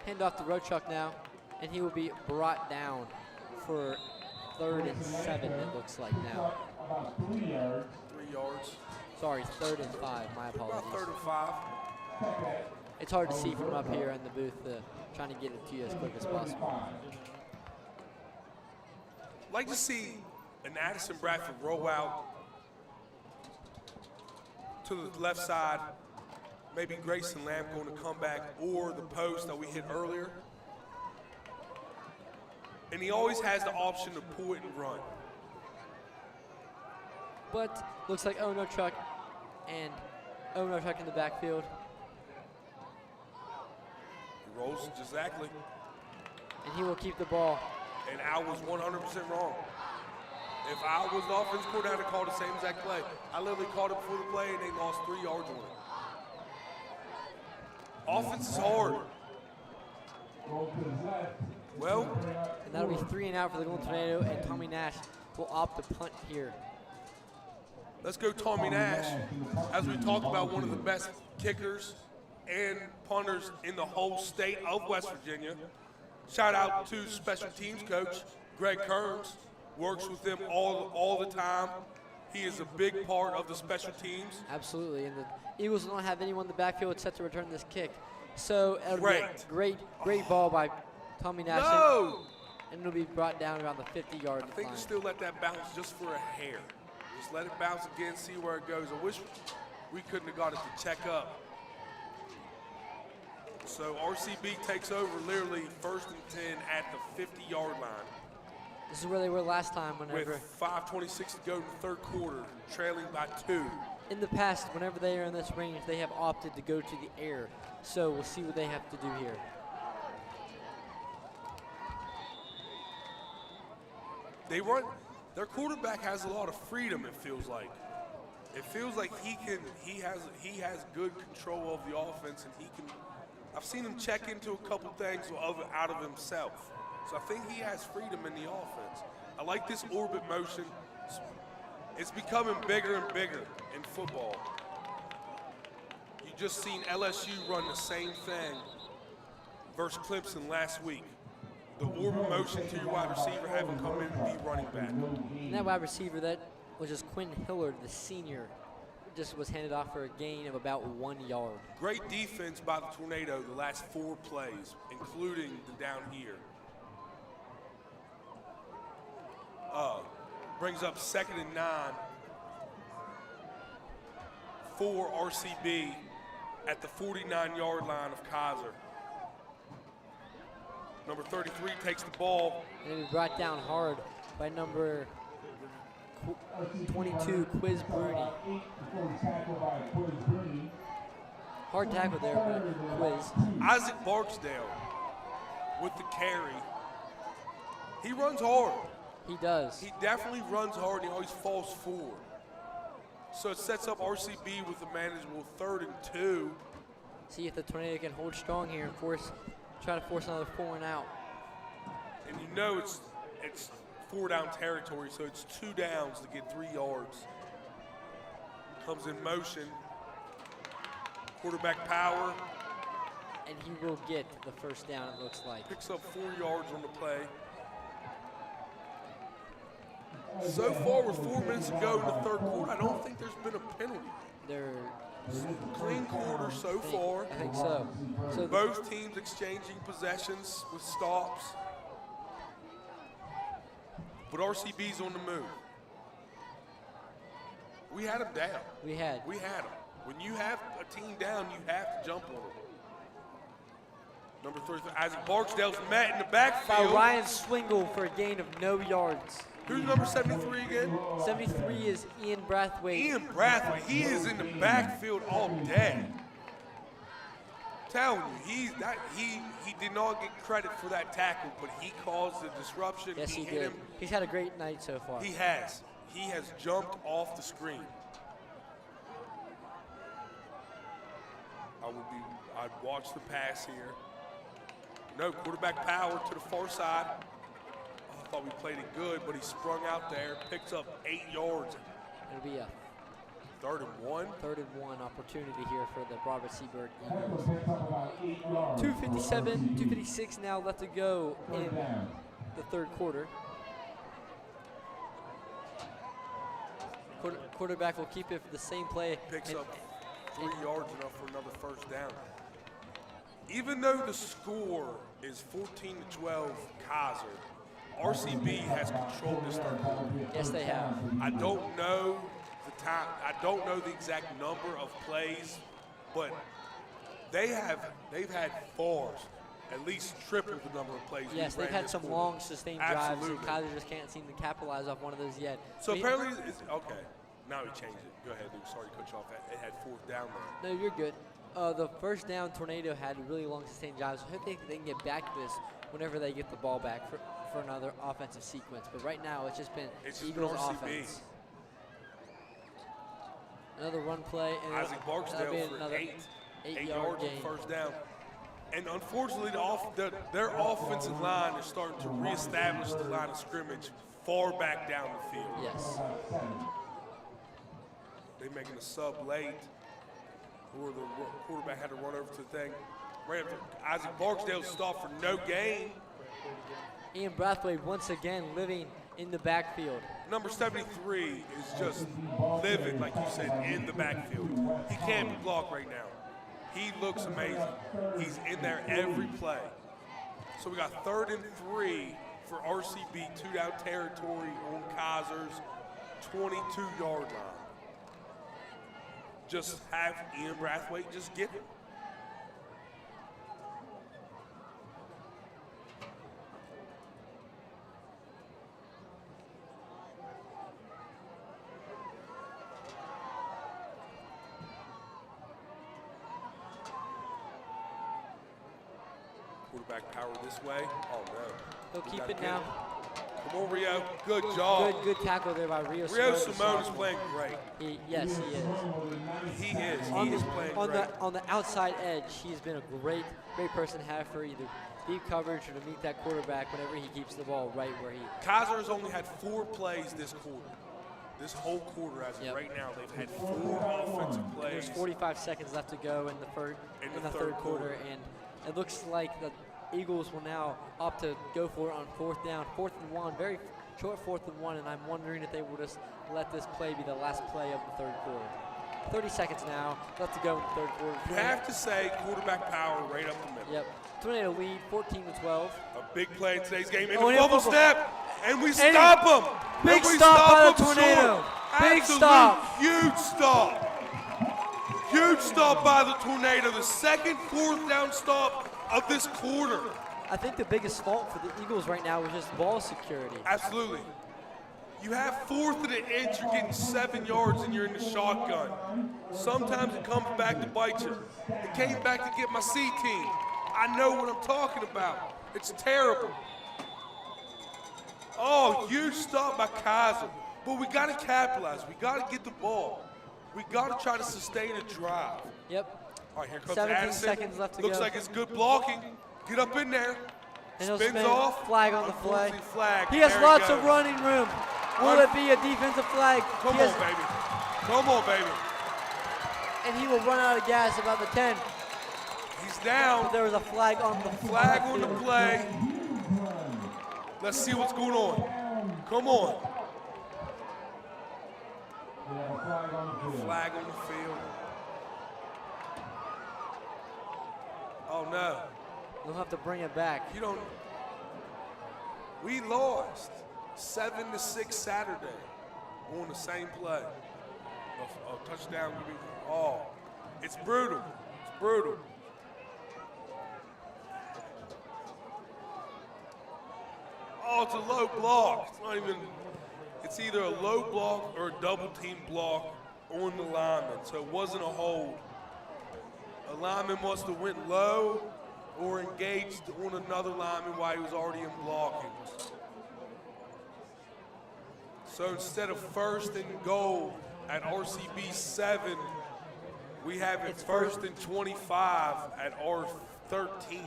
Hand off to Roachuk now, and he will be brought down for 3rd and 7, it looks like now. 3 yards. Sorry, 3rd and 5, my apologies. About 3rd and 5. It's hard to see from up here in the booth, trying to get it to you as quick as possible. I'd like to see an Addison Bradford roll out to the left side, maybe Grayson Lamb going to come back, or the post that we hit earlier. And he always has the option to pull it and run. But looks like Oh No Truck and Oh No Truck in the backfield. He rolls exactly. And he will keep the ball. And Al was 100% wrong. If I was the offense coordinator, I'd have called the same exact play. I literally called it before the play, and they lost 3 yards on it. Offense is hard. Well, and that'll be 3 and out for the Golden Tornado, and Tommy Nash will opt to punt here. Let's go Tommy Nash. As we talked about, one of the best kickers and punters in the whole state of West Virginia. Shout out to special teams coach Greg Kearns. Works with them all the time. He is a big part of the special teams. Absolutely, and the Eagles don't have anyone in the backfield set to return this kick. So great ball by Tommy Nash. No! And it'll be brought down around the 50-yard line. I think you still let that bounce just for a hair. Just let it bounce again, see where it goes. I wish we couldn't have got it to check up. So RCB takes over literally 1st and 10 at the 50-yard line. This is where they were last time whenever. With 5:26 to go in the 3rd quarter, trailing by 2. In the past, whenever they are in this range, they have opted to go to the air. So we'll see what they have to do here. They run. Their quarterback has a lot of freedom. It feels like. It feels like he has good control of the offense, and he can. I've seen him check into a couple things out of himself. So I think he has freedom in the offense. I like this orbit motion. It's becoming bigger and bigger in football. You just seen LSU run the same thing versus Clemson last week. The orbit motion to your wide receiver having come in and be running back. And that wide receiver, that was just Quinn Hillard, the senior, just was handed off for a gain of about 1 yard. Great defense by the Tornado the last 4 plays, including the down here. Brings up 2nd and 9 for RCB at the 49-yard line of Kaiser. Number 33 takes the ball. And it'll be brought down hard by number 22, Quiz Bruni. Hard tackle there by Quiz. Isaac Barksdale with the carry. He runs hard. He does. He definitely runs hard, and he always falls forward. So it sets up RCB with a manageable 3rd and 2. See if the Tornado can hold strong here and try to force another 4 and out. And you know it's 4 down territory, so it's 2 downs to get 3 yards. Comes in motion. Quarterback power. And he will get the 1st down, it looks like. Picks up 4 yards on the play. So far, with 4 minutes to go in the 3rd quarter, I don't think there's been a penalty. They're clean quarter so far. I think so. Both teams exchanging possessions with stops. But RCB's on the move. We had them down. We had them. When you have a team down, you have to jump on them. Number 33, Isaac Barksdale's met in the By backfield. Ryan Swingle for a gain of no yards. Who's number 73 again? 73 is Ian Brathwaite. Ian Brathwaite. He is in the backfield all day. Telling you, he did not get credit for that tackle, but he caused the disruption. Yes, he hit did. him. He's had a great night so far. He has. He has jumped off the screen. I'd watch the pass here. No, quarterback power to the far side. I thought we played it good, but he sprung out there, picks up 8 yards. It'll be a 3rd and 1. 3rd and 1 opportunity here for the Robert C. Byrd Eagles. 2:57, 2:56 now left to go in the 3rd quarter. Quarterback will keep it for the same play. Picks up 3 yards, enough for another 1st down. Even though the score is 14-12 Kaiser, RCB has controlled this 3rd quarter. Yes, they have. I don't know the time. I don't know the exact number of plays, but they've had fars, at least triple the number of plays. Yes, they've had some long sustained drives, and Kaiser just can't seem to capitalize off one of those yet. So apparently, okay. Now he changed it. Go ahead, dude. Sorry to cut you off. It had 4th down there. No, you're good. The 1st down Tornado had really long sustained drives. I hope they can get back to this whenever they get the ball back for another offensive sequence. But right now, it's just been Eagles offense. Another run play. And Isaac Barksdale for another 8 yard yards gain. on 1st down. And unfortunately, their offensive line is starting to reestablish the line of scrimmage far back down the field. Yes. They're making a sub late, or the quarterback had to run over to the thing. Right after Isaac Barksdale stopped for no gain. Ian Brathwaite once again living in the backfield. Number 73 is just living, like you said, in the backfield. He can't be blocked right now. He looks amazing. He's in there every play. So we got 3rd and 3 for RCB, 2-down territory on Kaiser's 22-yard line. Just have Ian Brathwaite just get it. Quarterback power this way. Oh, no. He'll keep it now. Come on, Rio. Good job. Good tackle there by Rio Simone is playing great. Yes, he is. He is playing great. On the outside edge, he's been a great person to have for either deep coverage or to meet that quarterback whenever he keeps the ball right where he. Kaiser has only had 4 plays this quarter. This whole quarter, as of right now, they've had 4 offensive plays. There's 45 seconds left to go in the third quarter, and it looks like the Eagles will now opt to go for it on 4th down, 4th and 1, very short 4th and 1, and I'm wondering if they will just let this play be the last play of the 3rd quarter. 30 seconds now left to go in the 3rd quarter. You have to say quarterback power right up the middle. Yep. Tornado lead 14-12. A big play in today's game. And a fumble snap, and we stop them. Big stop by the Tornado. Big stop. Huge stop. Huge stop by the Tornado. The second 4th down stop of this quarter. I think the biggest fault for the Eagles right now is just ball security. Absolutely. You have 4th and an inch, you're getting 7 yards and you're in the shotgun. Sometimes it comes back to bite you. It came back to get my C team. I know what I'm talking about. It's terrible. Oh, huge stop by Kaiser. But we got to capitalize. We got to get the ball. We got to try to sustain a drive. Yep. All right, here comes 17 Addison. seconds left to Looks go. like it's good blocking. Get up in there. And Spins off. Flag on the play. Flag. He has There lots goes. of running room. Will it be a defensive flag? Come on, baby. Come on, baby. And he will run out of gas about the 10. He's down. But there was a flag on the flag on the play. Let's see what's going on. Come on. Flag on the field. Oh no. We'll have to bring it back. You don't. We lost 7-6 Saturday on the same play. A touchdown. Oh, it's brutal. It's brutal. Oh, it's a low block. It's not even. It's either a low block or a double team block on the lineman, so it wasn't a hold. A lineman must have went low or engaged on another lineman while he was already in blocking. So instead of 1st and goal at RCB 7, we have it 1st and 25 at R13.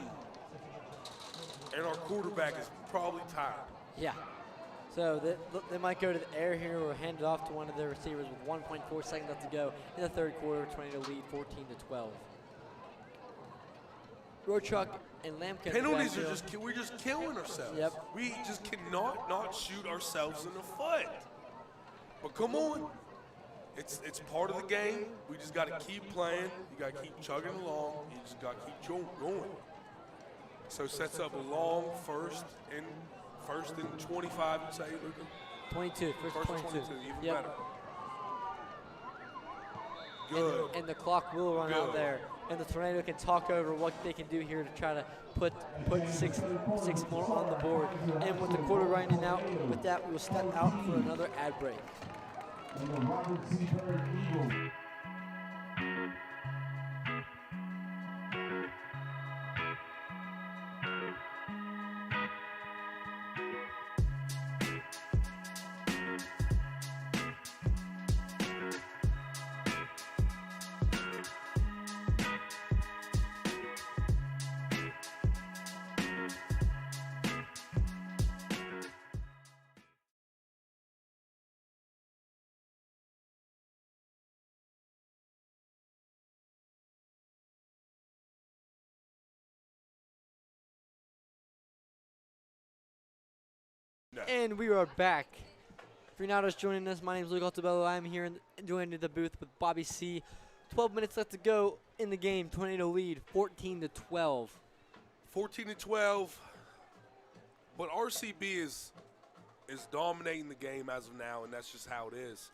And our quarterback is probably tired. Yeah. So they might go to the air here or hand it off to one of their receivers with 1.4 seconds left to go in the third quarter, trying to lead 14-12. Roachuk and Lamka. Penalties are we're just killing ourselves. Yep. We just cannot not shoot ourselves in the foot. But come on. It's part of the game. We just got to keep playing. You got to keep chugging along. You just got to keep going. So sets up a long first and 25, you'd say, Luca? 22, first 22. Even Yep. better. Good. And the clock will run out there. And the Tornado can talk over what they can do here to try to put six more on the board. And with the quarter running out, with that, we will step out for another ad break. And the Robert C. Byrd Eagles. And we are back. If you're now just joining us, my name is Luke Altabello. I'm here joined in the booth with Bobby C. 12 minutes left to go in the game. Tornado lead 14-12. 14-12. But RCB is dominating the game as of now, and that's just how it is.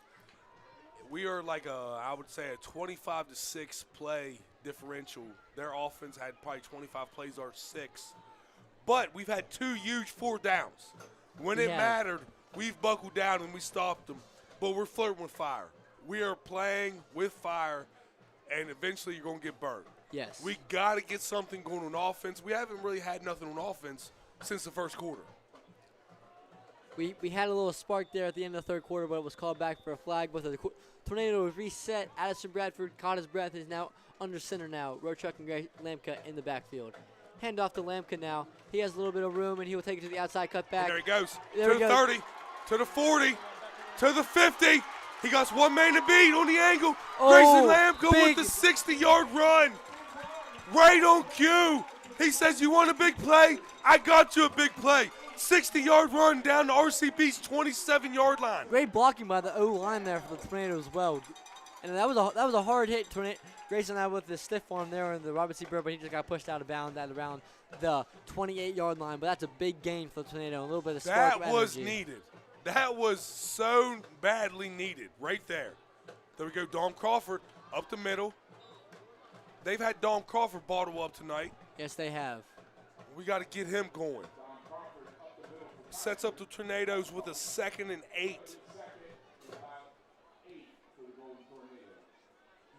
We are like I would say a 25-6 play differential. Their offense had probably 25 plays or 6. But we've had 2 huge 4 downs. When it mattered, we've buckled down and we stopped them. But we're flirting with fire. We are playing with fire, and eventually you're going to get burned. Yes. We got to get something going on offense. We haven't really had nothing on offense since the first quarter. We had a little spark there at the end of the third quarter, but it was called back for a flag. But the Tornado was reset. Addison Bradford caught his breath. Is now under center now. Roachuk and Lamka in the backfield. Hand off to Lamka now. He has a little bit of room, and he will take it to the outside cutback. And there he goes. There to the 30, to the 40, to the 50. He got one man to beat on the angle. Grayson Lamka with the 60-yard run. Right on cue. He says, you want a big play? I got you a big play. 60-yard run down to RCB's 27-yard line. Great blocking by the O-line there for the Tornado as well. And that was a hard hit. Grayson out with the stiff arm there in the Robert C. Byrd, but he just got pushed out of bounds at around the 28-yard line. But that's a big gain for the Tornado. A little bit of spark That was energy. needed. That was so badly needed right there. There we go, Dom Crawford up the middle. They've had Dom Crawford bottle up tonight. Yes, they have. We got to get him going. Sets up the Tornadoes with a 2nd and 8.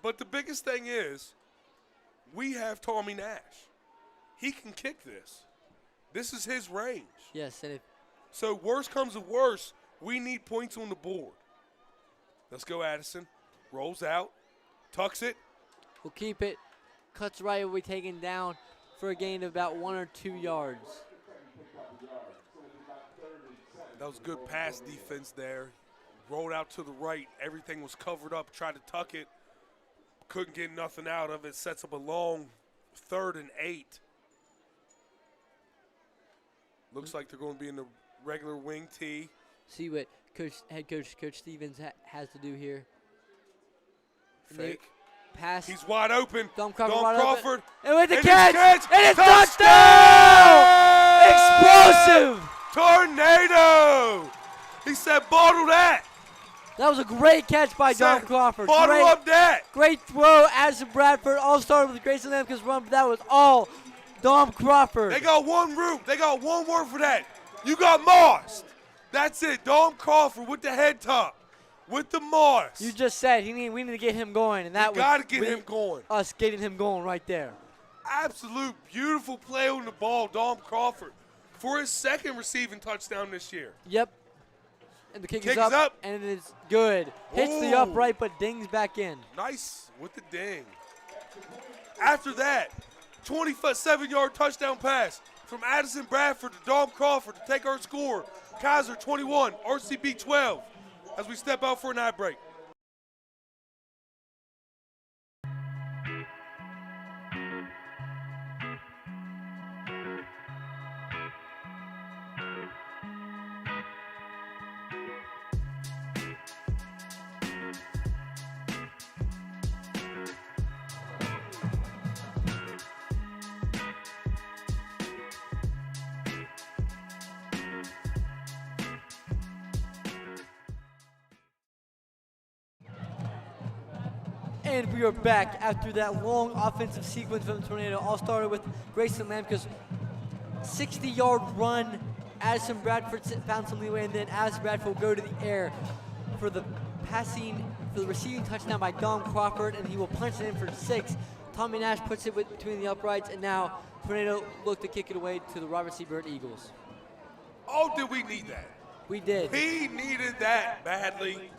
But the biggest thing is, we have Tommy Nash. He can kick this. This is his range. Yes, and so worst comes to worst, we need points on the board. Let's go, Addison. Rolls out, tucks it. We'll keep it. Cuts right, will be taken down for a gain of about 1 or 2 yards. That was good pass defense there. Rolled out to the right. Everything was covered up. Tried to tuck it. Couldn't get nothing out of it. Sets up a long 3rd and 8. Looks like they're going to be in the regular wing tee. See what head coach Stevens has to do here. Fake. Pass. He's wide open. Dom Crawford. And with the catch. And it's touchdown! Explosive. Tornado. He said, bottle that. That was a great catch by Dom Crawford. Bottle up that. Great throw. Addison Bradford all started with Grayson Lamka's run, but that was all Dom Crawford. They got one route. They got one word for that. You got mossed. That's it. Dom Crawford with the head top, with the moss. You just said we need to get him going, and that was got to get him going. Us getting him going right there. Absolute beautiful play on the ball, Dom Crawford, for his second receiving touchdown this year. Yep. And the kick is up, up, and it is good. Hits the upright, but dings back in. Nice with the ding. After that, 27-yard touchdown pass from Addison Bradford to Dom Crawford to take our score. Kaiser 21, RCB 12, as we step out for an ad break. And we are back after that long offensive sequence from the Tornado. All started with Grayson Lamka's 60-yard run. Addison Bradford found some leeway, and then Addison Bradford will go to the air for the receiving touchdown by Dom Crawford, and he will punch it in for 6. Tommy Nash puts it between the uprights, and now Tornado look to kick it away to the Robert C. Byrd Eagles. Oh, did we need that? We did. He needed that badly.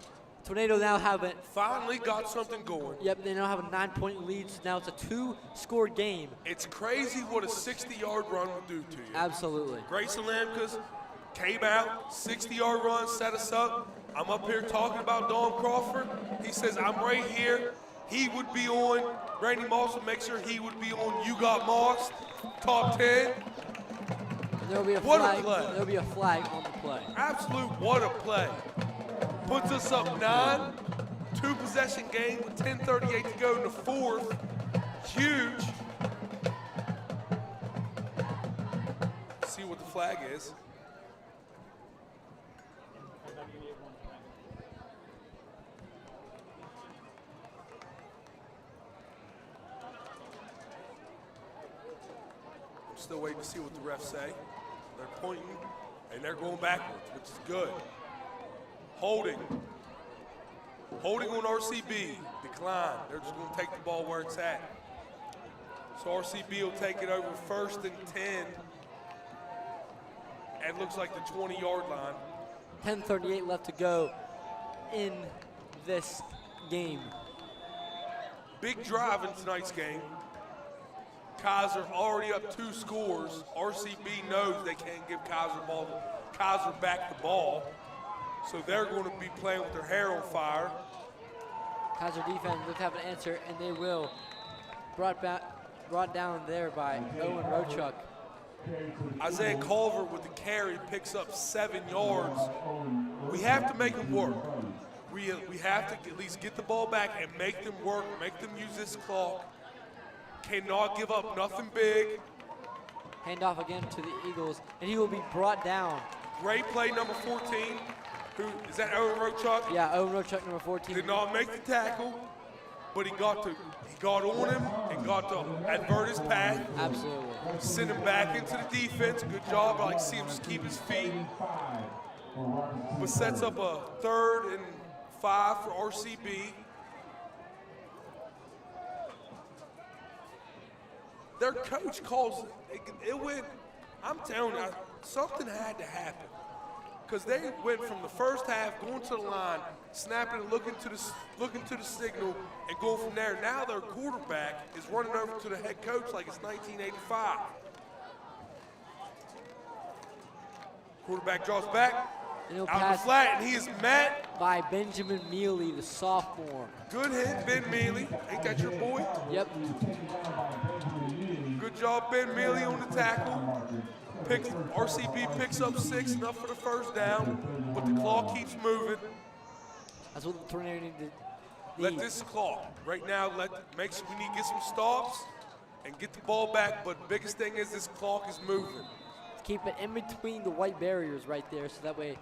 Tornado now have it. Finally got something going. Yep, they now have a 9-point lead, so now it's a 2-score game. It's crazy what a 60-yard run will do to you. Absolutely. Grayson Lamkas came out, 60-yard run, set us up. I'm up here talking about Dom Crawford. He says, I'm right here. He would be on, Randy Moss would make sure he would be on You Got Moss, top 10. There'll be a what flag. A play. There'll be a flag on the play. Absolute what a play. Puts us up 9, 2-possession game with 10:38 to go in the fourth. Huge. See what the flag is. I'm still waiting to see what the refs say. They're pointing, and they're going backwards, which is good. Holding on RCB, decline. They're just going to take the ball where it's at. So RCB will take it over 1st and 10. And it looks like the 20-yard line. 10:38 left to go in this game. Big drive in tonight's game. Kaiser already up 2 scores. RCB knows they can't give Kaiser back the ball. So they're going to be playing with their hair on fire. Kaiser defense does have an answer, and they will. Brought down there by Owen Rochuk. Isaiah Culver with the carry picks up 7 yards. We have to make them work. We have to at least get the ball back and make them work, make them use this clock. Cannot give up nothing big. Handoff again to the Eagles, and he will be brought down. Great play, number 14. Who is that? Owen Rochuk? Yeah, Owen Rochuk, number 14. Did not make the tackle, but he got on him and got to advert his path. Absolutely. Send him back into the defense. Good job. I like to see him just keep his feet. But sets up a 3rd and 5 for RCB. Their coach calls it went. I'm telling you, something had to happen. Because they went from the first half going to the line, snapping and looking to the signal, and going from there. Now their quarterback is running over to the head coach like it's 1985. Quarterback draws back, out the flat, and he is met by Benjamin Mealy, the sophomore. Good hit, Ben Mealy. Ain't that your boy? Yep. Good job, Ben Mealy, on the tackle. RCB picks up 6, enough for the first down, but the clock keeps moving. That's what the Tornado need to Let this clock, right now, make sure we need to get some stops and get the ball back, but biggest thing is this clock is moving. Keep it in between the white barriers right there, so that way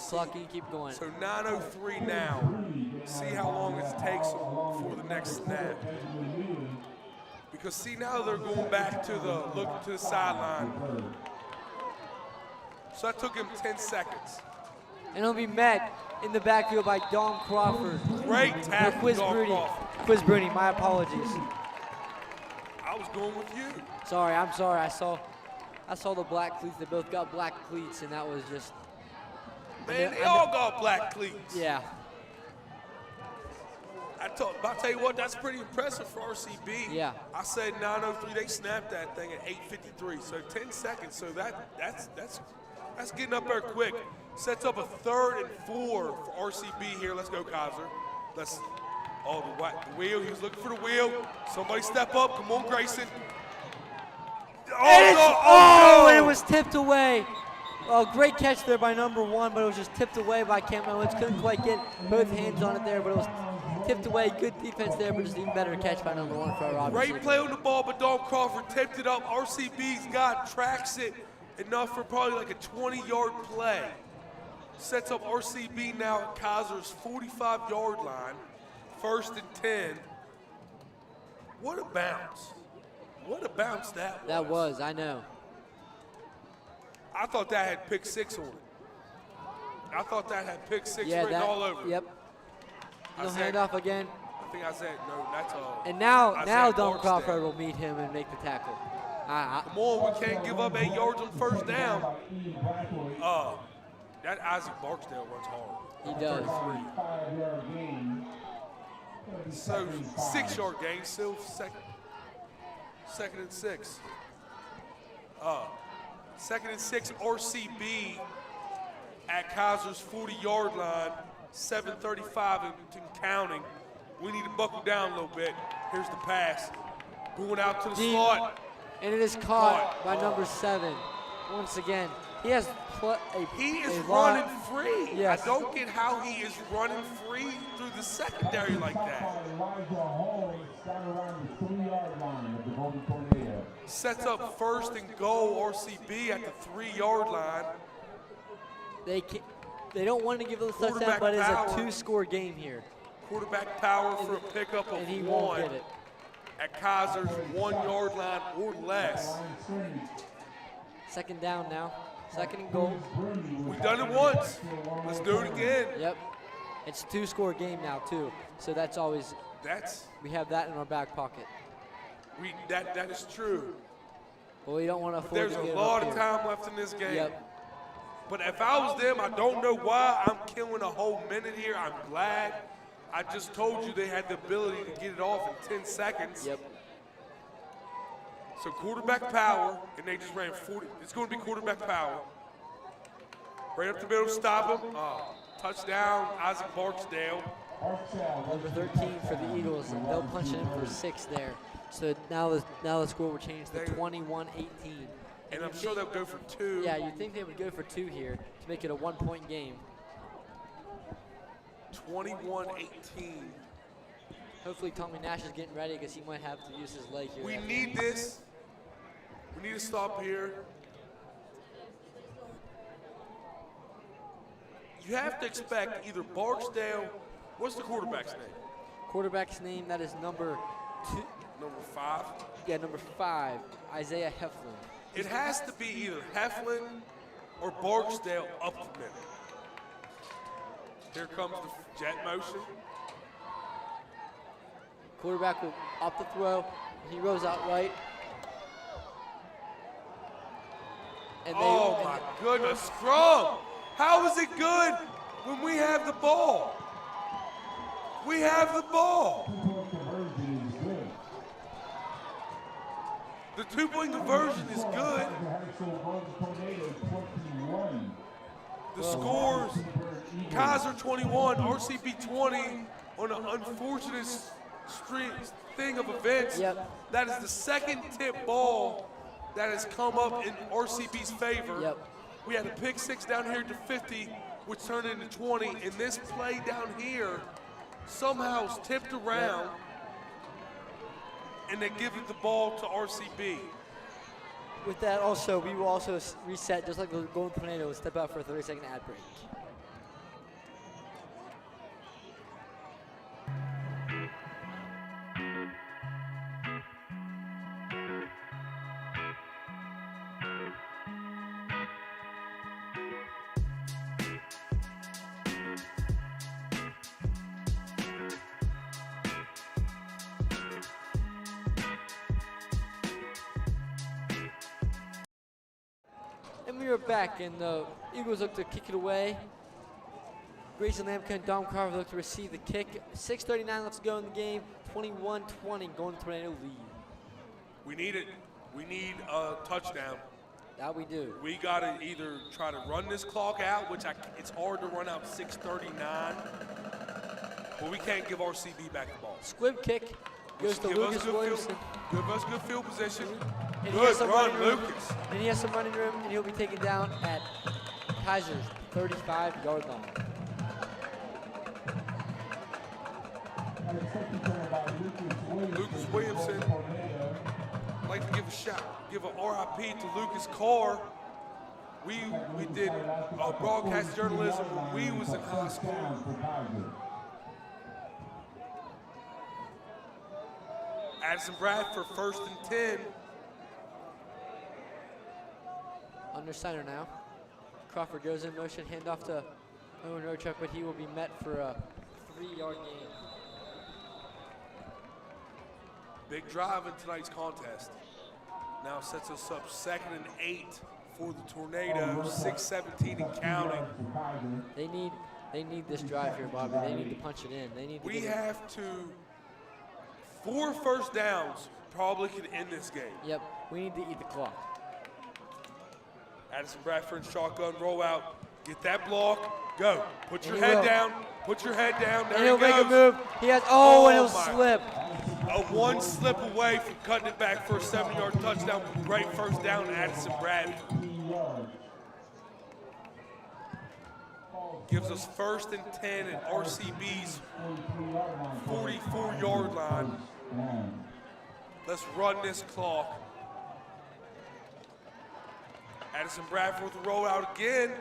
clock can keep going. So 9:03 now. See how long it takes for the next snap. Because see, now they're going back to the sideline. So that took him 10 seconds. And he'll be met in the backfield by Don Crawford. Great tackle, Quiz Don Bruni. Crawford. Quiz Bruni, my apologies. I was going with you. Sorry, I'm sorry. I saw the black cleats. They both got black cleats, and that was just. Man, they all got black cleats. Yeah. I'll tell you what, that's pretty impressive for RCB. Yeah. I said 9:03. They snapped that thing at 8:53. So 10 seconds. So that's getting up there quick. Sets up a 3rd and 4 for RCB here. Let's go, Kaiser. The wheel. He was looking for the wheel. Somebody step up. Come on, Grayson. And it was tipped away. Oh, great catch there by number 1, but it was just tipped away by Cam Owens. Couldn't quite get both hands on it there, but it was tipped away. Good defense there, but just even better catch by number 1 for Robbie. Great play on the ball, but Don Crawford tipped it up. RCB's guy tracks it enough for probably like a 20-yard play. Sets up RCB now at Kaiser's 45-yard line. 1st and 10. What a bounce. What a bounce that was. That was, I know. I thought that had pick 6 on it. I thought that had pick 6 written all over it. Yep. No handoff again. I think I said, no, that's all. And now Don Crawford will meet him and make the tackle. Come on, we can't give up 8 yards on 1st down. That Isaac Barksdale runs hard. He does. So 6-yard gain, still second and 6. 2nd and 6, RCB at Kaiser's 40-yard line, 7:35 and counting. We need to buckle down a little bit. Here's the pass. Going out to the slot. And it is caught by number 7. Once again, he has He is running free. Yes. I don't get how he is running free through the secondary like that. Sets up 1st and goal, RCB at the 3-yard line. They don't want to give us a touchdown, but it's a 2-score game here. Quarterback power for a pickup of 1. And he won't get it. At Kaiser's 1-yard line or less. 2nd down now. 2nd and goal. We've done it once. Let's do it again. Yep. It's a 2-score game now too. So that's always. We have that in our back pocket. That is true. But we don't want to afford There's to a give lot up of here. time left in this game. Yep. But if I was them, I don't know why I'm killing a whole minute here. I'm glad. I just told you they had the ability to get it off in 10 seconds. Yep. So quarterback power, and they just ran 40. It's going to be quarterback power. Right up the middle, stop him. Touchdown, Isaac Barksdale. Number 13 for the Eagles, and they'll punch it in for 6 there. So now the score will change to 21-18. And I'm sure they'll go for 2. Yeah, you'd think they would go for 2 here to make it a 1-point game. 21-18. Hopefully Tommy Nash is getting ready because he might have to use his leg here. We need this. We need to stop here. You have to expect either Barksdale. What's the quarterback's name? Quarterback's name, that is number 2. Number 5? Yeah, number 5, Isaiah Heflin. It has to be either Heflin or Barksdale up the middle. Here comes the jet motion. Quarterback will up the throw. He rolls out right. And my goodness, scrum! How is it good when we have the ball? We have the ball. The 2-point conversion is good. The scores, Kaiser 21, RCB 20 on an unfortunate thing of events. Yep. That is the 2nd tip ball that has come up in RCB's favor. Yep. We had a pick 6 down here to 50, which turned into 20, and this play down here somehow is tipped around, and they give it the ball to RCB. With that also, we will also reset, just like the Golden Tornado, step out for a 30-second ad break. And we are back, and the Eagles look to kick it away. Grayson Lampkin and Dom Carver look to receive the kick. 6:39 left to go in the game. 21-20, going to Tornado lead. We need it. We need a touchdown. That we do. We got to either try to run this clock out, which it's hard to run out 6:39, but we can't give RCB back the ball. Squib kick goes to Lucas Williamson. Give us good field position. And Good run, Lucas. And he has some running room, and he'll be taken down at Kaiser's 35-yard line. Lucas Williamson. I'd like to give a RIP to Lucas Carr. We did broadcast journalism when we was in high school. Addison Bradford, 1st and 10. Under center now. Crawford goes in motion, handoff to Owen Rochuk, but he will be met for a 3-yard gain. Big drive in tonight's contest. Now sets us up 2nd and 8 for the Tornado, 6:17 and counting. They need this drive here, Bobby. They need to punch it in. They need to We have to 4 first downs probably could end this game. Yep, we need to eat the clock. Addison Bradford shotgun rollout. Get that block. Go. Put your And he head will. down. Put your head down. There And he'll he goes. make a move. He has, and he'll my. slip. One slip away from cutting it back for a 7-yard touchdown. Great first down, Addison Bradford. Gives us 1st and 10 at RCB's 44-yard line. Let's run this clock. Addison Bradford with the rollout again.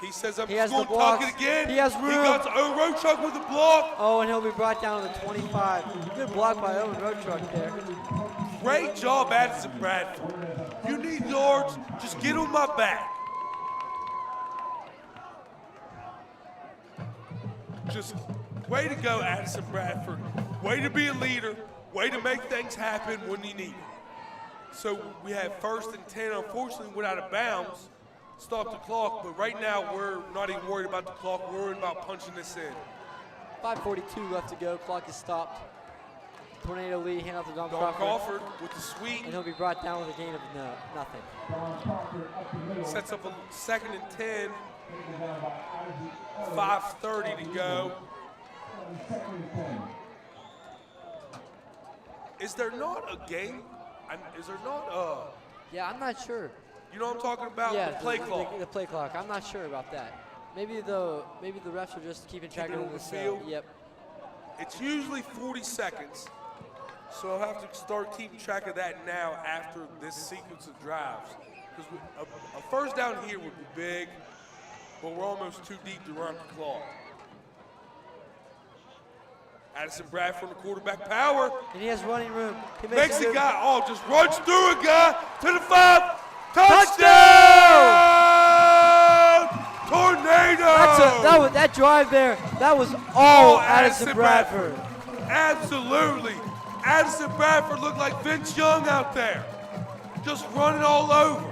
He says, I'm He just has going the to tuck blocks. it again. He has room. He got to Owen Rochuk with the block. Oh, and he'll be brought down to the 25. Good block by Owen Rochuk there. Great job, Addison Bradford. You need yards, just get on my back. Just way to go, Addison Bradford. Way to be a leader. Way to make things happen when you need it. So we have 1st and 10. Unfortunately, went out of bounds. Stop the clock, but right now we're not even worried about the clock. We're worried about punching this in. 5:42 left to go. Clock is stopped. Tornado lead. Hand off to Don Don Crawford. Crawford with the sweep. And he'll be brought down with a gain of nothing. Sets up a 2nd and 10. 5:30 to go. Is there not a game? Is there not a... Yeah, I'm not sure. You know what I'm talking about? Yeah, the play clock. The play clock. I'm not sure about that. Maybe the refs are just keeping track Keeping of it on this. the field? Yep. It's usually 40 seconds. So I'll have to start keeping track of that now after this sequence of drives. Because a first down here would be big, but we're almost too deep to run the clock. Addison Bradford, the quarterback power. And he has running room. He Makes a the good- guy, just runs through a guy to the 5. Touchdown! Tornado! That drive there, that was all Addison Bradford. Absolutely. Addison Bradford looked like Vince Young out there. Just running all over.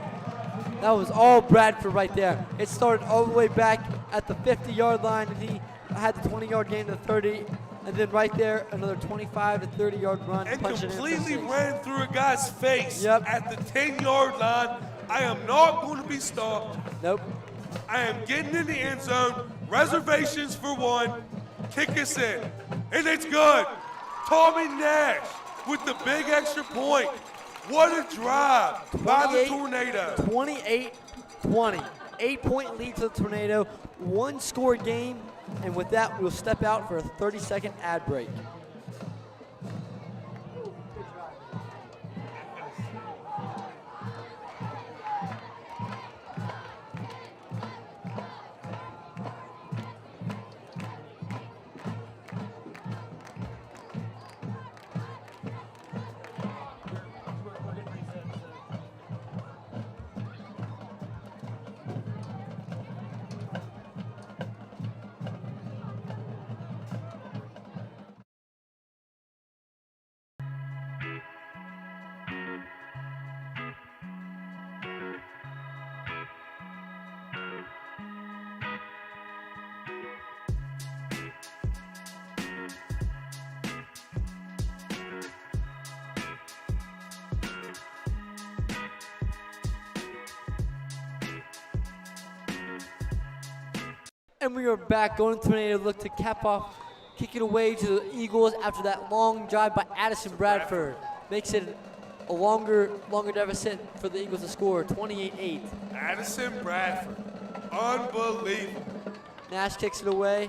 That was all Bradford right there. It started all the way back at the 50-yard line, and he had the 20-yard gain to the 30, and then right there, another 25 to 30-yard run. And punching completely in for 6. ran through a guy's face at the 10-yard line. I am not going to be stopped. Nope. I am getting in the end zone. Reservations for 1. Kick us in. And it's good. Tommy Nash with the big extra point. What a drive by the Tornado. 28-20. 8-point lead to the Tornado. 1-score game. And with that, we'll step out for a 30-second ad break. And we are back. Golden Tornado look to cap off, kick it away to the Eagles after that long drive by Addison Bradford. Makes it a longer deficit for the Eagles to score, 28-8. Addison Bradford, unbelievable. Nash kicks it away.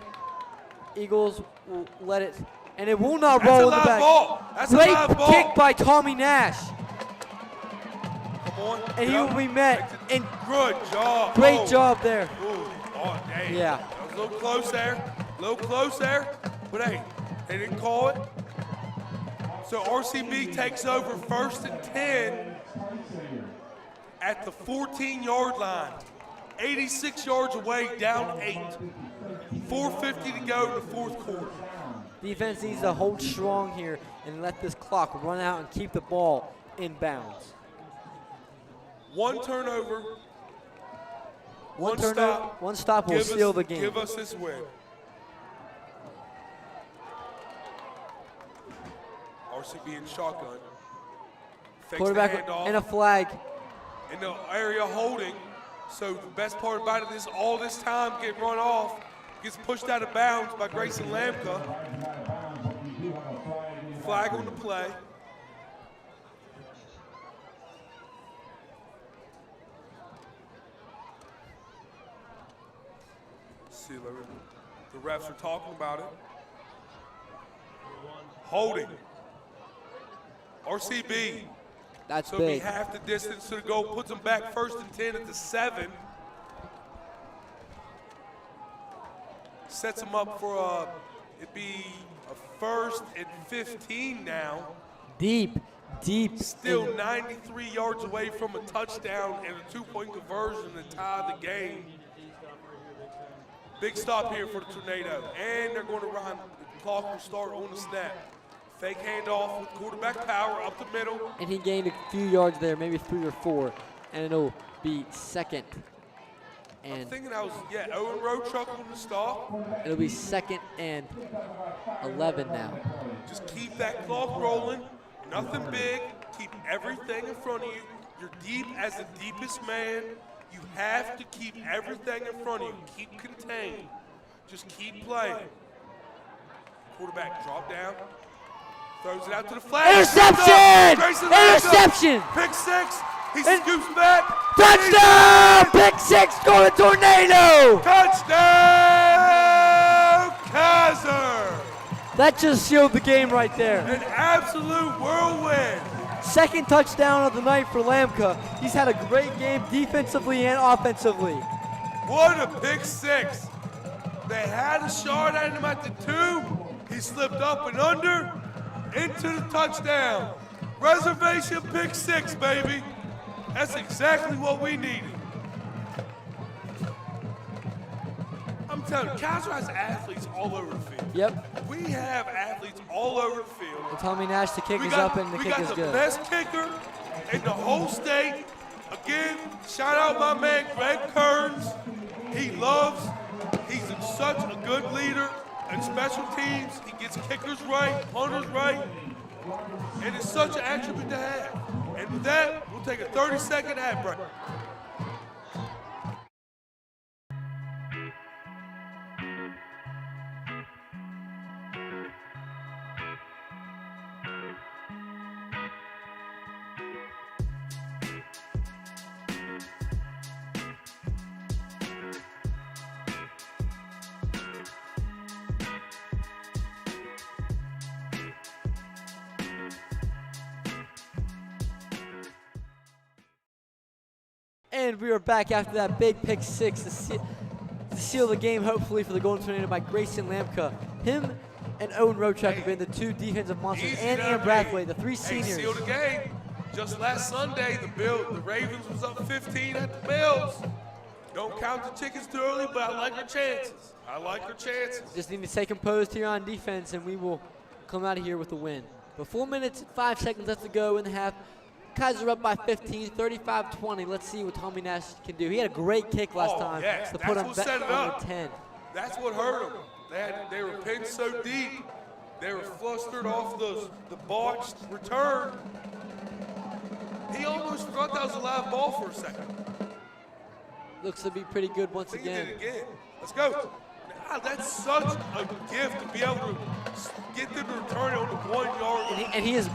Eagles will let it, and it will not roll in the back. Ball. That's Great a live ball. kick by Tommy Nash. Come on. And he will be met. And good job. Great job there. Ooh. Oh, dang. Yeah. That was a little close there. A little close there. But hey, they didn't call it. So RCB takes over 1st and 10 at the 14-yard line. 86 yards away, down 8. 4:50 to go in the 4th quarter. Defense needs to hold strong here and let this clock run out and keep the ball in bounds. One turnover, one stop will seal the game. Give us this win. RCB in shotgun. Fakes Quarterback the handoff. and a flag. In the area holding. So the best part about it is all this time getting run off, gets pushed out of bounds by Grayson Lamka. Flag on the play. See, the refs are talking about it. Holding. RCB. That's so big. So be half the distance to the goal, puts them back 1st and 10 at the 7. Sets them up for it'd be a 1st and 15 now. Deep. Still 93 yards away from a touchdown and a 2-point conversion to tie the game. Big stop here for the Tornado. And they're going to run. The clock will start on the snap. Fake handoff with quarterback power up the middle. And he gained a few yards there, maybe 3 or 4. And it'll be 2nd. And I'm thinking Owen Road truck on the stop. It'll be 2nd and 11 now. Just keep that clock rolling. Nothing big. Keep everything in front of you. You're deep as the deepest man. You have to keep everything in front of you. Keep contained. Just keep playing. Quarterback drop down. Throws it out to the flag. Interception! Interception! Pick 6. He scoops back. Touchdown! Pick 6, Golden Tornado! Touchdown, Kaiser! That just sealed the game right there. An absolute whirlwind. 2nd touchdown of the night for Lamka. He's had a great game defensively and offensively. What a pick 6. They had a shot at him at the 2. He slipped up and under into the touchdown. Reservation pick 6, baby. That's exactly what we needed. I'm telling you, Kaiser has athletes all over the field. Yep. We have athletes all over the field. And Tommy Nash, the kick is up and the kick is good. We got the best kicker in the whole state. Again, shout out my man Greg Kearns. He's such a good leader in special teams. He gets kickers right, punters right. And it's such an attribute to have. And with that, we'll take a 30-second ad break. And we are back after that big pick 6 to seal the game, hopefully, for the Golden Tornado by Grayson Lamka. Him and Owen Rochuk have been the 2 defensive monsters, and Ian Brathwaite, the 3 seniors. Seal the game. Just last Sunday, the Ravens was up 15 at the Bills. Don't count the chickens too early, but I like our chances. Just need to stay composed here on defense, and we will come out of here with a win. But 4 minutes and 5 seconds left to go in the half. Kaiser up by 15, 35-20. Let's see what Tommy Nash can do. He had a great kick last time to put him back on the 10. That's what hurt them. They were pinned so deep. They were flustered off the botched return. He almost forgot that was a live ball for a second. Looks to be pretty good once again. He did it again. Let's go. God, that's such a gift to be able to get them to return it on the 1 yard. And he is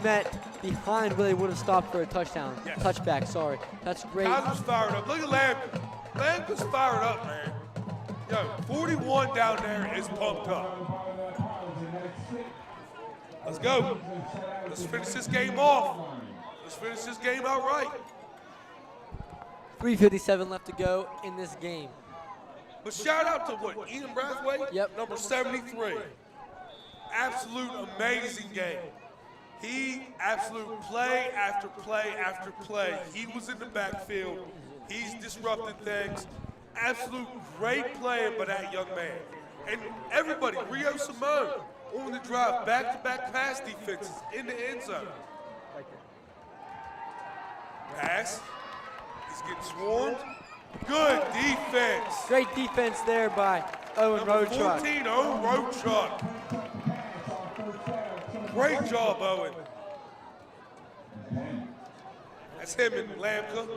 met behind where they would have stopped for a touchdown. Yes. Touchback, sorry. That's great. Kaiser's fired up. Look at Lamka. Lamka's fired up, man. Yo, 41 down there is pumped up. Let's go. Let's finish this game off. Let's finish this game out right. 3:57 left to go in this game. But shout out to what? Ian Brathwaite? Yep. Number 73. Absolute amazing game. He absolute play after play after play. He was in the backfield. He's disrupted things. Absolute great playing by that young man. And everybody, Rio Simone on the drive, back-to-back pass defenses in the end zone. Pass. He's getting swarmed. Good defense. Great defense there by Owen Number Roadtruck. 14, Owen Roadtruck. Great job, Owen. That's him and Lamka.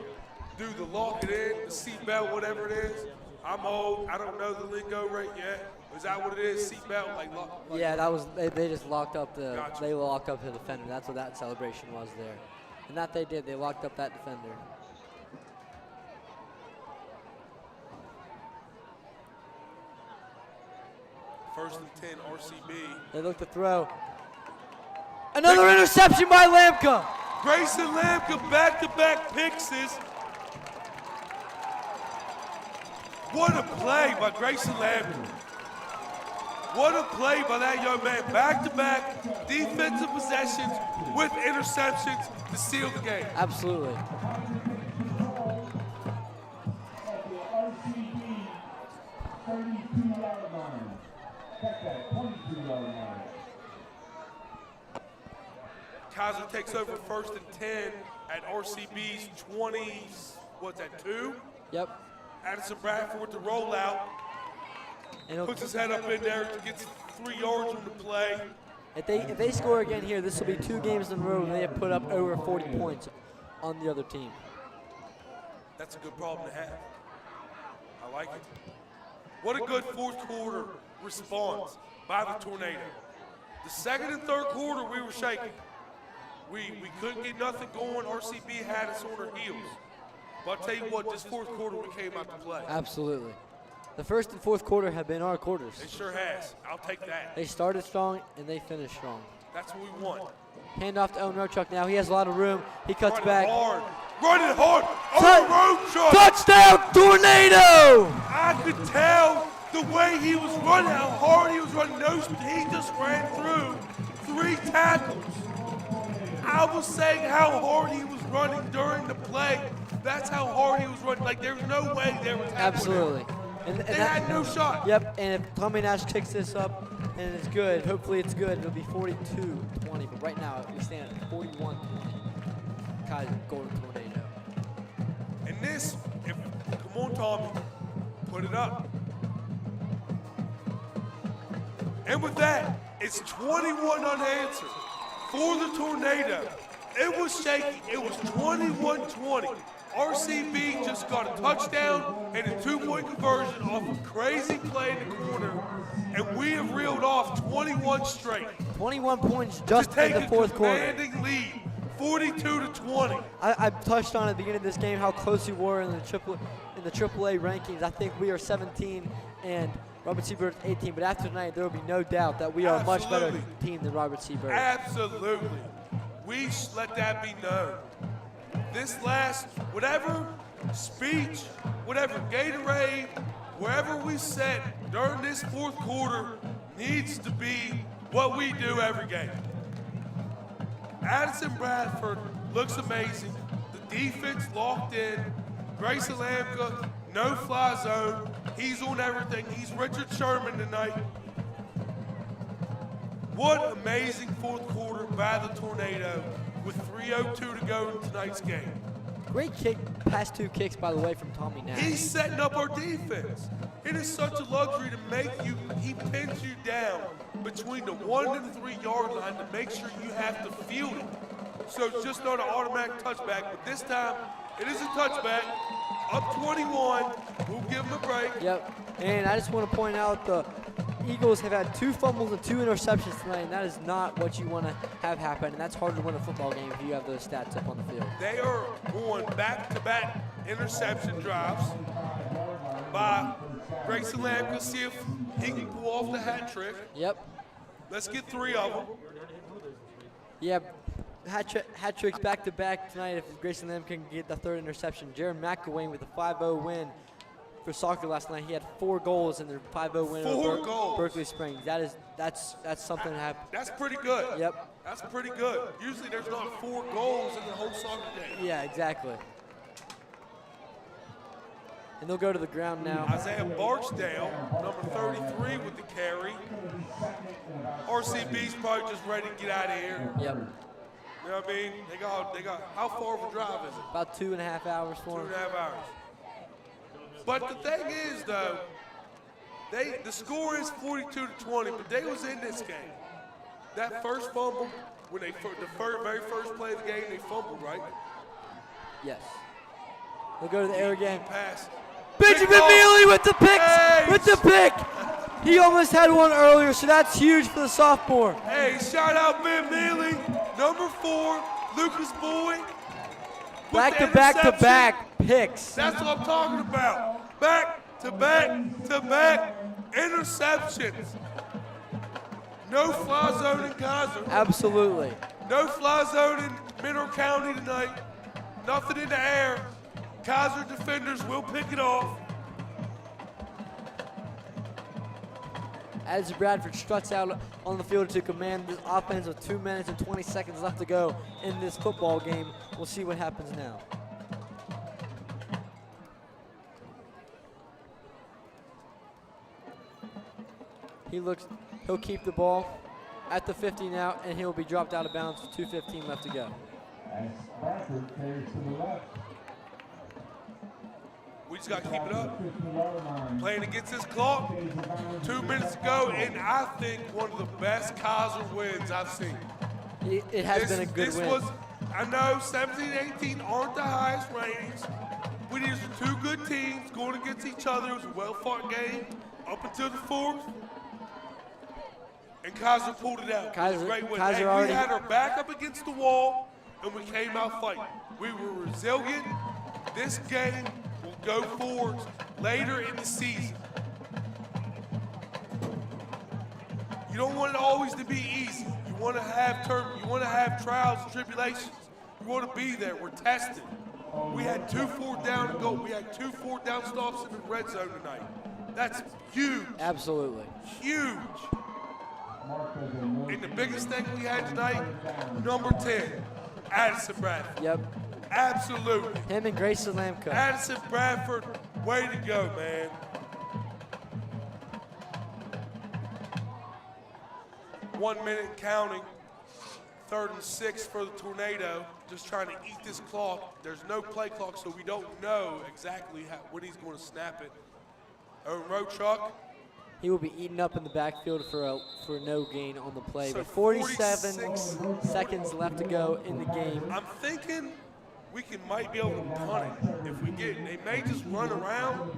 Do the lock it in, the seatbelt, whatever it is. I'm old. I don't know the lingo right yet. Is that what it is? Seatbelt, like lock? Yeah, that was they just locked up Gotcha. they locked up the defender. That's what that celebration was there, and that they did. They locked up that defender. First and 10, RCB. They look to throw. Another interception by Lamka. Grayson Lamka back-to-back picks. What a play by Grayson Lamka. What a play by that young man. Back-to-back defensive possessions with interceptions to seal the game. Absolutely. Kaiser takes over first and 10 at RCB's 20s, what's that, 2? Yep. Addison Bradford with the rollout. And Puts his head up in there, gets 3 yards on the play. if they score again here, this will be 2 games in a row where they have put up over 40 points on the other team. That's a good problem to have. I like it. What a good fourth quarter response by the Tornado. The second and third quarter, we were shaking. We couldn't get nothing going. RCB had us on our heels. But I'll tell you what, this fourth quarter, we came out to play. Absolutely. The first and fourth quarter have been our quarters. It sure has. I'll take that. They started strong and they finished strong. That's what we want. Hand off to Owen Roadtruck now. He has a lot of room. He cuts back. Hard. Running hard. Owen Roadtruck. Touchdown, Tornado! I could tell the way he was running, how hard he was running. He just ran through 3 tackles. I was saying how hard he was running during the play. That's how hard he was running. Like, there's no way they were tackling Absolutely. him. And They had no shot. Yep, and if Tommy Nash kicks this up and it's good, hopefully it's good, it'll be 42-20. But right now, we stand at 41-20. Kaiser, Golden Tornado. And this, come on, Tommy, put it up. And with that, it's 21 unanswered for the Tornado. It was shaky. It was 21-20. RCB just got a touchdown and a 2-point conversion off a crazy play in the corner, and we have reeled off 21 straight. 21 points just in the fourth quarter. Commanding lead, 42-20. I touched on at the beginning of this game how close we were in the AAA rankings. I think we are 17 and Robert C. Byrd 18, but after tonight, there will be no doubt that we are a much better team than Robert C. Byrd. Absolutely. We let that be known. This last, whatever speech, whatever Gatorade, wherever we sit during this fourth quarter needs to be what we do every game. Addison Bradford looks amazing. The defense locked in. Grayson Lamka, no-fly zone. He's on everything. He's Richard Sherman tonight. What amazing fourth quarter by the Tornado with 3:02 to go in tonight's game. Great kick, past 2 kicks, by the way, from Tommy Nash. He's setting up our defense. It is such a luxury to make you, he pins you down between the 1 and the 3 yard line to make sure you have to field it. so it's just not an automatic touchback. But this time, it is a touchback. Up 21. We'll give them a break. Yep. And I just want to point out the Eagles have had 2 fumbles and 2 interceptions tonight, and that is not what you want to have happen. And that's hard to win a football game if you have those stats up on the field. They are on back-to-back interception drives by Grayson Lamb. Let's see if he can pull off the hat trick. Yep. Let's get 3 of them. Yeah, hat tricks back-to-back tonight if Grayson Lamb can get the 3rd interception. Jaron McElwain with a 5-0 win for soccer last night. He had 4 goals in their 5-0 win over Berkeley Springs. That's something to have. That's pretty good. Yep. That's pretty good. Usually there's not 4 goals in the whole soccer game. Yeah, exactly. And they'll go to the ground now. Isaiah Barksdale, number 33 with the carry. RCB's probably just ready to get out of here. Yep. You know what I mean? They got, how far of a drive is it? About 2.5 hours for them. 2.5 hours. But the thing is, though, the score is 42-20, but they was in this game. That first fumble, when the very first play of the game, they fumbled, right? Yes. They'll go to the air again. Pass. Benjamin Mealy with the pick! With the pick! He almost had one earlier, so that's huge for the sophomore. Hey, shout out Ben Mealy, number 4, Lucas Boyd. Back-to-back picks. That's what I'm talking about. Back-to-back interceptions. No fly zone in Kaiser. Absolutely. No fly zone in Mineral County tonight. Nothing in the air. Kaiser defenders will pick it off. As Bradford struts out on the field to command this offense with 2 minutes and 20 seconds left to go in this football game. We'll see what happens now. He'll keep the ball at the 50 now, and he'll be dropped out of bounds with 2:15 left to go. As Bradford carries to the left. We just got to keep it up. Playing against this clock. 2 minutes ago, and I think one of the best Kaiser wins I've seen. It has been a good win. I know 17-18 aren't the highest ratings, but these are 2 good teams going against each other. It was a well-fought game up until the 4th. And Kaiser pulled it out. It was a great win. We had our back up against the wall, and we came out fighting. We were resilient. This game will go forward later in the season. You don't want it always to be easy. You want to have trials and tribulations. You want to be there. We're tested. We had 2 4th down and goal. We had 2 4th down stops in the red zone tonight. That's huge. Absolutely. Huge. And the biggest thing we had tonight, number 10, Addison Bradford. Yep. Absolutely. Him and Grayson Lamco. Addison Bradford, way to go, man. One minute counting. 3rd and 6 for the Tornado. Just trying to eat this clock. There's no play clock, so we don't know exactly when he's going to snap it. Road truck. He will be eaten up in the backfield for no gain on the play. So but 47 seconds left to go in the game. I'm thinking we might be able to punt it if we get it. They may just run around,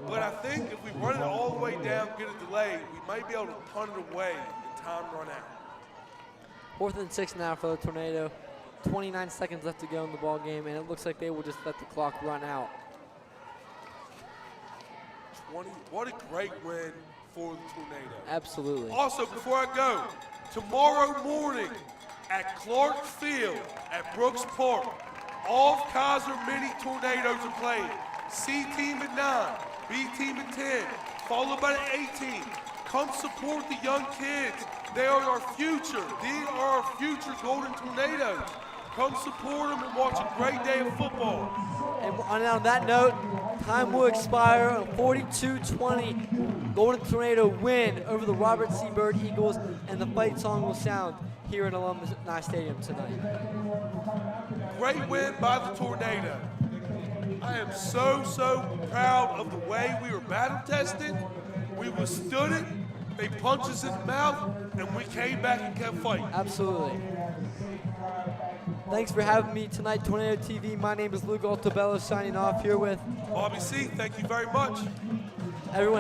but I think if we run it all the way down, get a delay, we might be able to punt it away and time run out. 4th and 6 now for the Tornado. 29 seconds left to go in the ball game, and it looks like they will just let the clock run out. What a great win for the Tornado. Absolutely. Also, before I go, tomorrow morning at Clark Field at Brooks Park, all Kaiser mini Tornadoes are playing. C team at 9, B team at 10, followed by the A team. Come support the young kids. They are our future. They are our future Golden Tornadoes. Come support them and watch a great day of football. And on that note, time will expire. 42-20, Golden Tornado win over the Robert C. Byrd Eagles, and the fight song will sound here in Alumi Stadium tonight. Great win by the Tornado. I am so proud of the way we were battle tested. We withstood it. They punched us in the mouth, and we came back and kept fighting. Absolutely. Thanks for having me tonight, Tornado TV. My name is Luke Altabello, signing off here with Bobby C., thank you very much. everyone.